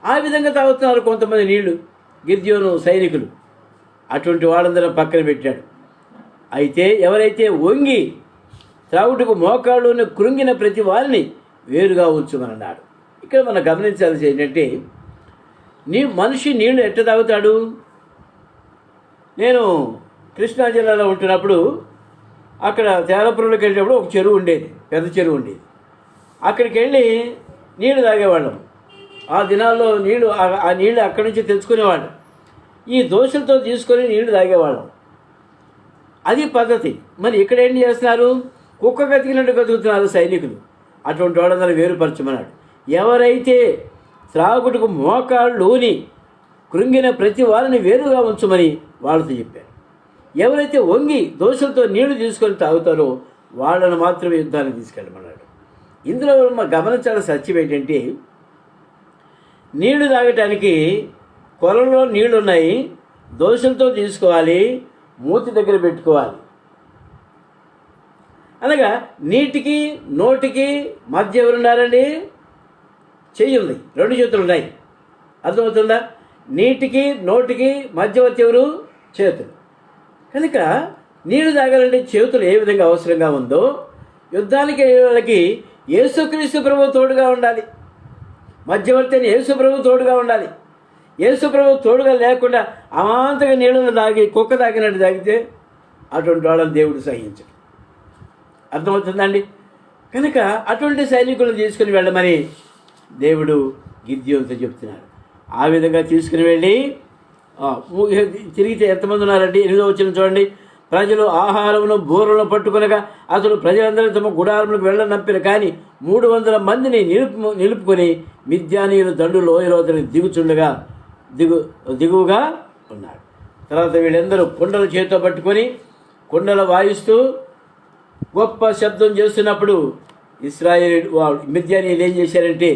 ఆ విధంగా తాగుతున్నారు కొంతమంది నీళ్లు గిద్యోను సైనికులు. అటువంటి వాళ్ళందరూ పక్కన పెట్టాడు. అయితే ఎవరైతే వంగి త్రాగుటకు మోకాళ్ళలోని కృంగిన ప్రతి వారిని వేరుగా ఉంచుమన్నాడు. ఇక్కడ మనం గమనించాల్సి ఏంటంటే, మనిషి నీళ్లు ఎట్లా తాగుతాడు? నేను కృష్ణా జిల్లాలో ఉంటున్నప్పుడు అక్కడ తేలపురంలోకి వెళ్ళినప్పుడు ఒక చెరువు ఉండేది, పెద్ద చెరువు ఉండేది. అక్కడికి వెళ్ళి నీళ్లు తాగేవాళ్ళం. ఆ దినాల్లో ఆ నీళ్లు అక్కడి నుంచి తెచ్చుకునేవాళ్ళం. ఈ దోశలతో తీసుకొని నీళ్లు తాగేవాళ్ళం. అది పద్ధతి. మరి ఇక్కడ ఏం చేస్తున్నారు? కుక్క గతికినట్టు గతుకుతున్నారు సైనికులు. అటువంటి వాళ్ళందరూ వేరుపరచమన్నాడు. ఎవరైతే త్రాగుటకు మోకాళ్ళలోని కృంగిన ప్రతి వారిని వేరుగా ఉంచమని వాళ్ళతో చెప్పారు. ఎవరైతే వంగి దోశలతో నీళ్లు తీసుకొని తాగుతారో వాళ్ళను మాత్రమే యుద్ధానికి తీసుకెళ్ళమన్నాడు. ఇందులో గమనించాల్సిన సత్యం ఏంటంటే, నీళ్లు తాగటానికి కొలంలో నీళ్లు ఉన్నాయి, దోశలతో తీసుకోవాలి, మూతి దగ్గర పెట్టుకోవాలి. అనగా నీటికి నోటికి మధ్య ఎవరున్నారండి? చెయ్యి ఉంది, 2 చేతులు ఉన్నాయి. అర్థమవుతుందా? నీటికి నోటికి మధ్యవర్తి ఎవరు? చేతులు. కనుక నీళ్లు తాగాలంటే చేతులు ఏ విధంగా అవసరంగా ఉందో, యుద్ధానికి వాళ్ళకి యేసుక్రీస్తు ప్రభువు తోడుగా ఉండాలి. మధ్యవర్తి అని యేసు ప్రభువు తోడుగా ఉండాలి. యేసు ప్రభువు తోడుగా లేకుండా అమాంతగా నీళ్ళను తాగి కుక్క తాగినట్టు తాగితే అటువంటి వాళ్ళని దేవుడు సహించడు. అర్థమవుతుందండి? కనుక అటువంటి సైనికులను తీసుకుని వెళ్ళమని దేవుడు గిద్యోనుతో చెప్తున్నాడు. ఆ విధంగా తీసుకుని వెళ్ళి తిరిగితే ఎంతమంది ఉన్నారండి? 8వ వచనం చూడండి. ప్రజలు ఆహారమును బూరలను పట్టుకొనగా అతడు ప్రజలందరూ తమ గుడారములకు వెళ్ళనంపిన కానీ 300 మందిని నిలుపుకొని మిద్యానీయులు దండు లోయలో దిగుచుండగా దిగువగా ఉన్నాడు. తర్వాత వీళ్ళందరూ కుండల చేతితో పట్టుకొని కుండలు వాయిస్తూ గొప్ప శబ్దం చేస్తున్నప్పుడు ఇశ్రాయేలు మిద్యానీయులు ఏం చేశారంటే,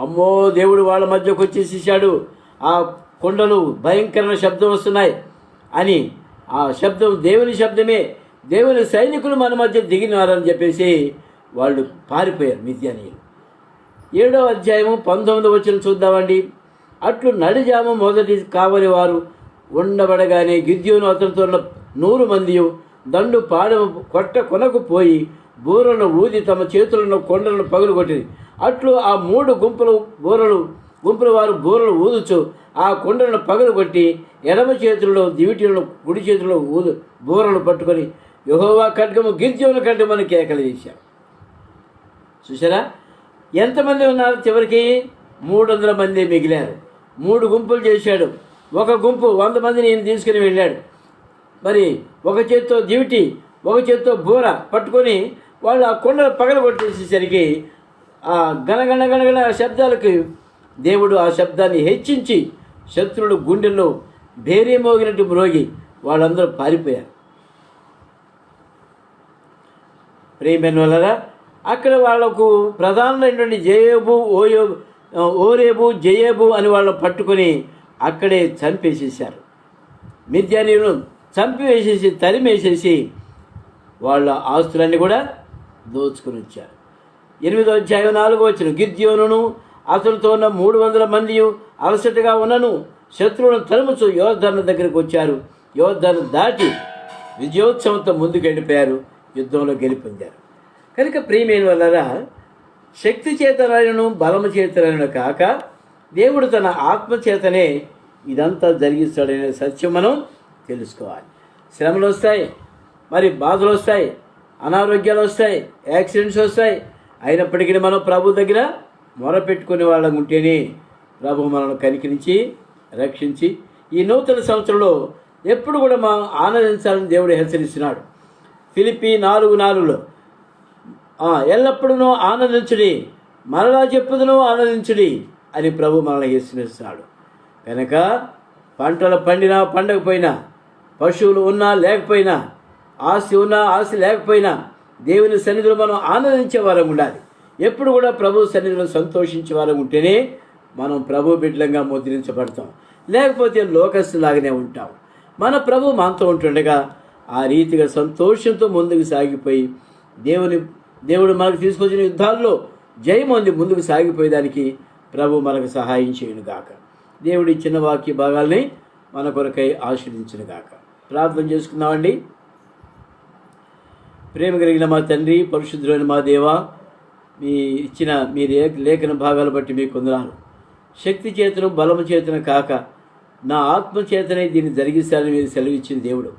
అమ్మో దేవుడు వాళ్ళ మధ్యకు వచ్చేసేసాడు, ఆ కుండలు భయంకరమైన శబ్దం వస్తున్నాయి అని, ఆ శబ్దం దేవుని శబ్దమే, దేవుని సైనికులు మన మధ్య దిగినారని చెప్పేసి వాళ్ళు పారిపోయారు మిద్యానీయులు. 7వ అధ్యాయము 19వ వచనం చూద్దామండి. అట్లు నడిజాము మొదటి కావలి వారు ఉండబడగానే గిద్యోను అతనితో ఉన్న 100 మంది దండు పాడము కొనకు పోయి బూరలను ఊది తమ చేతులను కొండలను పగులుకొట్టింది. అట్లు ఆ 3 గుంపుల వారు బూరలు ఊదుచు ఆ కొండలను పగులుకొట్టి ఎడమ చేతుల్లో దివిటీలను కుడి చేతుల్లో బూరలు పట్టుకొని యెహోవా ఖడ్గము గిద్యోను ఖడ్గమని కేకలు చేశారు. చూసారా ఎంతమంది ఉన్నారు? చివరికి 300 మంది మిగిలారు. 3 గుంపులు చేశాడు. ఒక గుంపు 100 మందిని ఈయన తీసుకుని వెళ్ళాడు. మరి ఒక చేత్తో దివిటి, ఒక చేత్తో బూర పట్టుకొని వాళ్ళు ఆ కొండలు పగలగొట్టేసేసరికి ఆ గణగణ శబ్దాలకు దేవుడు ఆ శబ్దాన్ని హెచ్చించి శత్రువులు గుండెల్లో భేరీ మోగినట్టు మ్రోగి వాళ్ళందరూ పారిపోయారు. ప్రియమైన వాళ్ళరా, అక్కడ వాళ్లకు ప్రధానమైనటువంటి ఓరేబు జయేబు అని వాళ్ళని పట్టుకొని అక్కడే చంపేసేసారు. మిద్యానీయులను చంపివేసేసి తరిమేసేసి వాళ్ళ ఆస్తులన్నీ కూడా దోచుకుని వచ్చారు. 8వ అధ్యాయం 4వ వచనం. గిద్యోనును అతనితో ఉన్న 300 మంది అలసటగా ఉన్నను శత్రువులను తరుముచు యోర్దాను దగ్గరికి వచ్చారు. యోర్దాను దాటి విజయోత్సవంతో ముందుకు వెళ్ళిపోయారు, యుద్ధంలో గెలుపొందారు. కనుక ప్రియమైన వాళ్ళరా, శక్తి చేతనైనను బలము చేతనైనను కాక దేవుడు తన ఆత్మ చేతనే ఇదంతా జరిగిస్తాడనే సత్యం మనం తెలుసుకోవాలి. శ్రమలు వస్తాయి, మరి బాధలు వస్తాయి, అనారోగ్యాలు వస్తాయి, యాక్సిడెంట్స్ వస్తాయి. అయినప్పటికీ మనం ప్రభు దగ్గర మొరపెట్టుకునే వాళ్ళం ఉంటేనే ప్రభు మనల్ని కనికరించి రక్షించి ఈ నూతన సంవత్సరంలో ఎప్పుడు కూడా మనం ఆనందించాలని దేవుడు హెచ్చరిస్తున్నాడు. ఫిలిప్పీ 4:4 ఎల్లప్పుడూ ఆనందించుడి, మరలా చెప్పుదును ఆనందించుడి అని ప్రభు మనల్ని హెచ్చరిస్తున్నాడు. కనుక పంటలు పండినా పండకపోయినా, పశువులు ఉన్నా లేకపోయినా, ఆస్తి ఉన్నా ఆస్తి లేకపోయినా దేవుని సన్నిధిలో మనం ఆనందించే వారం ఉండాలి. ఎప్పుడు కూడా ప్రభు సన్నిధిలో సంతోషించే వారం ఉంటేనే మనం ప్రభు బిడ్డలంగా ముద్రించబడతాం. లేకపోతే లోకస్తులాగానే ఉంటాం. మన ప్రభు మనతో ఉంటుండగా ఆ రీతిగా సంతోషంతో ముందుకు సాగిపోయి దేవుడు మనకు తీసుకొచ్చిన యుద్ధాల్లో జయం పొంది ముందుకు సాగిపోయేదానికి ప్రభు మనకు సహాయం చేయనుగాక. దేవుడి చిన్న వాక్య భాగాల్ని మన కొరకై ఆశీర్వదించునుగాక. ప్రార్థన చేసుకుందామండి. ప్రేమ కలిగిన మా తండ్రి, పరిశుద్ధులైన మా దేవా, మీ లేఖన భాగాలు బట్టి మీకు వందనాలు. శక్తి చేతను బలము చేతను కాక నా ఆత్మ చేతనే దీన్ని జరిగిస్తానని మీరు సెలవిచ్చిన దేవుడు.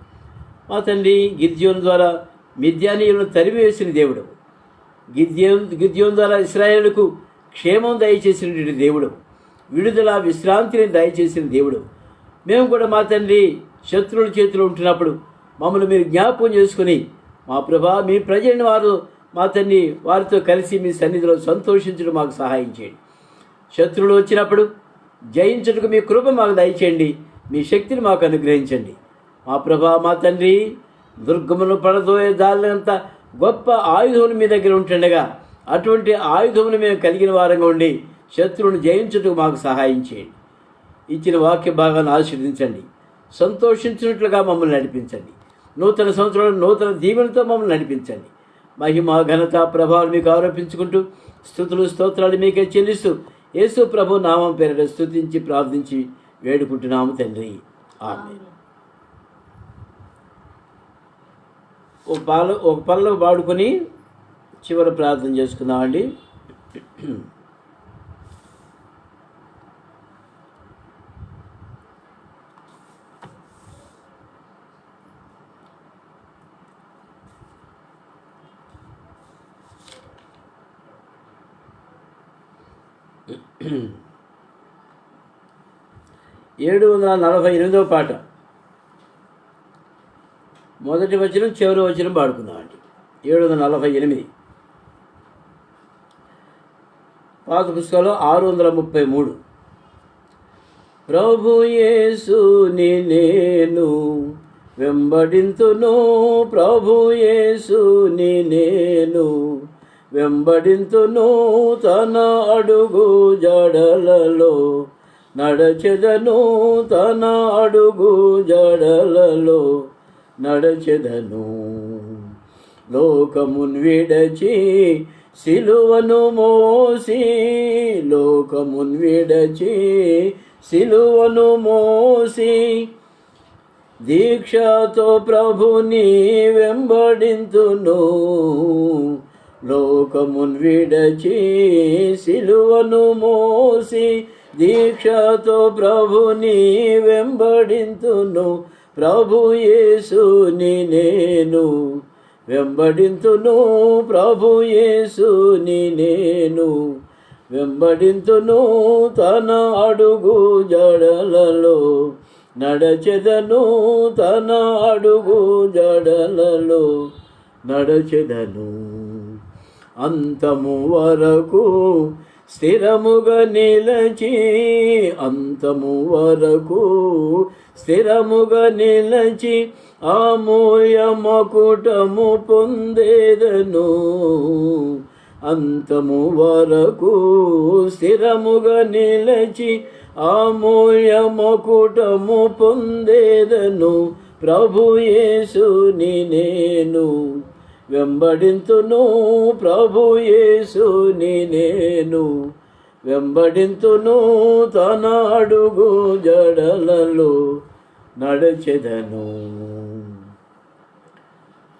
మా తండ్రి, గిద్యోను ద్వారా మిద్యానీయులను తరిమివేసిన దేవుడు. గిద్యోను ద్వారా ఇశ్రాయేలుకు క్షేమం దయచేసిన దేవుడు, విడుదల విశ్రాంతిని దయచేసిన దేవుడు. మేము కూడా మా తండ్రి శత్రువుల చేతిలో ఉంటున్నప్పుడు మమ్మల్ని మీరు జ్ఞాపకం చేసుకుని మా ప్రభా, మీ ప్రజలను వారు మా తండ్రి వారితో కలిసి మీ సన్నిధిలో సంతోషించడం మాకు సహాయం చేయండి. శత్రువులు వచ్చినప్పుడు జయించుటకు మీ కృప మాకు దయచేయండి. మీ శక్తిని మాకు అనుగ్రహించండి. మా ప్రభా, మా తండ్రి, దుర్గమును పడదోయే దానినంత గొప్ప ఆయుధములు మీ దగ్గర ఉంటుండగా అటువంటి ఆయుధములు మేము కలిగిన వారంగా ఉండి శత్రువును జయించుటకు మాకు సహాయం చేయండి. ఇచ్చిన వాక్య భాగాన్ని ఆశీర్వదించండి. సంతోషించినట్లుగా మమ్మల్ని నడిపించండి. నూతన సంవత్సరంలో నూతన దీవెనతో మమ్మల్ని నడిపించండి. మహిమ ఘనత ప్రభావాలు మీకు ఆరోపించుకుంటూ స్తుతులు స్తోత్రాలు మీకే చెల్లిస్తూ యేసు ప్రభు నామం పేరిట స్తుతించి ప్రార్థించి వేడుకుంటున్నాము తండ్రి. ఆమేన్. ఒక పల్లవి పాడుకొని చివరి ప్రార్థన చేసుకుందామండి. (748వ పాట) మొదటి వచనం చివరి వచనం పాడుకుందామండి. 748. పాత పుస్తకంలో 633. ప్రభు యేసుని నేను వెంబడింతును, ప్రభు యేసుని నేను వెంబడింతును, తన అడుగు జడలలో నడచెదను, తన అడుగు జడలలో నడచెదను. లోకమున్ విడచి సిలువను మోసి, లోకమున్ విడచి సిలువను మోసి దీక్షతో ప్రభుని వెంబడింతును. లోకమున్ విడచి సిలువను మోసి దీక్షతో ప్రభుని వెంబడింతును. ప్రభు యేసుని నేను వెంబడింతును, ప్రభు యేసుని నేను వెంబడింతును, తన అడుగు జడలలో నడచెదను, తన అడుగు జడలలో నడచెదను. అంతము వరకు స్థిరముగా నిలచి, అంతము వరకు స్థిరముగా నిలచి అమూల్య మకుటము పొందేదను. అంతము వరకు స్థిరముగా నిలచి అమూల్య మకుటము పొందేదను. ప్రభు యేసుని నేను వెంబడింతును, ప్రభు యేసుని నేను వెంబడింతును, తన అడుగు జడలలో నడచెదను.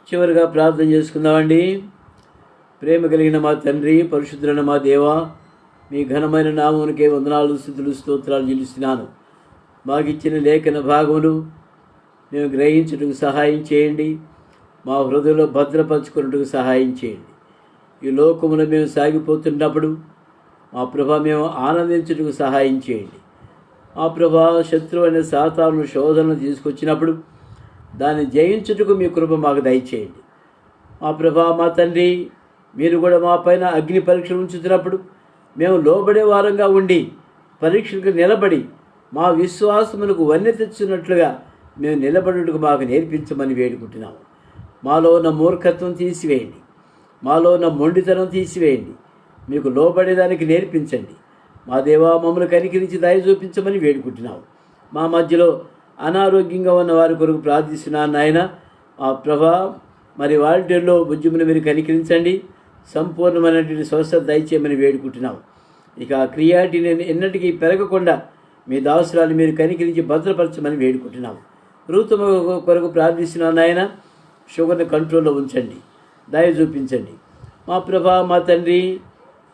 చివరిగా ప్రార్థన చేసుకుందామండి. ప్రేమ కలిగిన మా తండ్రి, పరిశుద్ధులైన మా దేవా, మీ ఘనమైన నామమునికే వందనాలు స్తుతులు స్తోత్రాలు చెల్లిస్తున్నాను. మాకిచ్చిన లేఖన భాగములు మేము గ్రహించుటకు సహాయం చేయండి. మా హృదయంలో భద్రపరచుకున్నట్టుకు సహాయం చేయండి. ఈ లోకములో మేము సాగిపోతున్నప్పుడు మా ప్రభా మేము ఆనందించుటకు సహాయం చేయండి. మా ప్రభా శత్రువు అనే సాతాను శోధనలు తీసుకొచ్చినప్పుడు దాన్ని జయించుటకు మీ కృప మాకు దయచేయండి. మా ప్రభా మా తండ్రి, మీరు కూడా మా పైన అగ్ని పరీక్షలు ఉంచుతున్నప్పుడు మేము లోబడే వారంగా ఉండి పరీక్షలకు నిలబడి మా విశ్వాసములకు వన్నె తెచ్చున్నట్లుగా మేము నిలబడుటకు మాకు నేర్పించమని వేడుకుంటున్నాము. మాలో ఉన్న మూర్ఖత్వం తీసివేయండి, మాలో ఉన్న మొండితనం తీసివేయండి, మీకు లోబడేదానికి నేర్పించండి. మా దేవా, మమ్మల్ని కనికరించి దయ చూపించమని వేడుకుంటున్నాము. మా మధ్యలో అనారోగ్యంగా ఉన్న వారి కొరకు ప్రార్థిస్తున్నాను నాయన. మా ప్రభా, మరి వాలంటీర్లో బుజ్జుమును మీరు కనికరించండి, సంపూర్ణమైనటువంటి స్వస్థత దయచేయమని వేడుకుంటున్నాము. ఇక క్రియాటిని ఎన్నటికీ పెరగకుండా మీ దాసురాలు మీరు కనికరించి భద్రపరచమని వేడుకుంటున్నాము. ఋతుమ కొరకు ప్రార్థిస్తున్నాను నాయన. షుగర్ని కంట్రోల్లో ఉంచండి, దయ చూపించండి. మా ప్రభా, మా తండ్రి,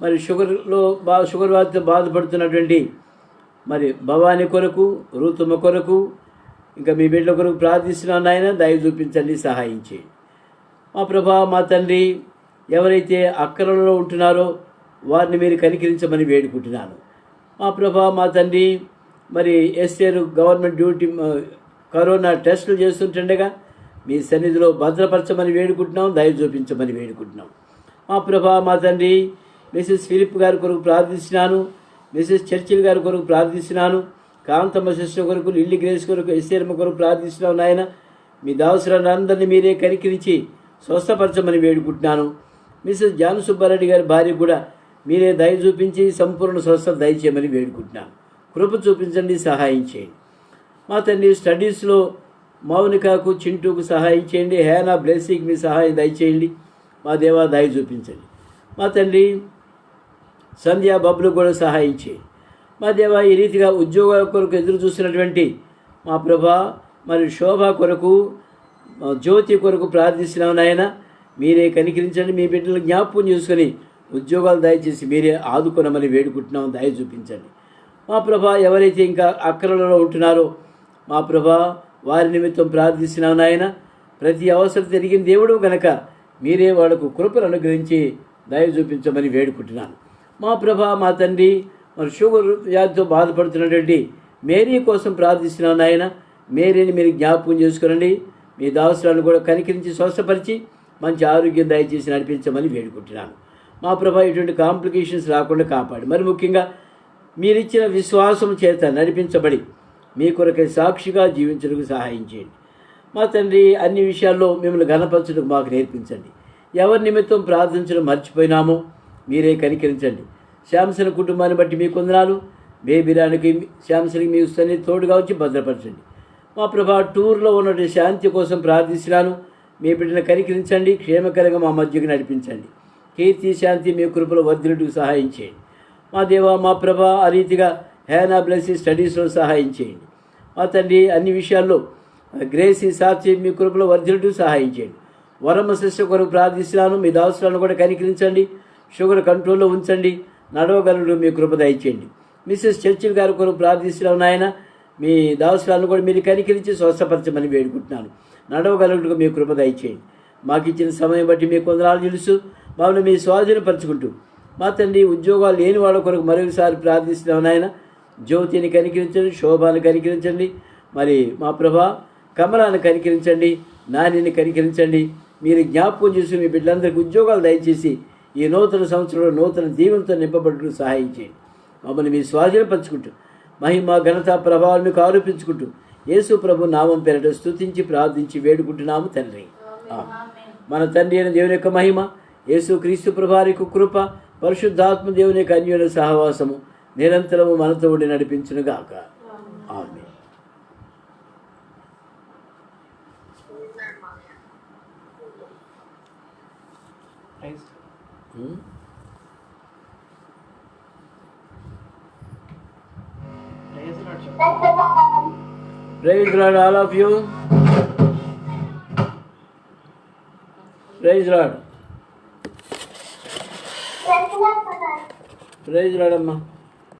మరి షుగర్ వ్యాధితో బాధపడుతున్నటువంటి మరి భవానీ కొరకు, ఋతుమ కొరకు, ఇంకా మీ బిడ్డల కొరకు ప్రార్థిస్తున్నాను నాయన. దయ చూపించండి, సహాయం చేయండి. మా ప్రభా, మా తండ్రి, ఎవరైతే అక్కరలో ఉంటున్నారో వారిని మీరు కనికరించమని వేడుకుంటున్నాను. మా ప్రభా, మా తండ్రి, మరి ఎస్ఏర్ గవర్నమెంట్ డ్యూటీ కరోనా టెస్టులు చేస్తుంటుండగా మీ సన్నిధిలో భద్రపరచమని వేడుకుంటున్నాం, దయ చూపించమని వేడుకుంటున్నాం. మా ప్రభా, మా తండ్రి, మిసెస్ ఫిలిప్ గారి కొరకు ప్రార్థిస్తున్నాను, మిసెస్ చర్చిల్ గారి కొరకు ప్రార్థిస్తున్నాను, కాంతమ్మ సిస్టర్ కొరకు, లిల్లీ గ్రేస్ కొరకు, ఎస్ఏరమ్మ కొరకు ప్రార్థిస్తున్నాను నాయన. మీ దాసులను అందరినీ మీరే కనికరించి స్వస్థపరచమని వేడుకుంటున్నాను. మిసెస్ జాన్ సుబ్బారెడ్డి గారి భార్య కూడా మీరే దయ చూపించి సంపూర్ణ స్వస్థత దయచేయమని వేడుకుంటున్నాను. కృప చూపించండి, సహాయం చేయండి. మా తండ్రి, స్టడీస్లో మౌనికకు, చింటూకు సహాయం చేయండి. హేనా బ్లెస్సింగ్కి మీ సహాయం దయచేయండి. మా దేవా, దయ చూపించండి. మా తండ్రి, సంధ్యా బబ్బులు కూడా సహాయం చేయండి. మా దేవా, ఈ రీతిగా ఉద్యోగాల కొరకు ఎదురు చూసినటువంటి మా ప్రభా, మరి శోభ కొరకు, జ్యోతి కొరకు ప్రార్థిస్తున్నాం నాయన. మీరే కనికరించండి, మీ బిడ్డలు జ్ఞాపకం చేసుకొని ఉద్యోగాలు దయచేసి మీరే ఆదుకొనమని వేడుకుంటున్నాం, దయ చూపించండి. మా ప్రభా, ఎవరైతే ఇంకా అక్కరలలో ఉంటున్నారో మా ప్రభా, వారి నిమిత్తం ప్రార్థిస్తున్నాం నాయన. ప్రతి అవసరం తిరిగిన దేవుడు గనక మీరే వాళ్లకు కృపను అనుగ్రహించి దయ చూపించమని వేడుకుంటున్నాను. మా ప్రభా, మా తండ్రి, మరి షుగర్ వ్యాధితో బాధపడుతున్నటువంటి మేరీ కోసం ప్రార్థిస్తున్నాం నాయన. మేరీని మీరు జ్ఞాపకం చేసుకునండి. మీ దాసులను కూడా కనికరించి స్వస్థపరిచి మంచి ఆరోగ్యం దయచేసి నడిపించమని వేడుకుంటున్నాను. మా ప్రభా, ఇటువంటి కాంప్లికేషన్స్ రాకుండా కాపాడు. మరి ముఖ్యంగా మీరిచ్చిన విశ్వాసం చేత నడిపించబడి మీ కొరకై సాక్షిగా జీవించడానికి సహాయం చేయండి. మా తండ్రి, అన్ని విషయాల్లో మిమ్మల్ని ఘనపరచడానికి మాకు నేర్పించండి. ఎవరి నిమిత్తం ప్రార్థించడం మర్చిపోయినామో మీరే కనికరించండి. శాంసన్ కుటుంబాన్ని బట్టి మీ కొందనాలు. బేబీరానికి, శాంసన్కి మీ సన్నిధి తోడుగా వచ్చి భద్రపరచండి. మా ప్రభా, టూర్లో ఉన్నటువంటి శాంతి కోసం ప్రార్థిస్తున్నాను. మీ బిడ్డను కనికరించండి, క్షేమకరంగా మా మధ్యకు నడిపించండి. కీర్తి, శాంతి మీ కృపలో వర్ధిల్లుటకు సహాయం చేయండి. మా దేవా, మా ప్రభా, ఆ రీతిగా హేనా బ్లెస్సింగ్ స్టడీస్లో సహాయం చేయండి. మా తండ్రి, అన్ని విషయాల్లో గ్రేసి, సాక్షి మీ కృపలో వర్ధిల్లుటకు సహాయం చేయండి. వరమ శిష్య కొరకు ప్రార్థిస్తున్నాను. మీ దాసులను కూడా కనికరించండి, షుగర్ కంట్రోల్లో ఉంచండి, నడవగలడు మీ కృప దయచేయండి. మిసెస్ చర్చిల్ గారి కొరకు ప్రార్థిస్తున్నాను నాయన. మీ దాసులను కూడా మీరు కనికరించి స్వస్థపరచమని వేడుకుంటున్నాను. నడవగలడు మీ కృప దయచేయండి. మాకు ఇచ్చిన సమయం బట్టి మీ కొందనాలు తెలుసు, మమ్మల్ని మీ స్వాధీనపరచుకుంటూ మా తండ్రి, ఉద్యోగాలు లేని వాళ్ళ కొరకు మరొకసారి ప్రార్థిస్తున్నాం నాయన. జ్యోతిని కనికరించండి, శోభాను కనికరించండి, మరి మా ప్రభా కమలాన్ని కనికరించండి, నానిని కనికరించండి. మీరు జ్ఞాపకం చేసి మీ బిడ్డలందరికీ ఉద్యోగాలు దయచేసి ఈ నూతన సంవత్సరంలో నూతన దీవెనతో నింపబడుటకు సహాయం చేయండి. మమ్మల్ని మీ స్వాధీనపరచుకుంటూ మహిమ, ఘనత, ప్రభావాలు మీకు ఆరోపించుకుంటూ యేసు ప్రభు నామం పేరట స్తుతించి ప్రార్థించి వేడుకుంటున్నాము తండ్రి. మన తండ్రి అయిన దేవుని యొక్క మహిమ, యేసు క్రీస్తు ప్రభువారి యొక్క కృప, పరిశుద్ధాత్మ దేవుని యొక్క అన్యోన్య సహవాసము నిరంతరము మనతో ఉండి నడిపించునుగాక. ఆమేన్. Praise Lord, all of you. Praise Lord. Praise Lord, Amma.